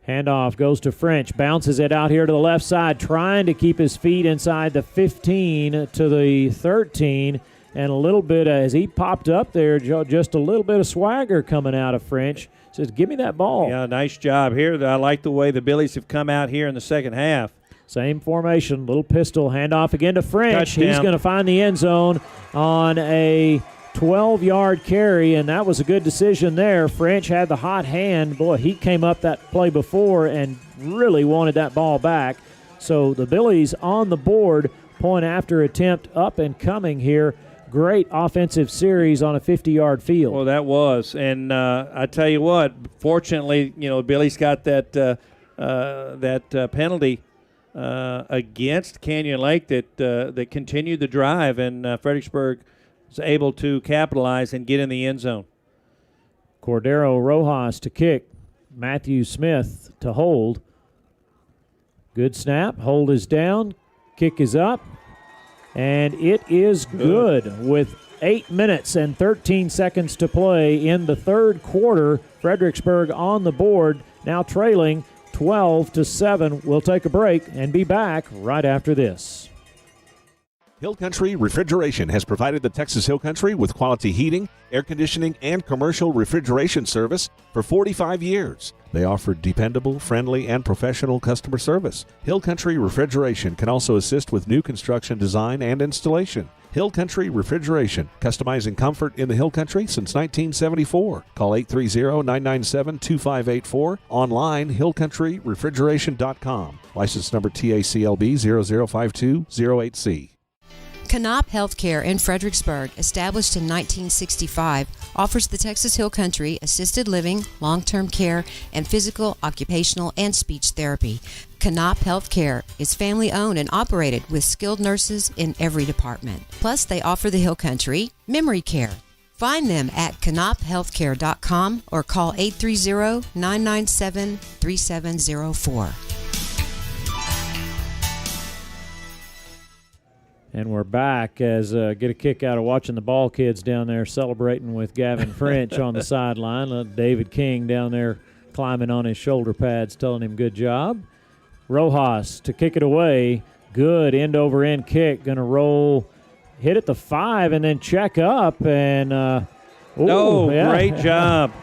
Handoff goes to French. Bounces it out here to the left side, trying to keep his feet inside the 15 to the 13. And a little bit, as he popped up there, just a little bit of swagger coming out of French. Says, give me that ball. Yeah, nice job here. I like the way the Billies have come out here in the second half. Same formation, little pistol, handoff again to French. Touchdown. He's going to find the end zone on a 12-yard carry, and that was a good decision there. French had the hot hand. Boy, he came up that play before and really wanted that ball back. So the Billies on the board, point after attempt up and coming here. Great offensive series on a 50-yard field. Well, that was. And I tell you what, fortunately, Billy's got that penalty against Canyon Lake that continued the drive, and Fredericksburg was able to capitalize and get in the end zone. Cordero Rojas to kick. Matthew Smith to hold. Good snap. Hold is down. Kick is up. And it is good with 8 minutes and 13 seconds to play in the third quarter. Fredericksburg on the board, now trailing 12-7. We'll take a break and be back right after this. Hill Country Refrigeration has provided the Texas Hill Country with quality heating, air conditioning, and commercial refrigeration service for 45 years. They offer dependable, friendly, and professional customer service. Hill Country Refrigeration can also assist with new construction design and installation. Hill Country Refrigeration, customizing comfort in the Hill Country since 1974. Call 830-997-2584. Online, hillcountryrefrigeration.com. License number TACLB 005208C. Canop Healthcare in Fredericksburg, established in 1965, offers the Texas Hill Country assisted living, long-term care, and physical, occupational, and speech therapy. Canop Healthcare is family-owned and operated with skilled nurses in every department. Plus, they offer the Hill Country memory care. Find them at canophealthcare.com or call 830-997-3704. And we're back as get a kick out of watching the ball kids down there celebrating with Gavin French on the sideline. David King down there climbing on his shoulder pads, telling him good job. Rojas to kick it away. Good end-over-end kick. Going to roll, hit at the 5, and then check up. And great job.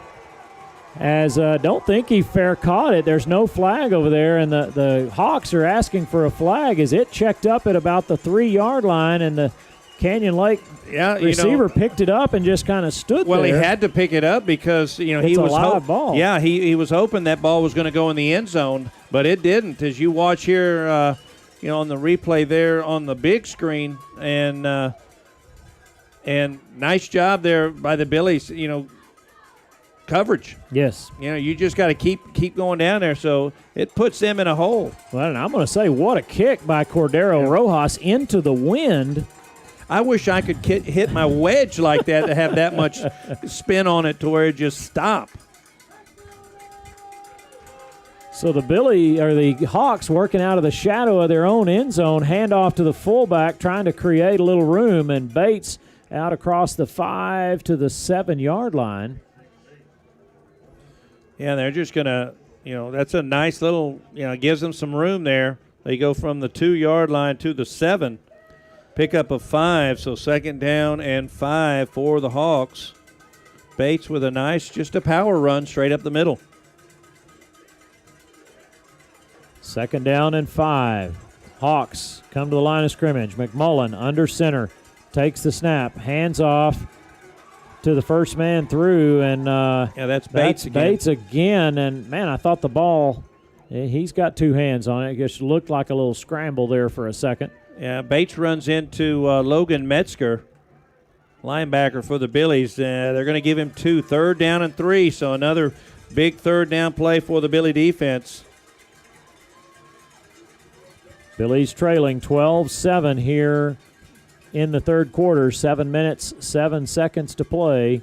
As don't think he fair caught it. There's no flag over there, and the Hawks are asking for a flag as it checked up at about the 3-yard line, and the Canyon Lake receiver picked it up and just kind of stood there. Well, he had to pick it up because he was a live ball. Yeah, he was hoping that ball was going to go in the end zone, but it didn't. As you watch here, on the replay there on the big screen, and nice job there by the Billies. Coverage. Yes. You just got to keep going down there, so it puts them in a hole. Well, and I'm going to say, what a kick by Cordero Rojas into the wind. I wish I could hit my wedge like that to have that much spin on it to where it just stop. So the Hawks working out of the shadow of their own end zone, handoff to the fullback, trying to create a little room, and Bates out across the 5 to the 7-yard line. Yeah, they're just going to, that's a nice little, gives them some room there. They go from the 2-yard line to the 7. Pickup of 5, so second down and 5 for the Hawks. Bates with a nice, just a power run straight up the middle. Second down and 5. Hawks come to the line of scrimmage. McMullen under center, takes the snap, hands off to the first man through, and that's Bates again. Bates again, and man, I thought the ball, he's got 2 hands on it. It just looked like a little scramble there for a second. Yeah, Bates runs into Logan Metzger, linebacker for the Billies. They're going to give him 2, third down and 3, so another big third down play for the Billy defense. Billies trailing 12-7 here in the third quarter. 7 minutes, 7 seconds to play.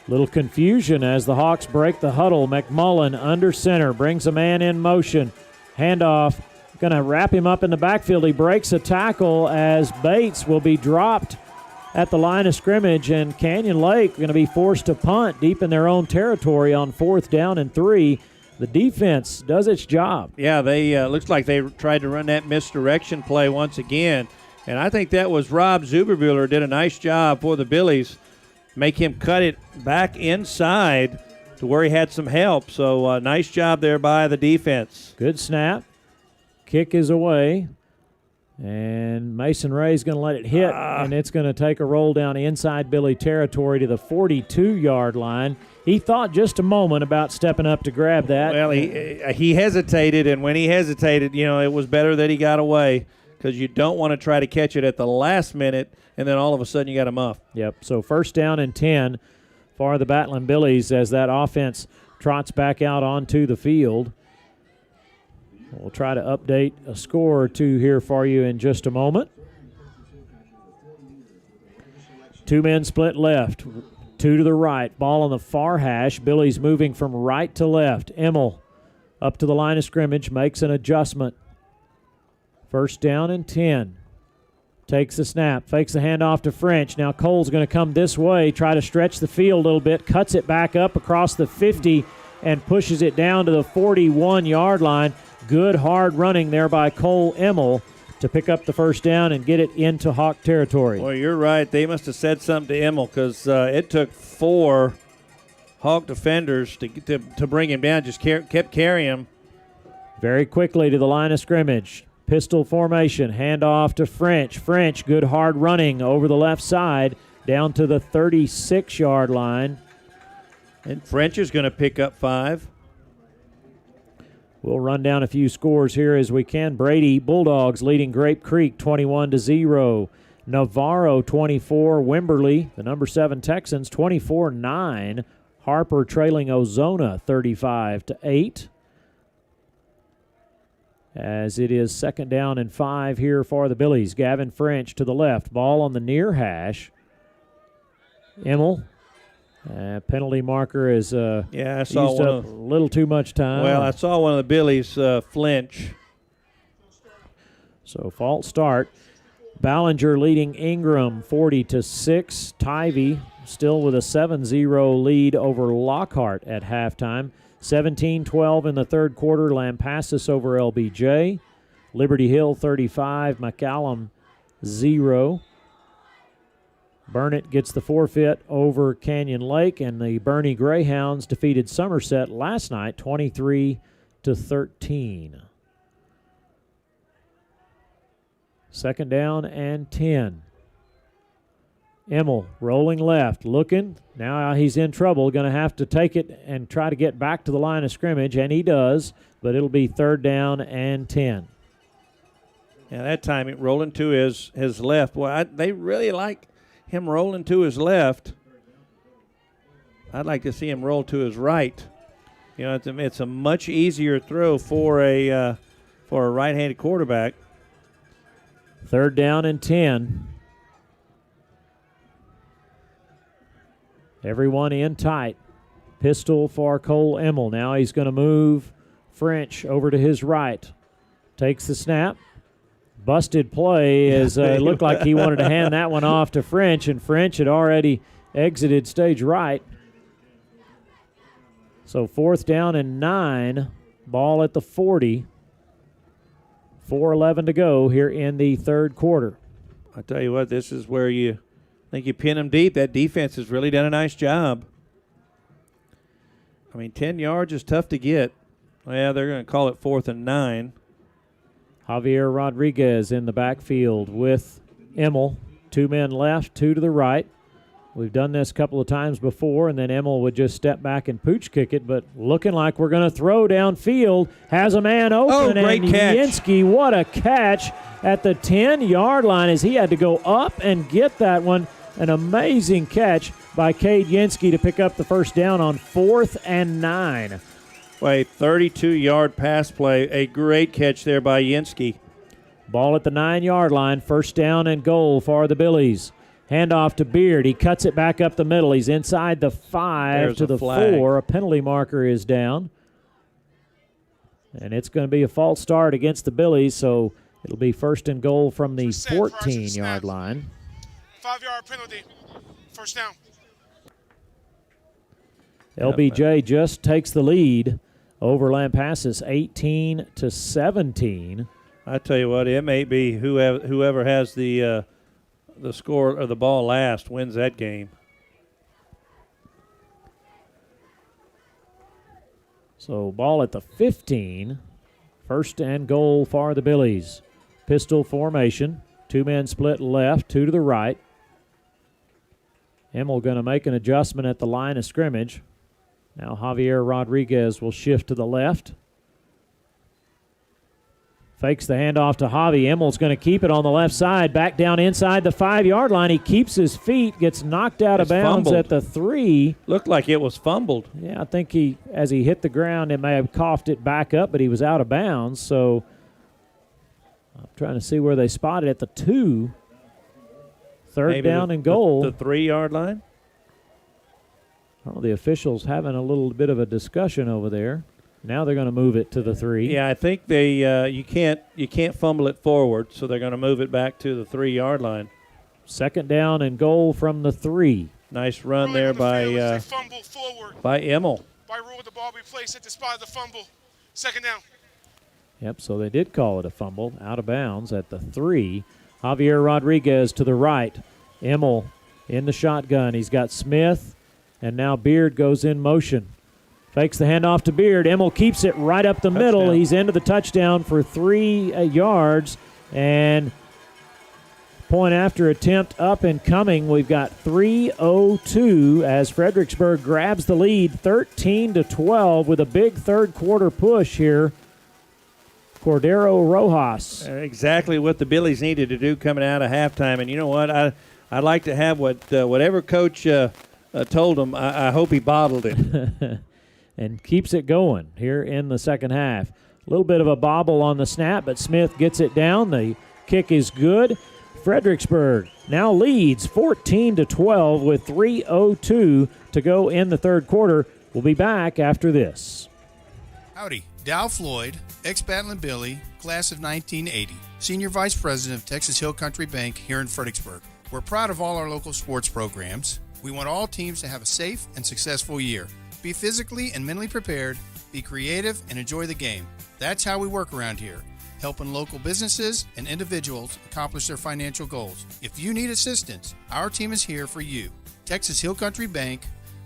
Little confusion as the Hawks break the huddle. McMullen under center, brings a man in motion. Handoff going to wrap him up in the backfield. He breaks a tackle as Bates will be dropped at the line of scrimmage, and Canyon Lake going to be forced to punt deep in their own territory on 4th down and 3. The defense does its job. Yeah, they looks like they tried to run that misdirection play once again, and I think that was Rob Zuberbuehler did a nice job for the Billies, make him cut it back inside to where he had some help. So nice job there by the defense. Good snap. Kick is away. And Mason Ray's going to let it hit, and it's going to take a roll down inside Billy territory to the 42-yard line. He thought just a moment about stepping up to grab that. Well, he hesitated, and when he hesitated, it was better that he got away because you don't want to try to catch it at the last minute, and then all of a sudden you got a muff. Yep, so 1st down and 10 for the Battling Billies as that offense trots back out onto the field. We'll try to update a score or two here for you in just a moment. 2 men split left, 2 to the right. Ball on the far hash. Billy's moving from right to left. Emmel up to the line of scrimmage, makes an adjustment. 1st down and 10. Takes the snap, fakes the handoff to French. Now Cole's going to come this way, try to stretch the field a little bit, cuts it back up across the 50 and pushes it down to the 41-yard line. Good hard running there by Cole Emmel to pick up the 1st down and get it into Hawk territory. Well, you're right. They must have said something to Emmel because it took 4 Hawk defenders to bring him down. Just kept carrying him. Very quickly to the line of scrimmage. Pistol formation. Handoff to French. French, good hard running over the left side down to the 36-yard line. And French is going to pick up 5. We'll run down a few scores here as we can. Brady Bulldogs leading Grape Creek 21-0. Navarro 24. Wimberley, the number 7 Texans, 24-9. Harper trailing Ozona 35-8. As it is 2nd down and 5 here for the Billies. Gavin French to the left. Ball on the near hash. Emmel. Penalty marker is I saw used up a little too much time. Well, I saw one of the Billies flinch. So false start. Ballinger leading Ingram 40-6. Tivy still with a 7-0 lead over Lockhart at halftime. 17-12 in the 3rd quarter. Lampasas over LBJ. Liberty Hill 35. McCallum 0. Burnett gets the forfeit over Canyon Lake, and the Bernie Greyhounds defeated Somerset last night 23-13. 2nd down and 10. Emmel rolling left, looking. Now he's in trouble, going to have to take it and try to get back to the line of scrimmage, and he does, but it'll be 3rd down and 10. Yeah, that time it rolling to his left. Well, they really like him rolling to his left. I'd like to see him roll to his right. It's a much easier throw for a right-handed quarterback. 3rd down and 10. Everyone in tight. Pistol for Cole Emmel. Now he's going to move French over to his right. Takes the snap. Busted play as it looked like he wanted to hand that one off to French, and French had already exited stage right. So 4th down and 9. Ball at the 40. 4:11 to go here in the 3rd quarter. I tell you what, this is where you think you pin them deep. That defense has really done a nice job. 10 yards is tough to get. Well, they're going to call it 4th and 9. Javier Rodriguez in the backfield with Emmel. 2 men left, 2 to the right. We've done this a couple of times before, and then Emmel would just step back and pooch kick it, but looking like we're going to throw downfield. Has a man open, great and catch. Yinsky, what a catch at the 10-yard line as he had to go up and get that one. An amazing catch by Cade Yinsky to pick up the 1st down on 4th and 9. A 32-yard pass play. A great catch there by Yinsky. Ball at the 9-yard line. 1st down and goal for the Billies. Handoff to Beard. He cuts it back up the middle. He's inside the 5 to the 4. A penalty marker is down. And it's going to be a false start against the Billies, so it'll be first and goal from the 14-yard line. 5-yard penalty. First down. LBJ just takes the lead over Lampasas 18-17. I tell you what, it may be whoever has the score or the ball last wins that game. So ball at the 15. First and goal for the Billies. Pistol formation. 2 men split left, 2 to the right. Emmel going to make an adjustment at the line of scrimmage. Now Javier Rodriguez will shift to the left. Fakes the handoff to Javi. Emmel's going to keep it on the left side. Back down inside the 5-yard line. He keeps his feet, gets knocked out of bounds at the 3. Looked like it was fumbled. Yeah, I think as he hit the ground, it may have coughed it back up, but he was out of bounds. So I'm trying to see where they spotted at the 2. Third Maybe down and goal. The 3-yard line? Well, the officials having a little bit of a discussion over there. Now they're going to move it to the 3. Yeah, I think they you can't fumble it forward, so they're going to move it back to the 3-yard line. Second down and goal from the 3. Nice run there by Emmel. By rule, the ball be placed at the spot of the fumble. Second down. Yep, so they did call it a fumble, out of bounds at the 3. Javier Rodriguez to the right. Emmel in the shotgun. He's got Smith, and now Beard goes in motion. Fakes the handoff to Beard. Emmel keeps it right up the middle. He's into the touchdown for 3 yards. And point after attempt up and coming. We've got 3:02 as Fredericksburg grabs the lead 13-12 with a big third quarter push here. Cordero Rojas. Exactly what the Billies needed to do coming out of halftime. And you know what? I'd like to have whatever coach told him. I hope he bottled it. And keeps it going here in the second half. A little bit of a bobble on the snap, but Smith gets it down. The kick is good. Fredericksburg now leads 14-12 with 3:02 to go in the third quarter. We'll be back after this. Howdy. Dow Floyd, ex-Battling Billy, class of 1980, Senior Vice President of Texas Hill Country Bank here in Fredericksburg. We're proud of all our local sports programs. We want all teams to have a safe and successful year. Be physically and mentally prepared, be creative, and enjoy the game. That's how we work around here, helping local businesses and individuals accomplish their financial goals. If you need assistance, our team is here for you. Texas Hill Country Bank,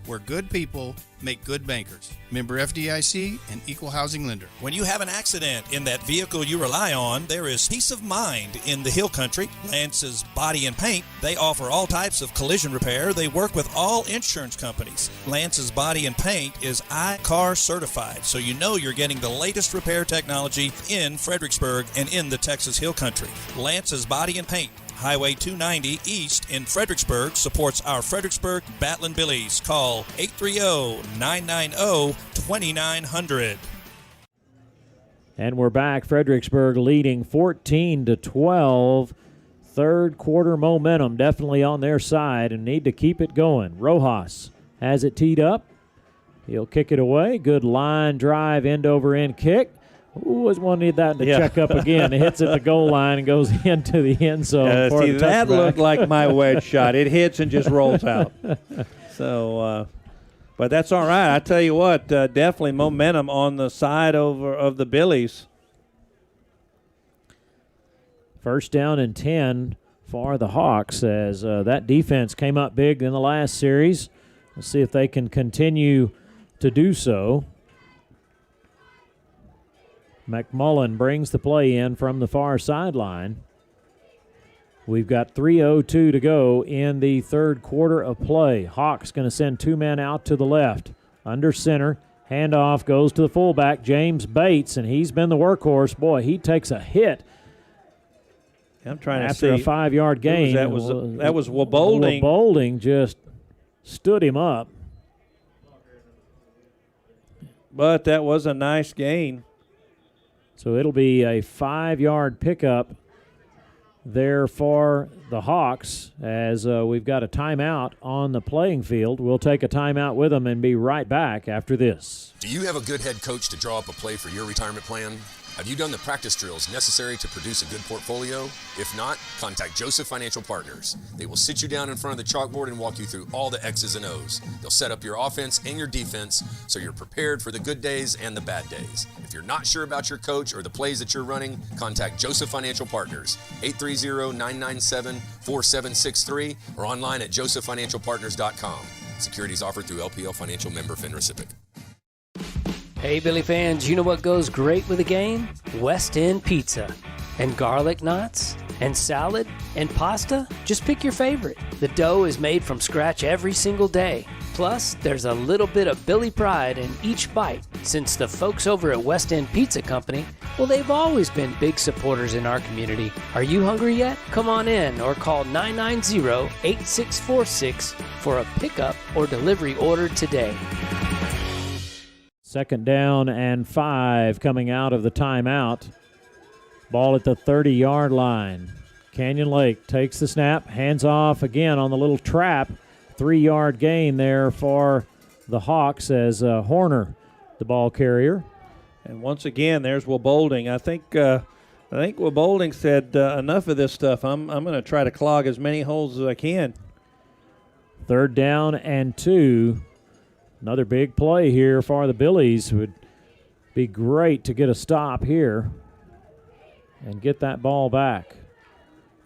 where good people make good bankers. Member FDIC and equal housing lender. When you have an accident in that vehicle you rely on, there is peace of mind in the Hill Country. Lance's Body and Paint, they offer all types of collision repair. They work with all insurance companies. Lance's Body and Paint is iCar certified, so you know you're getting the latest repair technology in Fredericksburg and in the Texas Hill Country. Lance's Body and Paint, Highway 290 East in Fredericksburg, supports our Fredericksburg Battling Billies. Call 830-990-2900. And we're back. Fredericksburg leading 14-12. Third quarter momentum definitely on their side and need to keep it going. Rojas has it teed up. He'll kick it away. Good line drive, end over end kick. Always wanted that to check up again. It hits at the goal line and goes into the end zone. See, that looked like my wedge shot. It hits and just rolls out. So, but that's all right. I tell you what, definitely momentum on the side of the Billies. First down and 10 for the Hawks as that defense came up big in the last series. We'll see if they can continue to do so. McMullen brings the play in from the far sideline. We've got 3:02 to go in the third quarter of play. Hawks going to send 2 men out to the left. Under center, handoff goes to the fullback, James Bates, and he's been the workhorse. Boy, he takes a hit. I'm trying after to see. a 5-yard gain. That was Wabolding. Wabolding just stood him up. But that was a nice gain. So it'll be a 5-yard pickup there for the Hawks as we've got a timeout on the playing field. We'll take a timeout with them and be right back after this. Do you have a good head coach to draw up a play for your retirement plan? Have you done the practice drills necessary to produce a good portfolio? If not, contact Joseph Financial Partners. They will sit you down in front of the chalkboard and walk you through all the X's and O's. They'll set up your offense and your defense so you're prepared for the good days and the bad days. If you're not sure about your coach or the plays that you're running, contact Joseph Financial Partners, 830-997-4763 or online at josephfinancialpartners.com. Securities offered through LPL Financial member FINRA. Hey, Billy fans, you know what goes great with a game? West End pizza. And garlic knots? And salad? And pasta? Just pick your favorite. The dough is made from scratch every single day. Plus, there's a little bit of Billy pride in each bite, since the folks over at West End Pizza Company, well, they've always been big supporters in our community. Are you hungry yet? Come on in or call 990-8646 for a pickup or delivery order today. 2nd down and 5 coming out of the timeout. Ball at the 30-yard line. Canyon Lake takes the snap, hands off again on the little trap. 3-yard gain there for the Hawks as Horner, the ball carrier. And once again, there's Will Bolding. I think Will Bolding said, enough of this stuff. I'm going to try to clog as many holes as I can. 3rd down and 2. Another big play here for the Billies. Would be great to get a stop here and get that ball back.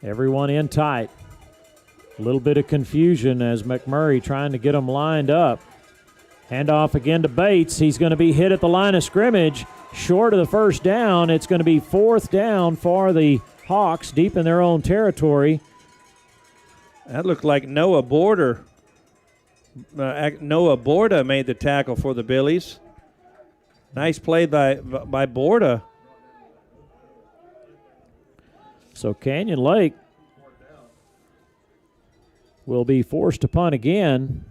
Everyone in tight. A little bit of confusion as McMurray trying to get them lined up. Handoff again to Bates. He's going to be hit at the line of scrimmage. Short of the 1st down. It's going to be 4th down for the Hawks deep in their own territory. That looked like Noah Borda made the tackle for the Billies. Nice play by Borda. So Canyon Lake will be forced to punt again,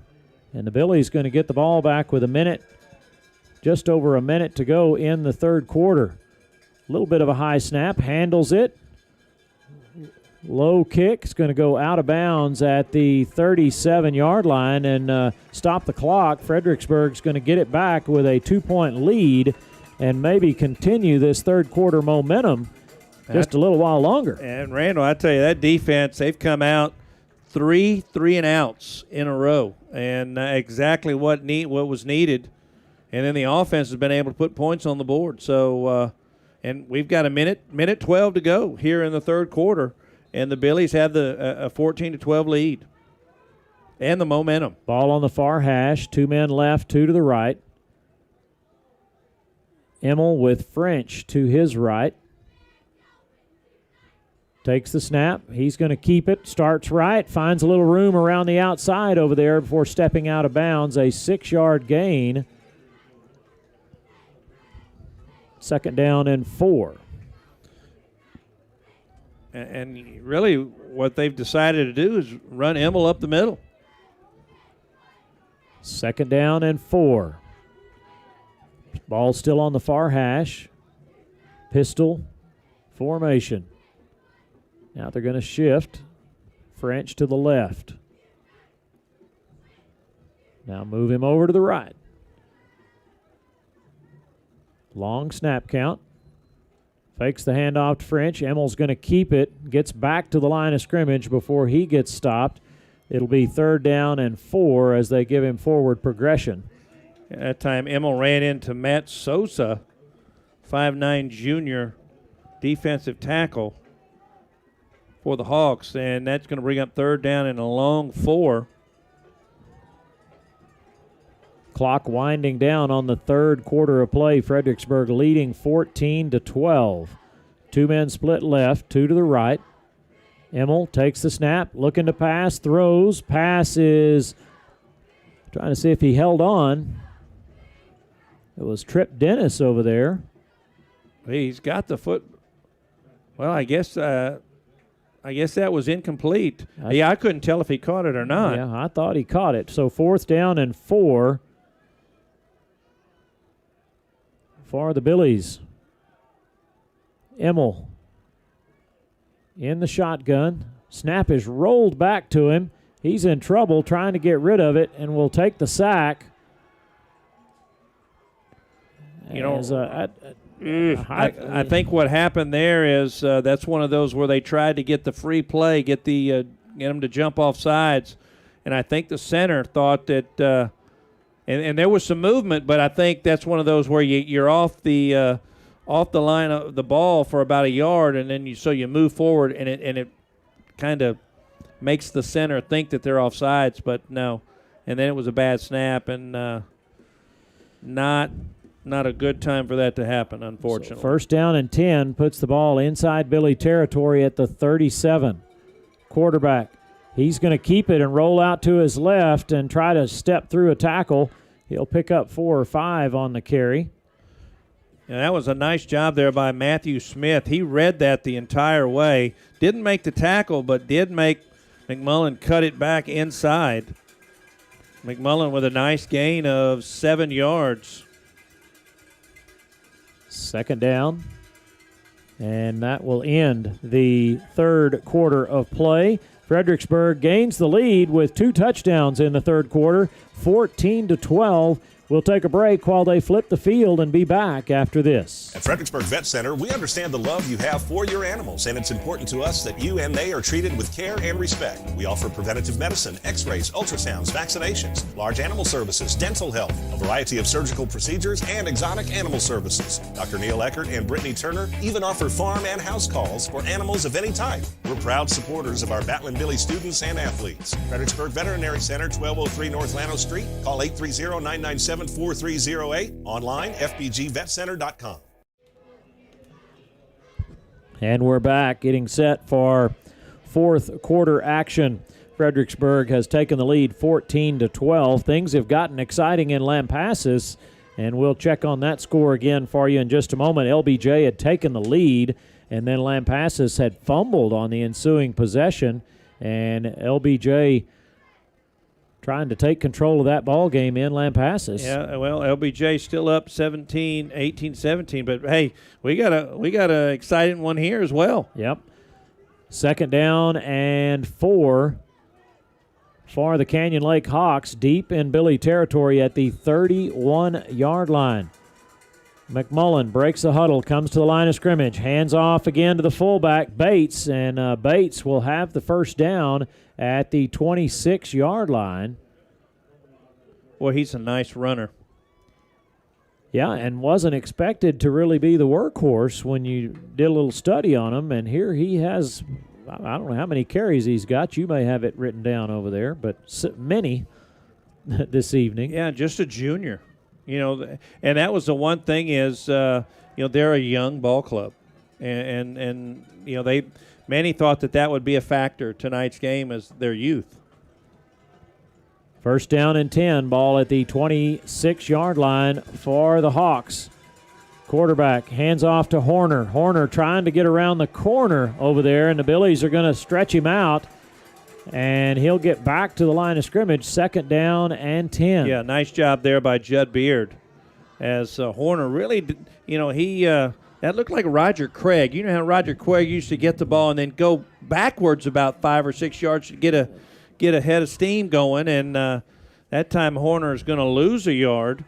and the Billies going to get the ball back with just over a minute to go in the 3rd quarter. A little bit of a high snap, handles it. Low kick is going to go out of bounds at the 37-yard line and stop the clock. Fredericksburg's going to get it back with a 2-point lead and maybe continue this 3rd quarter momentum just a little while longer. And, Randall, I tell you, that defense, they've come out three and outs in a row, and exactly what was needed. And then the offense has been able to put points on the board. So, and we've got a minute 12 to go here in the 3rd quarter. And the Billies have a 14-12 lead and the momentum. Ball on the far hash. 2 men left, 2 to the right. Emmel with French to his right. Takes the snap. He's going to keep it. Starts right. Finds a little room around the outside over there before stepping out of bounds. A 6-yard gain. 2nd down and 4. And really what they've decided to do is run Emmel up the middle. 2nd down and 4. Ball still on the far hash. Pistol formation. Now they're going to shift. French to the left. Now move him over to the right. Long snap count. Fakes the handoff to French. Emmel's going to keep it. Gets back to the line of scrimmage before he gets stopped. It'll be 3rd down and 4 as they give him forward progression. At that time, Emmel ran into Matt Sosa, 5'9" junior defensive tackle for the Hawks, and that's going to bring up 3rd down and a long 4. Clock winding down on the 3rd quarter of play. Fredericksburg leading 14-12. 2 men split left, 2 to the right. Emmel takes the snap, looking to pass, throws. Pass is trying to see if he held on. It was Trip Dennis over there. He's got the foot. Well, I guess that was incomplete. I couldn't tell if he caught it or not. Yeah, I thought he caught it. So 4th down and 4 for the Billies. Emmel in the shotgun. Snap is rolled back to him. He's in trouble trying to get rid of it and will take the sack. You know, I think what happened there is that's one of those where they tried to get the free play, get them to jump off sides, and I think the center thought that, and there was some movement, but I think that's one of those where you're off the line of the ball for about a yard, and then you move forward, and it kind of makes the center think that they're off sides, but no, and then it was a bad snap and not a good time for that to happen, unfortunately. So first down and 10 puts the ball inside Billy territory at the 37. Quarterback, he's going to keep it and roll out to his left and try to step through a tackle. He'll pick up 4 or 5 on the carry. And that was a nice job there by Matthew Smith. He read that the entire way. Didn't make the tackle, but did make McMullen cut it back inside. McMullen with a nice gain of 7 yards. Second down, and that will end the third quarter of play. Fredericksburg gains the lead with 2 touchdowns in the third quarter, 14-12. We'll take a break while they flip the field and be back after this. At Fredericksburg Vet Center, we understand the love you have for your animals, and it's important to us that you and they are treated with care and respect. We offer preventative medicine, x-rays, ultrasounds, vaccinations, large animal services, dental health, a variety of surgical procedures, and exotic animal services. Dr. Neil Eckert and Brittany Turner even offer farm and house calls for animals of any type. We're proud supporters of our Battling Billy students and athletes. Fredericksburg Veterinary Center, 1203 North Llano Street. Call 830-997-4308. Online, fbgvetcenter.com. And we're back getting set for fourth quarter action. Fredericksburg has taken the lead 14-12. Things have gotten exciting in Lampasas, and we'll check on that score again for you in just a moment. LBJ had taken the lead, and then Lampasas had fumbled on the ensuing possession, and LBJ trying to take control of that ball game in Lampasas. Yeah, well, LBJ still up 18-17, but hey, we got a exciting one here as well. Yep. Second down and 4 for the Canyon Lake Hawks, deep in Billy territory at the 31-yard line. McMullen breaks the huddle, comes to the line of scrimmage, hands off again to the fullback, Bates, and Bates will have the first down at the 26-yard line. Well, he's a nice runner. Yeah, and wasn't expected to really be the workhorse when you did a little study on him, and here he has, I don't know how many carries he's got. You may have it written down over there, but many this evening. Yeah, just a junior. You know, and that was the one thing is, they're a young ball club, and many thought that would be a factor tonight's game as their youth. First down and 10, ball at the 26-yard line for the Hawks. Quarterback hands off to Horner. Horner trying to get around the corner over there, and the Billies are going to stretch him out. And he'll get back to the line of scrimmage, second down and 10. Yeah, nice job there by Judd Beard. As Horner really, that looked like Roger Craig. You know how Roger Craig used to get the ball and then go backwards about 5 or 6 yards to get a head of steam going. And that time Horner is going to lose a yard.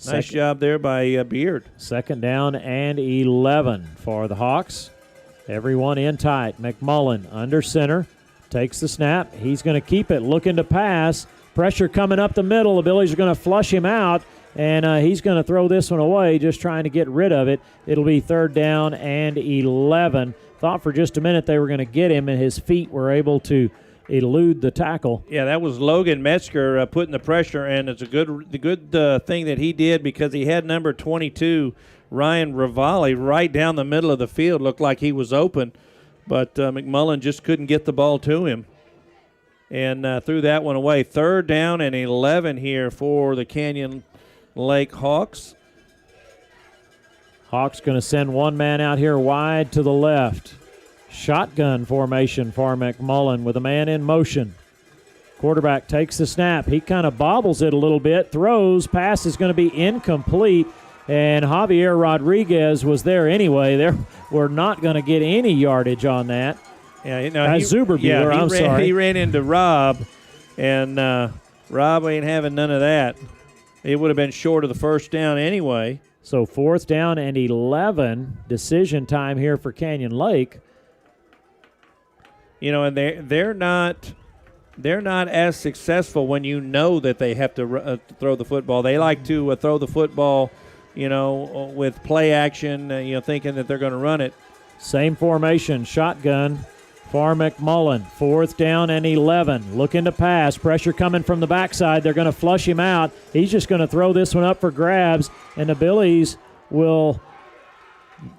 Nice job there by Beard. Second down and 11 for the Hawks. Everyone in tight. McMullen under center. Takes the snap. He's going to keep it. Looking to pass. Pressure coming up the middle. The Billies are going to flush him out. And he's going to throw this one away, just trying to get rid of it. It'll be third down and 11. Thought for just a minute they were going to get him, and his feet were able to elude the tackle. Yeah, that was Logan Metzger putting the pressure, and it's the good thing that he did because he had number 22, Ryan Ravalli, right down the middle of the field. Looked like he was open, but McMullen just couldn't get the ball to him and threw that one away. Third down and 11 here for the Canyon Lake Hawks. Hawks going to send one man out here wide to the left. Shotgun formation for McMullen with a man in motion. Quarterback takes the snap. He kind of bobbles it a little bit, throws. Pass is going to be incomplete. And Javier Rodriguez was there anyway. We're not going to get any yardage on that. Yeah, Zuberbuehler, He ran into Rob, and Rob ain't having none of that. It would have been short of the first down anyway. So 4th down and 11, decision time here for Canyon Lake. And they're not as successful when you know that they have to throw the football. They like to throw the football, with play action, thinking that they're going to run it. Same formation, shotgun for McMullen. 4th down and 11. Looking to pass. Pressure coming from the backside. They're going to flush him out. He's just going to throw this one up for grabs, and the Billies will...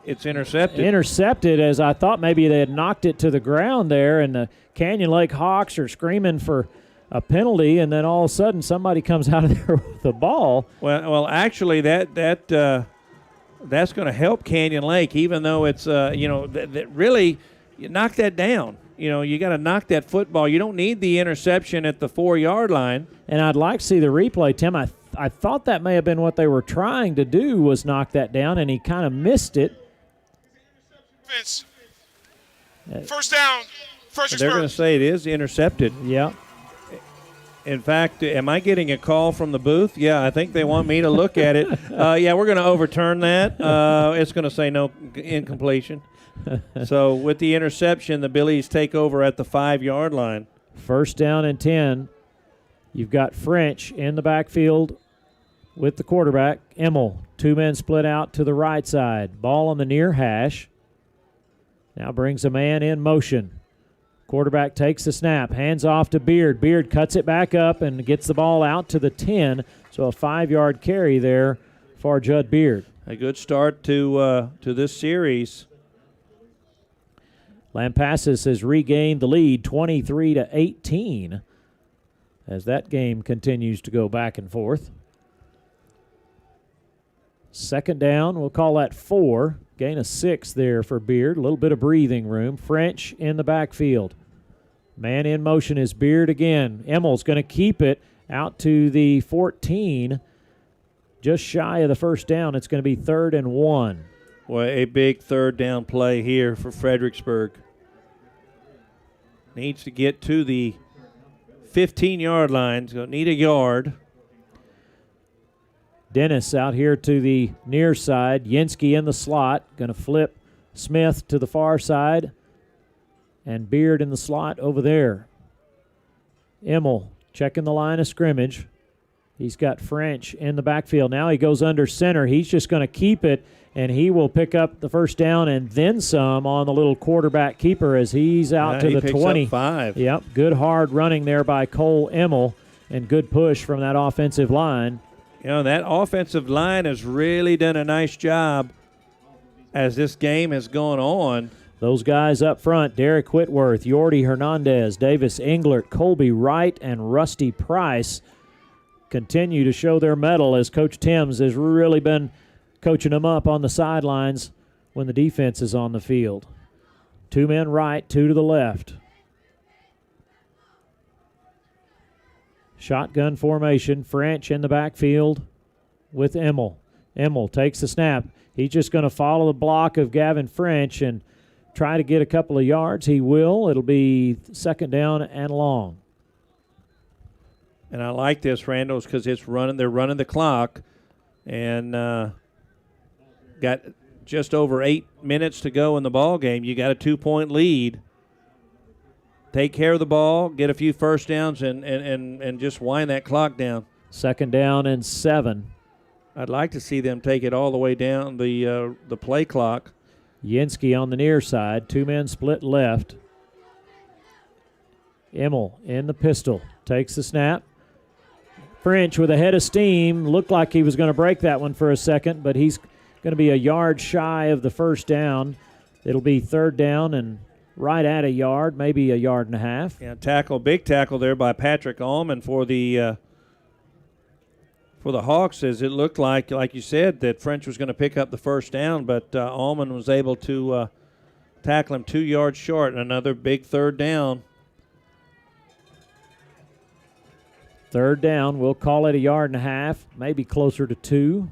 It's intercepted. Intercepted, as I thought maybe they had knocked it to the ground there, and the Canyon Lake Hawks are screaming for a penalty, and then all of a sudden somebody comes out of there with the ball. Well, actually, that's going to help Canyon Lake, even though it's really you knock that down. You got to knock that football. You don't need the interception at the 4-yard line. And I'd like to see the replay, Tim. I thought that may have been what they were trying to do, was knock that down, and he kind of missed it. Vince. First down. They're going to say it is intercepted. Yeah. In fact, am I getting a call from the booth? Yeah, I think they want me to look at it. Yeah, we're going to overturn that. It's going to say no, incompletion. So with the interception, the Billies take over at the 5-yard line. 1st down and 10. You've got French in the backfield with the quarterback, Emmel. 2 men split out to the right side. Ball on the near hash. Now brings a man in motion. Quarterback takes the snap, hands off to Beard. Beard cuts it back up and gets the ball out to the 10. So a 5-yard carry there for Judd Beard. A good start to this series. Lampasas has regained the lead 23-18 as that game continues to go back and forth. 2nd down, we'll call that 4. Gain of 6 there for Beard. A little bit of breathing room. French in the backfield. Man in motion is Beard again. Emmel's going to keep it out to the 14. Just shy of the 1st down. It's going to be 3rd and 1. Well, a big 3rd down play here for Fredericksburg. Needs to get to the 15-yard line. It's going to need a yard. Dennis out here to the near side. Yinsky in the slot. Going to flip Smith to the far side. And Beard in the slot over there. Emmel checking the line of scrimmage. He's got French in the backfield. Now he goes under center. He's just going to keep it, and he will pick up the 1st down and then some on the little quarterback keeper as he's out to the 20. Up 5. Yep, good hard running there by Cole Emmel, and good push from that offensive line. That offensive line has really done a nice job as this game has gone on. Those guys up front, Derek Whitworth, Yordi Hernandez, Davis Englert, Colby Wright, and Rusty Price, continue to show their mettle as Coach Timms has really been coaching them up on the sidelines when the defense is on the field. 2 men right, 2 to the left. Shotgun formation, French in the backfield with Emmel. Emmel takes the snap. He's just going to follow the block of Gavin French and try to get a couple of yards. He will. It'll be 2nd down and long. And I like this, Randall, because they're running the clock, and got just over 8 minutes to go in the ball game. You got a 2-point lead. Take care of the ball, get a few 1st downs, and just wind that clock down. 2nd down and 7. I'd like to see them take it all the way down the play clock. Yinsky on the near side. 2 men split left. Emmel in the pistol. Takes the snap. French with a head of steam. Looked like he was going to break that one for a second, but he's going to be a yard shy of the 1st down. It'll be 3rd down and right at a yard, maybe a yard and a half. Yeah, big tackle there by Patrick Allman for the Hawks, as it looked like you said, that French was going to pick up the 1st down, but Allman was able to tackle him 2 yards short. Another big 3rd down. 3rd down, we'll call it a yard and a half, maybe closer to 2.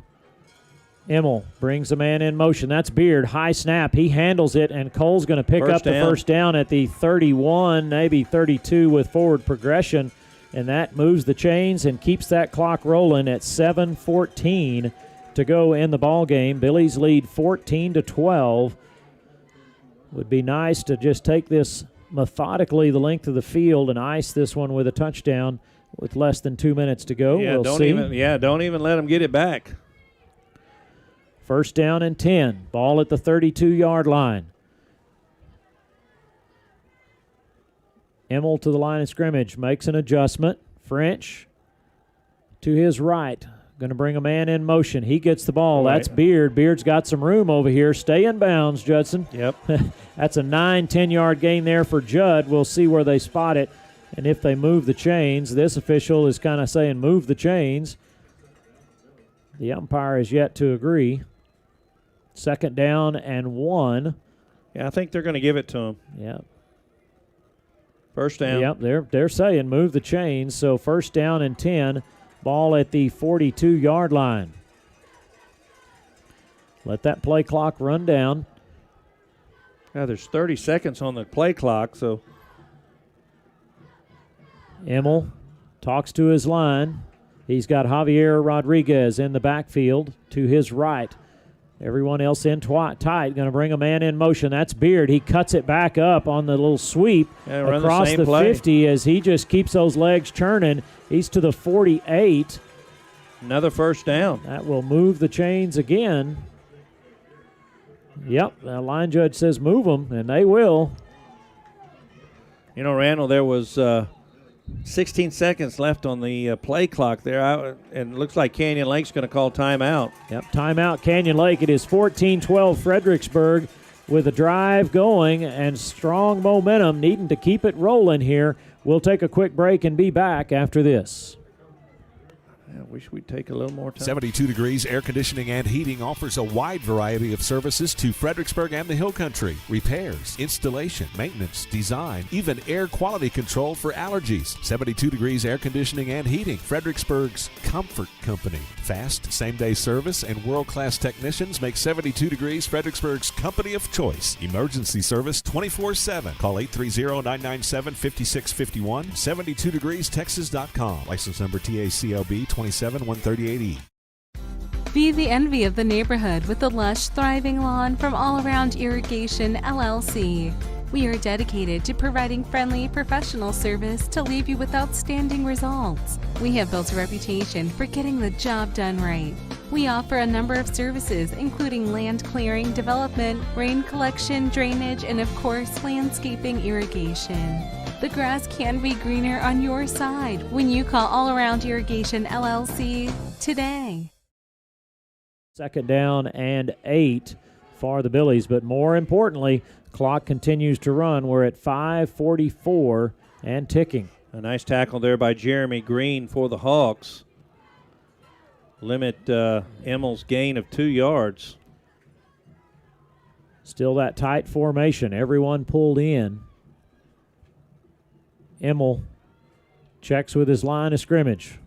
Emmel brings a man in motion. That's Beard. High snap. He handles it, and Cole's going to pick up the first down at the 31, maybe 32 with forward progression, and that moves the chains and keeps that clock rolling at 7:14 to go in the ball game. Billy's lead 14-12. Would be nice to just take this methodically the length of the field and ice this one with a touchdown with less than 2 minutes to go. Yeah, we'll see. Don't even let them get it back. First down and 10. Ball at the 32-yard line. Emmel to the line of scrimmage. Makes an adjustment. French to his right. Going to bring a man in motion. He gets the ball. Right. That's Beard. Beard's got some room over here. Stay in bounds, Judson. Yep. That's a 9-10-yard gain there for Judd. We'll see where they spot it and if they move the chains. This official is kind of saying move the chains. The umpire is yet to agree. Second down and 1. Yeah, I think they're going to give it to him. Yeah. First down. Yep, they're saying move the chains. So first down and 10. Ball at the 42-yard line. Let that play clock run down. Yeah, there's 30 seconds on the play clock, so. Emmel talks to his line. He's got Javier Rodriguez in the backfield to his right. Everyone else in tight. Going to bring a man in motion. That's Beard. He cuts it back up on the little sweep across the 50 as he just keeps those legs churning. He's to the 48. Another first down. That will move the chains again. Yep, the line judge says move them, and they will. You know, Randall, there was 16 seconds left on the play clock there, and it looks like Canyon Lake's going to call timeout. Yep, timeout Canyon Lake. It is 14-12 Fredericksburg with a drive going and strong momentum, needing to keep it rolling here. We'll take a quick break and be back after this. I wish we'd take a little more time. 72 Degrees Air Conditioning and Heating offers a wide variety of services to Fredericksburg and the Hill Country. Repairs, installation, maintenance, design, even air quality control for allergies. 72 Degrees Air Conditioning and Heating, Fredericksburg's comfort company. Fast, same-day service and world-class technicians make 72 Degrees Fredericksburg's company of choice. Emergency service 24/7. Call 830-997-5651. 72degreestexas.com. License number TACLB 27138E. Be the envy of the neighborhood with the lush, thriving lawn from All Around Irrigation, LLC. We are dedicated to providing friendly, professional service to leave you with outstanding results. We have built a reputation for getting the job done right. We offer a number of services, including land clearing, development, rain collection, drainage, and of course, landscaping irrigation. The grass can be greener on your side when you call All Around Irrigation, LLC today. Second down and 8 for the Billies, but more importantly, clock continues to run. We're at 5:44 and ticking. A nice tackle there by Jeremy Green for the Hawks. Limit Emmel's gain of 2 yards. Still that tight formation. Everyone pulled in. Emmel checks with his line of scrimmage.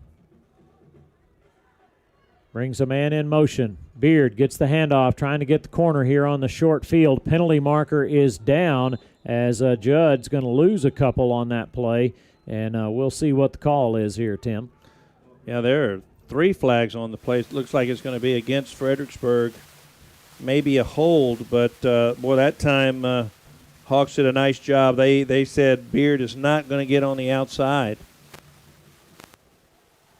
Brings a man in motion. Beard gets the handoff, trying to get the corner here on the short field. Penalty marker is down as Judd's going to lose a couple on that play, and we'll see what the call is here, Tim. Yeah, there are 3 flags on the play. It looks like it's going to be against Fredericksburg. Maybe a hold, but, boy, that time Hawks did a nice job. They said Beard is not going to get on the outside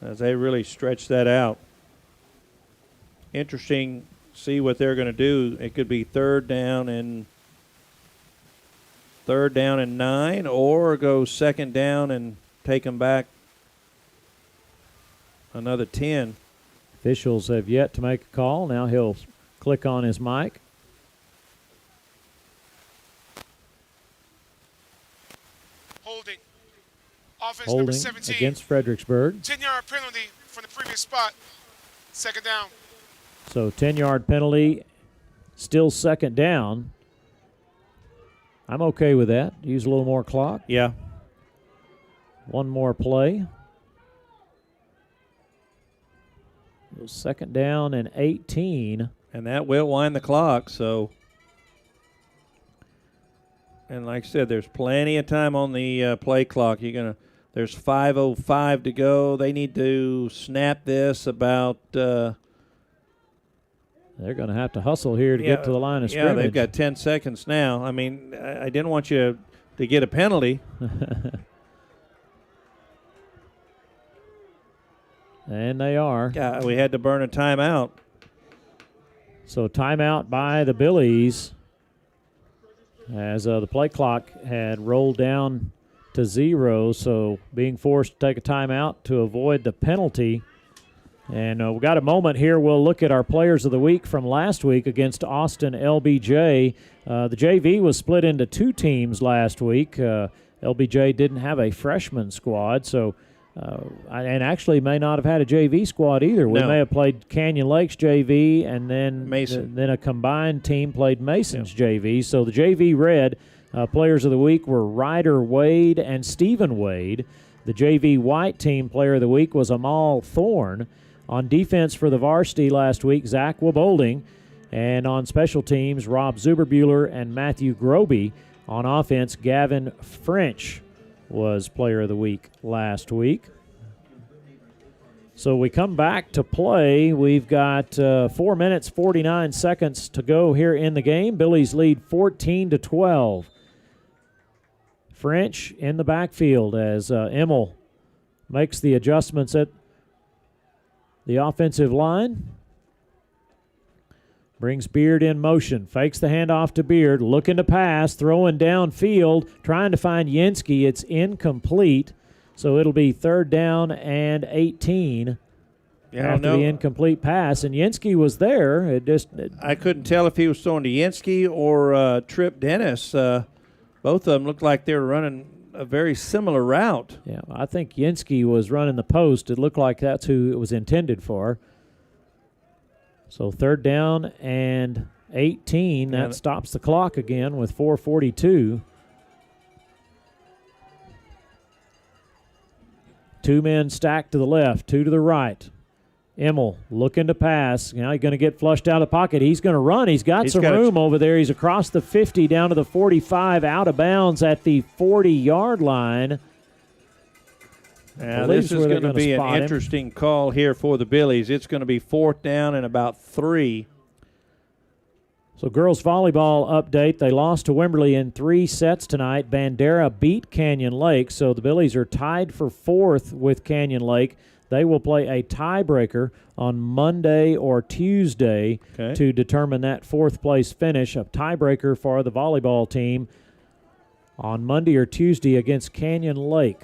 as they really stretched that out. Interesting, see what they're going to do. It could be third down and 9, or go second down and take them back another 10. Officials have yet to make a call. Now he'll click on his mic. Holding. Offense Holding number 17. Against Fredericksburg. 10-yard penalty from the previous spot. Second down. So 10-yard penalty, still second down. I'm okay with that. Use a little more clock. Yeah. One more play. So second down and 18. And that will wind the clock, so. And like I said, there's plenty of time on the play clock. There's 5:05 to go. They need to snap this about. They're going to have to hustle here to get to the line of scrimmage. Yeah, they've got 10 seconds now. I mean, I didn't want you to get a penalty. And they are. Yeah, we had to burn a timeout. So timeout by the Billies as the play clock had rolled down to 0, so being forced to take a timeout to avoid the penalty. And we've got a moment here. We'll look at our players of the week from last week against Austin LBJ. The JV was split into 2 teams last week. LBJ didn't have a freshman squad, so and actually may not have had a JV squad either. We may have played Canyon Lakes JV, and then Mason. Then a combined team played Mason's JV. So the JV Red players of the week were Ryder Wade and Stephen Wade. The JV White team player of the week was Amal Thorne. On defense for the varsity last week, Zach Wabolding. And on special teams, Rob Zuberbuehler and Matthew Groby. On offense, Gavin French was player of the week last week. So we come back to play. We've got 4 minutes, 49 seconds to go here in the game. Billies lead 14-12. French in the backfield as Emmel makes the adjustments at the offensive line. Brings Beard in motion, fakes the handoff to Beard, looking to pass, throwing downfield, trying to find Yinsky. It's incomplete, so it'll be 3rd down and 18 after the incomplete pass. And Yinsky was there. I couldn't tell if he was throwing to Yinsky or Trip Dennis. Both of them looked like they were running a very similar route. Yeah, I think Yinsky was running the post. It looked like that's who it was intended for. So 3rd down and 18. That stops the clock again with 4:42. 2 men stacked to the left, 2 to the right. Emmel looking to pass. Now he's going to get flushed out of the pocket. He's going to run. He's got some room over there. He's across the 50 down to the 45, out of bounds at the 40-yard line. This is going to be an interesting call here for the Billies. It's going to be 4th down and about 3. So girls volleyball update. They lost to Wimberley in 3 sets tonight. Bandera beat Canyon Lake, so the Billies are tied for 4th with Canyon Lake. They will play a tiebreaker on Monday or Tuesday to determine that 4th place finish. A tiebreaker for the volleyball team on Monday or Tuesday against Canyon Lake.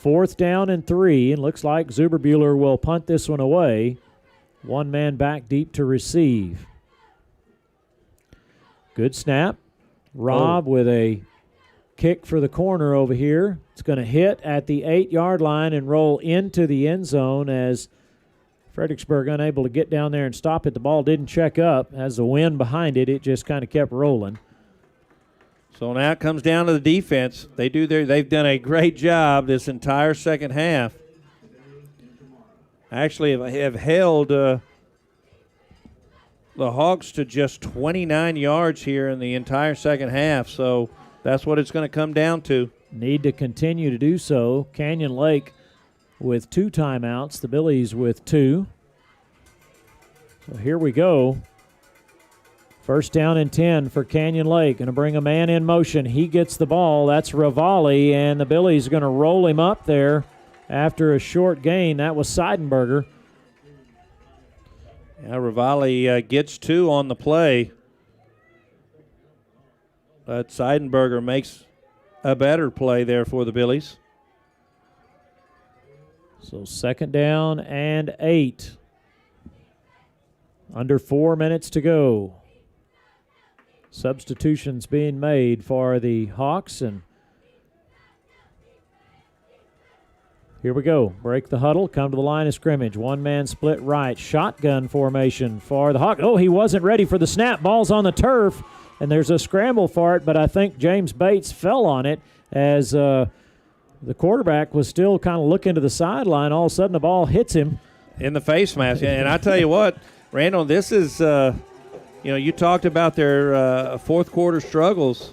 4th down and 3, and looks like Zuberbuehler will punt this one away. 1 man back deep to receive. Good snap. Rob with a kick for the corner over here. It's going to hit at the 8-yard line and roll into the end zone as Fredericksburg unable to get down there and stop it. The ball didn't check up. Has the wind behind it, it just kind of kept rolling. So now it comes down to the defense. They've done a great job this entire second half. Actually, have held the Hawks to just 29 yards here in the entire second half. So that's what it's going to come down to. Need to continue to do so. Canyon Lake with 2 timeouts. The Billies with 2. So here we go. 1st down and 10 for Canyon Lake. Going to bring a man in motion. He gets the ball. That's Rivali, and the Billies are going to roll him up there after a short gain. That was Seidenberger. Yeah, Rivali gets 2 on the play. But Seidenberger makes a better play there for the Billies. So 2nd down and 8. Under 4 minutes to go. Substitutions being made for the Hawks, and here we go. Break the huddle, come to the line of scrimmage. 1 man split right, shotgun formation for the Hawks. Oh, he wasn't ready for the snap. Ball's on the turf, and there's a scramble for it, but I think James Bates fell on it as the quarterback was still kind of looking to the sideline. All of a sudden, the ball hits him. In the face mask. And I tell you what, Randall, this is, you talked about their fourth quarter struggles.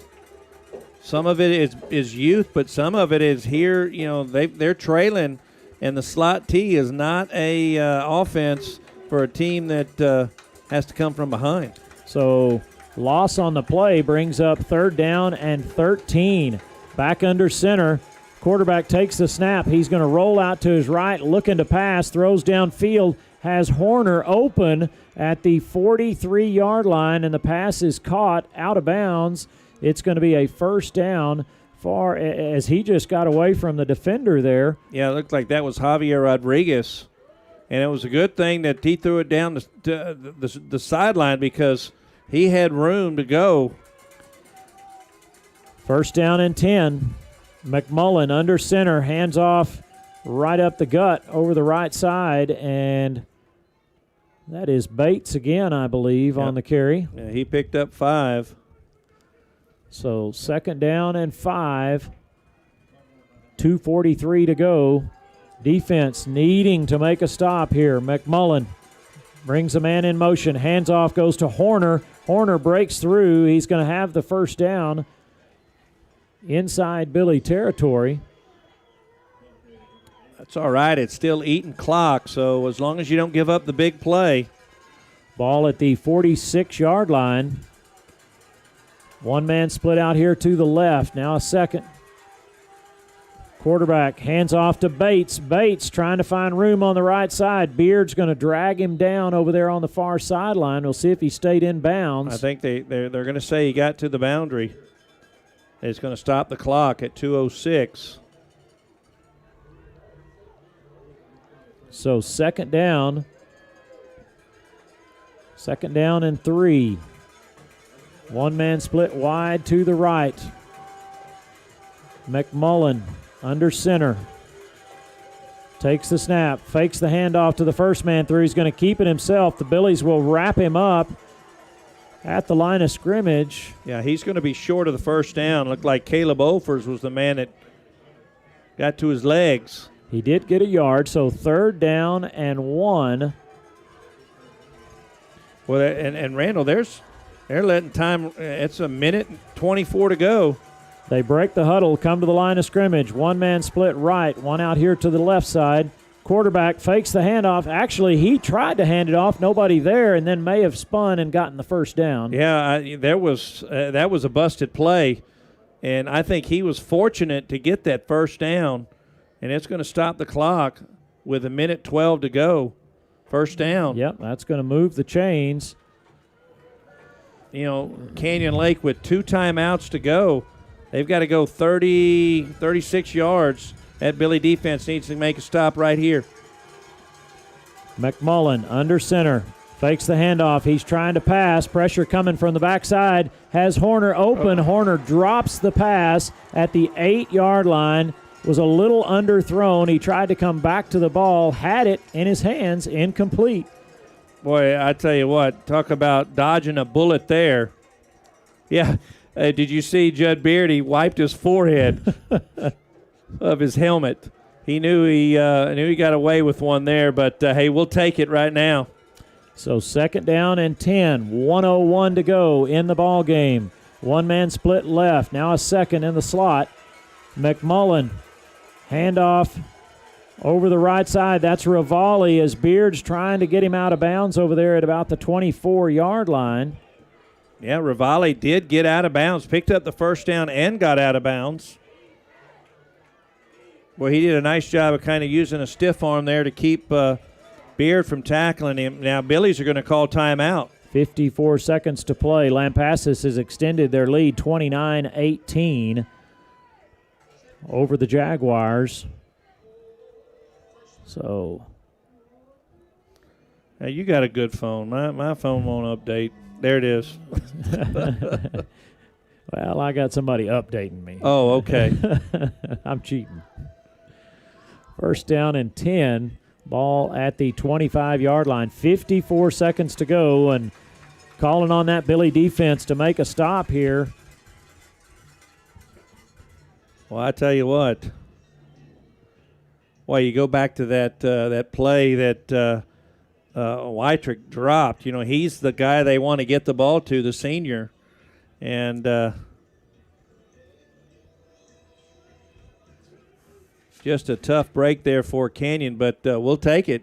Some of it is youth, but some of it is here. They're trailing, and the slot T is not a offense for a team that has to come from behind. So loss on the play brings up 3rd down and 13. Back under center. Quarterback takes the snap. He's going to roll out to his right, looking to pass, throws downfield, has Horner open at the 43-yard line, and the pass is caught out of bounds. It's going to be a first down far as he just got away from the defender there. Yeah, it looked like that was Javier Rodriguez. And it was a good thing that he threw it down the sideline because he had room to go. First down and 10. McMullen under center, hands off right up the gut over the right side, and that is Bates again, I believe, on the carry. Yeah, he picked up 5. So 2nd down and 5. 2:43 to go. Defense needing to make a stop here. McMullen brings a man in motion. Hands off, goes to Horner. Horner breaks through. He's going to have the first down inside Billy territory. That's all right. It's still eating clock, so as long as you don't give up the big play. Ball at the 46-yard line. One man split out here to the left. Now a second. Quarterback hands off to Bates. Bates trying to find room on the right side. Beard's going to drag him down over there on the far sideline. We'll see if he stayed in bounds. I think they're going to say he got to the boundary. It's going to stop the clock at 2:06. So 2nd down. 2nd down and 3. One man split wide to the right. McMullen under center. Takes the snap, fakes the handoff to the first man through. He's going to keep it himself. The Billies will wrap him up at the line of scrimmage. Yeah, he's going to be short of the first down. Looked like Caleb Olfers was the man that got to his legs. He did get a yard, so 3rd down and 1. Well, and Randall, they're letting time. It's 1:24 to go. They break the huddle, come to the line of scrimmage. One man split right, one out here to the left side. Quarterback fakes the handoff. Actually, he tried to hand it off, nobody there, and then may have spun and gotten the first down. Yeah, that was a busted play, and I think he was fortunate to get that first down, and it's going to stop the clock with 1:12 to go. First down. Yep, that's going to move the chains. Canyon Lake with 2 timeouts to go. They've got to go 36 yards. That Billy defense needs to make a stop right here. McMullen under center. Fakes the handoff. He's trying to pass. Pressure coming from the backside. Has Horner open. Horner drops the pass at the 8-yard line. Was a little underthrown. He tried to come back to the ball. Had it in his hands. Incomplete. Boy, I tell you what. Talk about dodging a bullet there. Yeah. Did you see Judd Beard? He wiped his forehead of his helmet. He knew he got away with one there, but hey, we'll take it right now. So 2nd down and 10, 1:01 to go in the ball game. One man split left. Now a second in the slot. McMullen, handoff over the right side. That's Rivali as Beard's trying to get him out of bounds over there at about the 24-yard line. Yeah, Rivali did get out of bounds, picked up the first down and got out of bounds. Well, he did a nice job of kind of using a stiff arm there to keep Beard from tackling him. Now, Billies are going to call timeout. 54 seconds to play. Lampasas has extended their lead 29-18 over the Jaguars. So. Hey, you got a good phone. My phone won't update. There it is. Well, I got somebody updating me. Oh, okay. I'm cheating. First down and 10. Ball at the 25-yard line. 54 seconds to go, and calling on that Billy defense to make a stop here. Well, I tell you what. Well, you go back to that play that Wytrick dropped. You know, he's the guy they want to get the ball to, the senior. And just a tough break there for Canyon, but we'll take it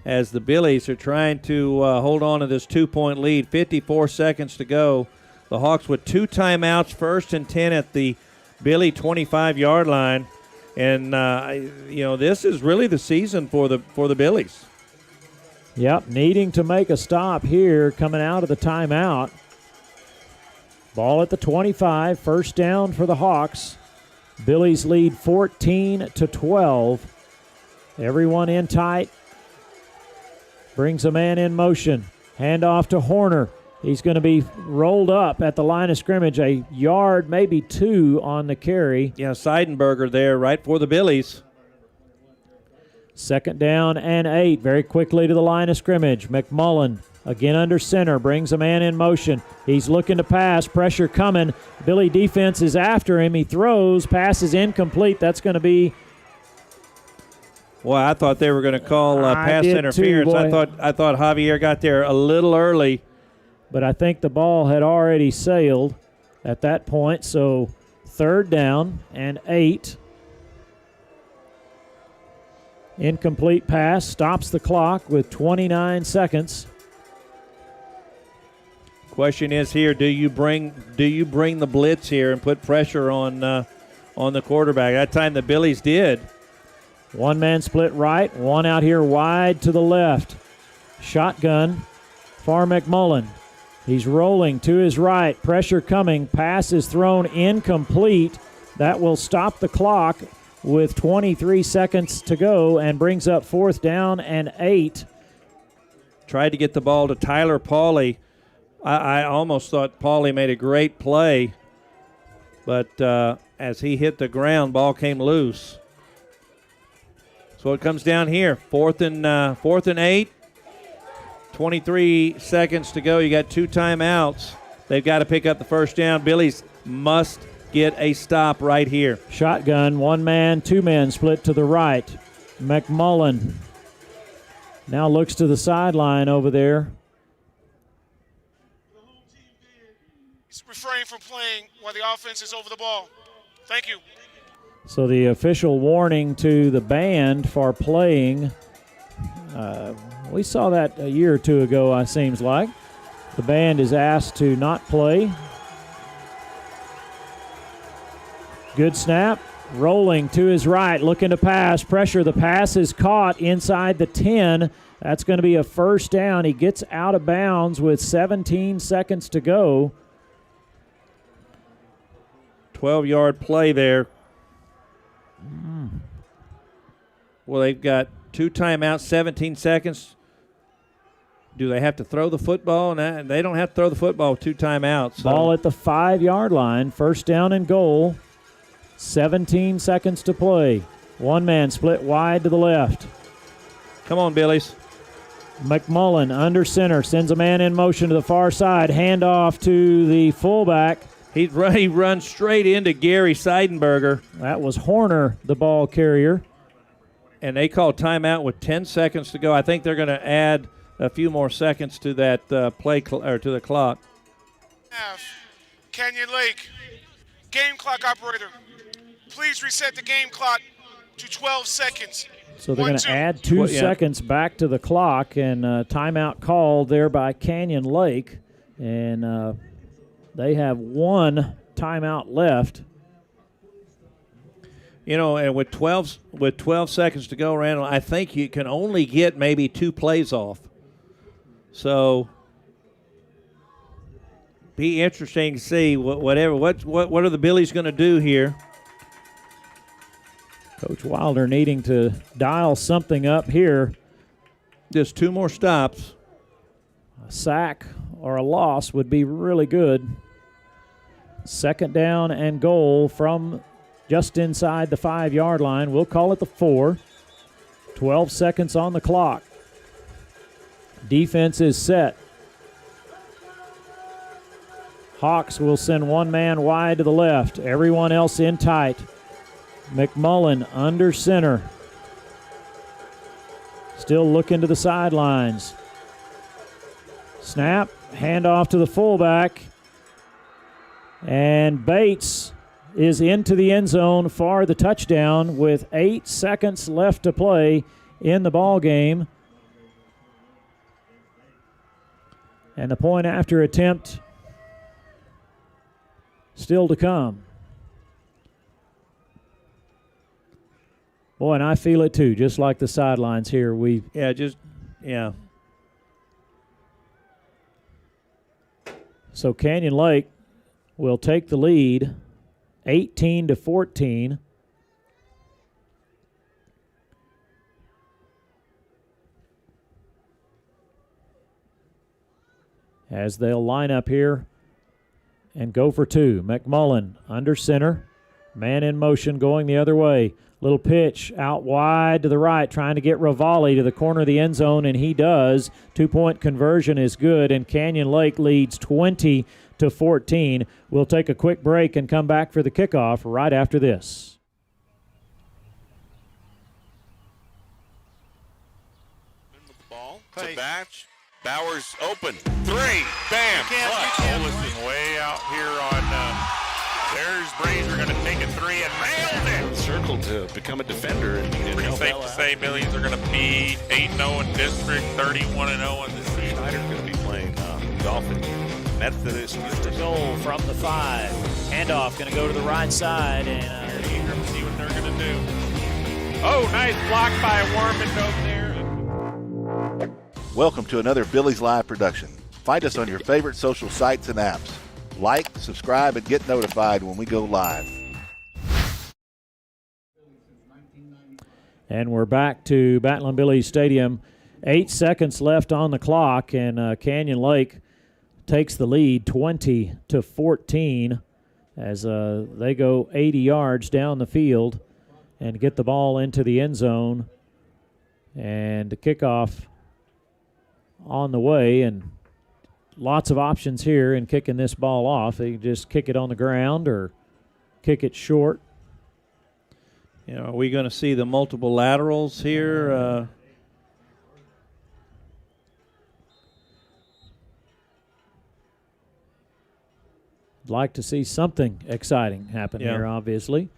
as the Billies are trying to hold on to this 2-point lead. 54 seconds to go. The Hawks with 2 timeouts, 1st and 10 at the Billy 25-yard line. And, this is really the season for the Billies. Yep, needing to make a stop here coming out of the timeout. Ball at the 25, first down for the Hawks. Billies lead 14-12. Everyone in tight. Brings a man in motion. Handoff to Horner. He's going to be rolled up at the line of scrimmage, a yard, maybe 2 on the carry. Yeah, Seidenberger there right for the Billies. 2nd down and 8. Very quickly to the line of scrimmage. McMullen again under center, brings a man in motion. He's looking to pass, pressure coming. Billy defense is after him. He throws, pass is incomplete. That's going to be... Well, I thought they were going to call pass interference. Too, I thought Javier got there a little early. But I think the ball had already sailed at that point. So 3rd down and 8. Incomplete pass, stops the clock with 29 seconds. Question is here, do you bring the blitz here and put pressure on the quarterback? That time the Billies did. One man split right, one out here wide to the left. Shotgun for McMullen. He's rolling to his right, pressure coming, pass is thrown incomplete. That will stop the clock with 23 seconds to go and brings up 4th down and 8. Tried to get the ball to Tyler Pauly. I almost thought Pauly made a great play, but as he hit the ground, ball came loose. So it comes down here, 4th and 8. 23 seconds to go. You got 2 timeouts. They've got to pick up the first down. Billies must get a stop right here. Shotgun, 1 man, 2 men split to the right. McMullen now looks to the sideline over there. Refrain from playing while the offense is over the ball. Thank you. So the official warning to the band for playing, we saw that a year or 2 ago, it seems like. The band is asked to not play. Good snap, rolling to his right, looking to pass, pressure. The pass is caught inside the 10. That's going to be a first down. He gets out of bounds with 17 seconds to go. 12-yard play there. Well, they've got 2 timeouts, 17 seconds. Do they have to throw the football? No, they don't have to throw the football with 2 timeouts. So. Ball at the 5-yard line, first down and goal. 17 seconds to play. 1 man split wide to the left. Come on, Billies. McMullen under center, sends a man in motion to the far side. Handoff to the fullback. He runs straight into Gary Seidenberger. That was Horner, the ball carrier. And they call timeout with 10 seconds to go. I think they're going to add a few more seconds to that or to the clock. Canyon Lake, game clock operator. Please reset the game clock to 12 seconds. So they're going to add 2 seconds back to the clock, and timeout called there by Canyon Lake. And they have 1 timeout left. You know, and with 12 seconds to go, Randall, I think you can only get maybe 2 plays off. So be interesting to see what are the Billies going to do here. Coach Wilder needing to dial something up here. Just 2 more stops. A sack or a loss would be really good. 2nd down and goal from just inside the 5-yard line. We'll call it the 4. 12 seconds on the clock. Defense is set. Hawks will send 1 man wide to the left. Everyone else in tight. McMullen under center. still looking to the sidelines. Snap, handoff to the fullback. And Bates is into the end zone for the touchdown with 8 seconds left to play in the ball game. And the point after attempt still to come. Boy, and I feel it too, just like the sidelines here. So Canyon Lake will take the lead 18-14. As they'll line up here and go for two. McMullen under center. Man in motion going the other way. Little pitch out wide to the right, trying to get Ravalli to the corner of the end zone, and he does. 2-point conversion is good, and Canyon Lake leads 20-14. We'll take a quick break and come back for the kickoff right after this. Ball to Batch. Bowers open. 3. Bam. Olison way out here on there's Brazier are going to take a 3 and nailed it. Circle to become a defender. And pretty safe to say Billies are going to be 8-0 in district, 31-0 in this season. Schneider's going to be playing Dolphin Methodist. First and goal from the 5. Handoff going to go to the right side, and eager to see what they're going to do. Oh, nice block by Worman over there. Welcome to another Billy's Live production. Find us on your favorite social sites and apps. Like, subscribe, and get notified when we go live. And we're back to Battling Billy's Stadium. 8 seconds left on the clock, and Canyon Lake takes the lead 20-14 as they go 80 yards down the field and get the ball into the end zone. And the kickoff on the way, and lots of options here in kicking this ball off. They can just kick it on the ground or kick it short. You know, are we going to see the multiple laterals here? I'd like to see something exciting happen here, obviously.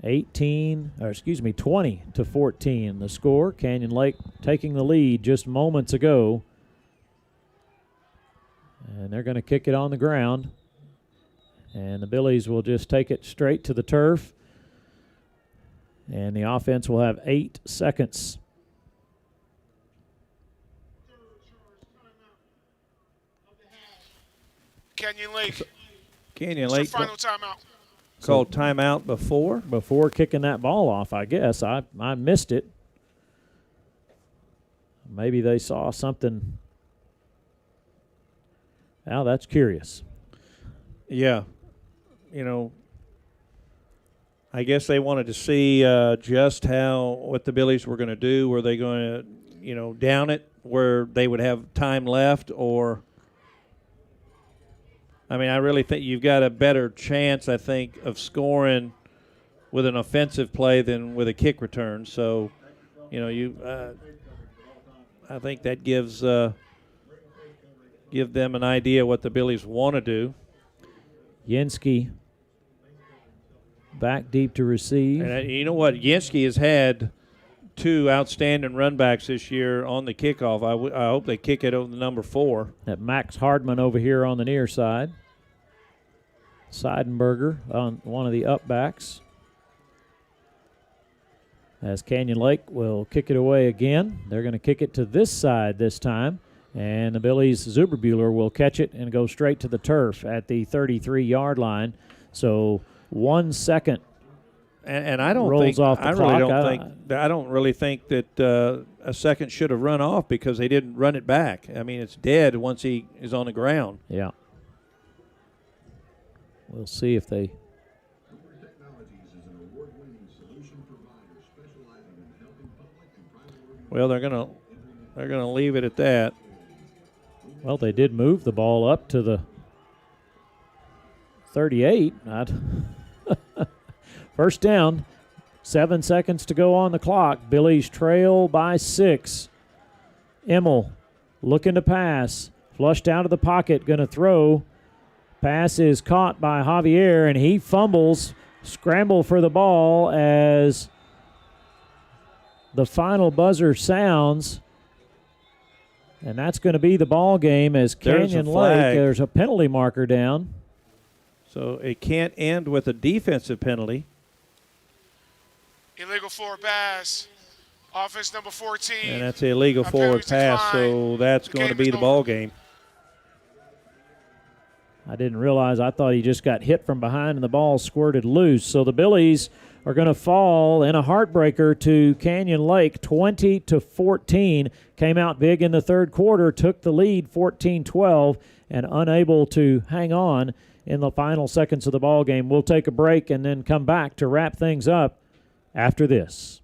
20-14 the score. Canyon Lake taking the lead just moments ago. And they're going to kick it on the ground. And the Billies will just take it straight to the turf. And the offense will have 8 seconds. Canyon Lake. Canyon Lake. Final timeout. Called timeout before? Before kicking that ball off, I guess. I missed it. Maybe they saw something. Now that's curious. Yeah. You know, I guess they wanted to see just what the Billies were going to do. Were they going to, down it where they would have time left, or I really think you've got a better chance, I think, of scoring with an offensive play than with a kick return. So, I think that give them an idea what the Billies want to do. Yenski back deep to receive. And you know what? Yenski has had 2 outstanding run backs this year on the kickoff. I hope they kick it over the number 4. That Max Hardman over here on the near side. Seidenberger on one of the up backs. As Canyon Lake will kick it away again. They're going to kick it to this side this time. And the Billies' Zuberbuehler will catch it and go straight to the turf at the 33-yard line. So 1 second. And I don't rolls think off the I clock. I don't really think that a second should have run off because they didn't run it back. It's dead once he is on the ground. Yeah. We'll see if they. Well, they're gonna leave it at that. Well, they did move the ball up to the 38. First down. 7 seconds to go on the clock. Billy's trail by 6. Emmel looking to pass. Flushed out of the pocket, going to throw. Pass is caught by Javier, and he fumbles. Scramble for the ball as the final buzzer sounds. And that's going to be the ball game as Canyon Lake. There's a penalty marker down. So it can't end with a defensive penalty. Illegal forward pass. Offense number 14. And that's an illegal forward pass, so that's going to be the ball game. I didn't realize. I thought he just got hit from behind and the ball squirted loose. So the Billies are going to fall in a heartbreaker to Canyon Lake, 20-14. Came out big in the third quarter, took the lead 14-12, and unable to hang on in the final seconds of the ball game. We'll take a break and then come back to wrap things up after this.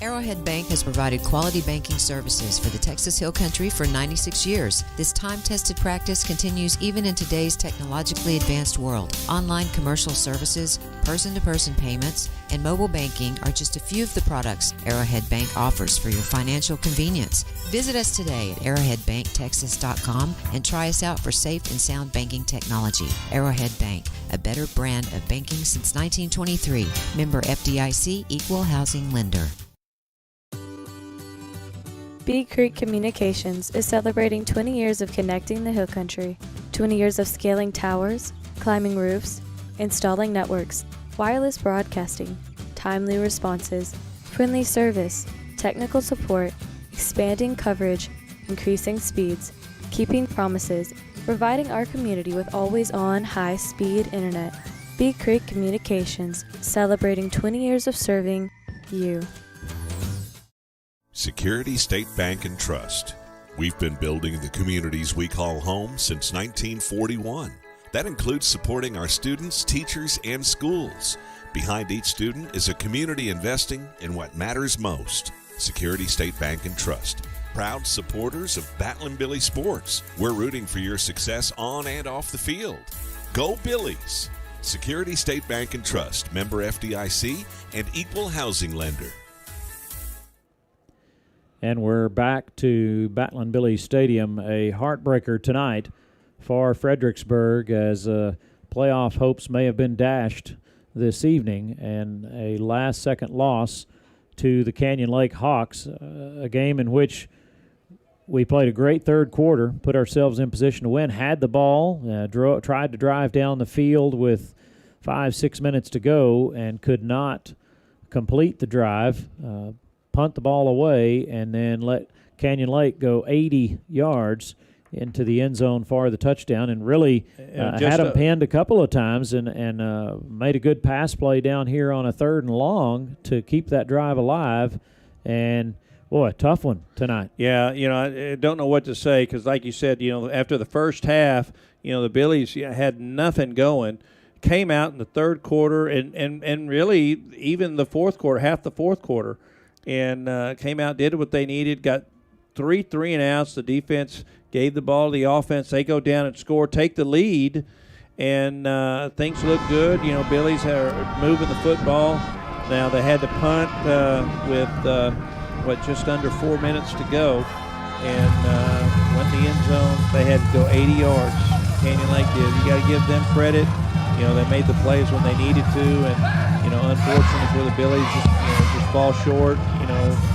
Arrowhead Bank has provided quality banking services for the Texas Hill Country for 96 years. This time-tested practice continues even in today's technologically advanced world. Online commercial services, person-to-person payments, and mobile banking are just a few of the products Arrowhead Bank offers for your financial convenience. Visit us today at arrowheadbanktexas.com and try us out for safe and sound banking technology. Arrowhead Bank, a better brand of banking since 1923. Member FDIC, Equal Housing Lender. Big Creek Communications is celebrating 20 years of connecting the Hill Country, 20 years of scaling towers, climbing roofs, installing networks, wireless broadcasting, timely responses, friendly service, technical support, expanding coverage, increasing speeds, keeping promises, providing our community with always-on high-speed internet. Big Creek Communications, celebrating 20 years of serving you. Security State Bank and Trust. We've been building the communities we call home since 1941. That includes supporting our students, teachers, and schools. Behind each student is a community investing in what matters most. Security State Bank and Trust. Proud supporters of Battlin' Billy sports. We're rooting for your success on and off the field. Go Billies! Security State Bank and Trust, member FDIC, and equal housing lender. And we're back to Battlin' Billy Stadium, a heartbreaker tonight for Fredericksburg as playoff hopes may have been dashed this evening, and a last-second loss to the Canyon Lake Hawks, a game in which we played a great third quarter, put ourselves in position to win, had the ball, tried to drive down the field with 5-6 minutes to go and could not complete the drive, punt the ball away, and then let Canyon Lake go 80 yards into the end zone for the touchdown, and really had them pinned a couple of times and made a good pass play down here on a 3rd and long to keep that drive alive. And, boy, a tough one tonight. Yeah, I don't know what to say because, like you said, after the first half, the Billies had nothing going. Came out in the third quarter and really even the fourth quarter, half the fourth quarter, and came out, did what they needed, got 3 and outs. The defense gave the ball to the offense. They go down and score, take the lead, and things look good. Billies are moving the football. Now they had to punt with, just under 4 minutes to go, and went in the end zone. They had to go 80 yards. Canyon Lake did. You got to give them credit. They made the plays when they needed to, and unfortunately for the Billies, just fall short.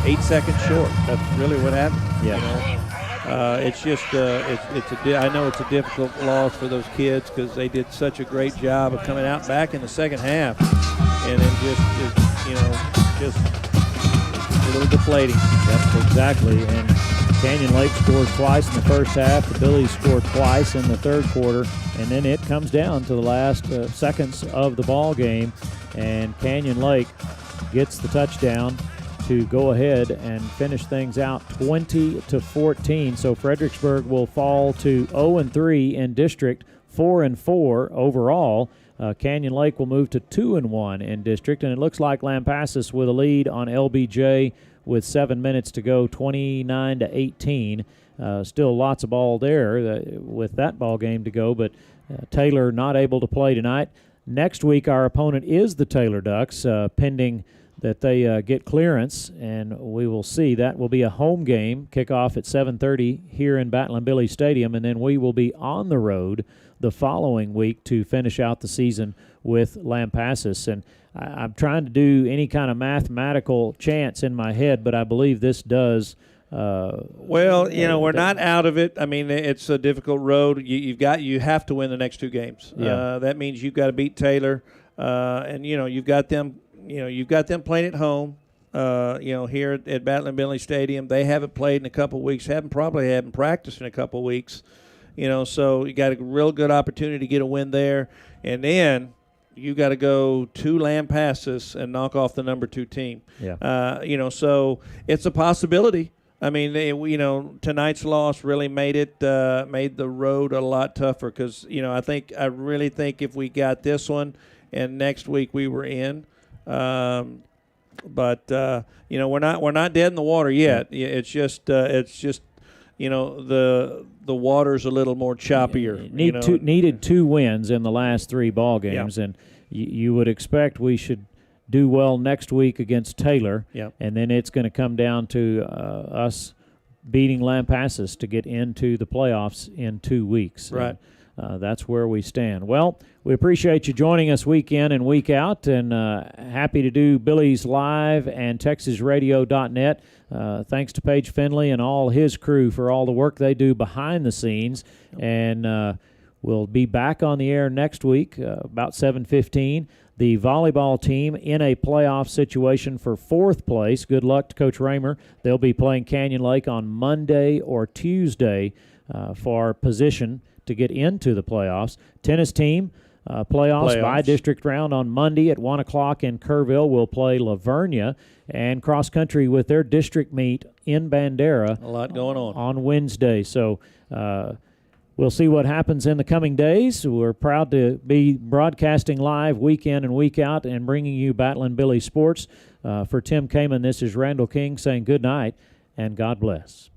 8 seconds short. That's really what happened. Yeah. It's just I know it's a difficult loss for those kids because they did such a great job of coming out back in the second half, and then just a little deflating. Yep, exactly. And Canyon Lake scored twice in the first half. The Billies scored twice in the third quarter, and then it comes down to the last seconds of the ball game, and Canyon Lake gets the touchdown to go ahead and finish things out 20-14. So Fredericksburg will fall to 0-3 in district, 4-4 overall. Canyon Lake will move to 2-1 in district, and it looks like Lampasas with a lead on LBJ with 7 minutes to go, 29-18. Still lots of ball there with that ball game to go, but Taylor not able to play tonight. Next week, our opponent is the Taylor Ducks, pending that they get clearance, and we will see. That will be a home game, kickoff at 7:30 here in Battling Billy Stadium, and then we will be on the road the following week to finish out the season with Lampasas. And I'm trying to do any kind of mathematical chance in my head, but I believe this does. Well, we're not out of it. I mean, it's a difficult road. You have to win the next two games. Yeah. That means you've got to beat Taylor, and you've got them. You've got them playing at home. Here at Battling Billy Stadium, they haven't played in a couple of weeks. Probably haven't practiced in a couple of weeks. So you got a real good opportunity to get a win there, and then you got to go to Lampasas and knock off the number 2 team. Yeah. So it's a possibility. I mean, tonight's loss really made the road a lot tougher because I really think if we got this one and next week we were in, but we're not dead in the water yet. It's just the water's a little more choppier. Needed 2 wins in the last 3 ball games, and you would expect we should do well next week against Taylor, and then it's going to come down to us beating Lampasas to get into the playoffs in 2 weeks. Right. And, that's where we stand. Well, we appreciate you joining us week in and week out, and happy to do Billy's Live and TexasRadio.net. Thanks to Paige Finley and all his crew for all the work they do behind the scenes. And we'll be back on the air next week about 7:15. The volleyball team in a playoff situation for 4th place. Good luck to Coach Raymer. They'll be playing Canyon Lake on Monday or Tuesday for position to get into the playoffs. Tennis team, playoffs by district round on Monday at 1 o'clock in Kerrville. We'll play Lavernia, and cross country with their district meet in Bandera. A lot going on Wednesday. So we'll see what happens in the coming days. We're proud to be broadcasting live week in and week out and bringing you Battling Billy Sports. For Tim Kaman, this is Randall King saying good night and God bless.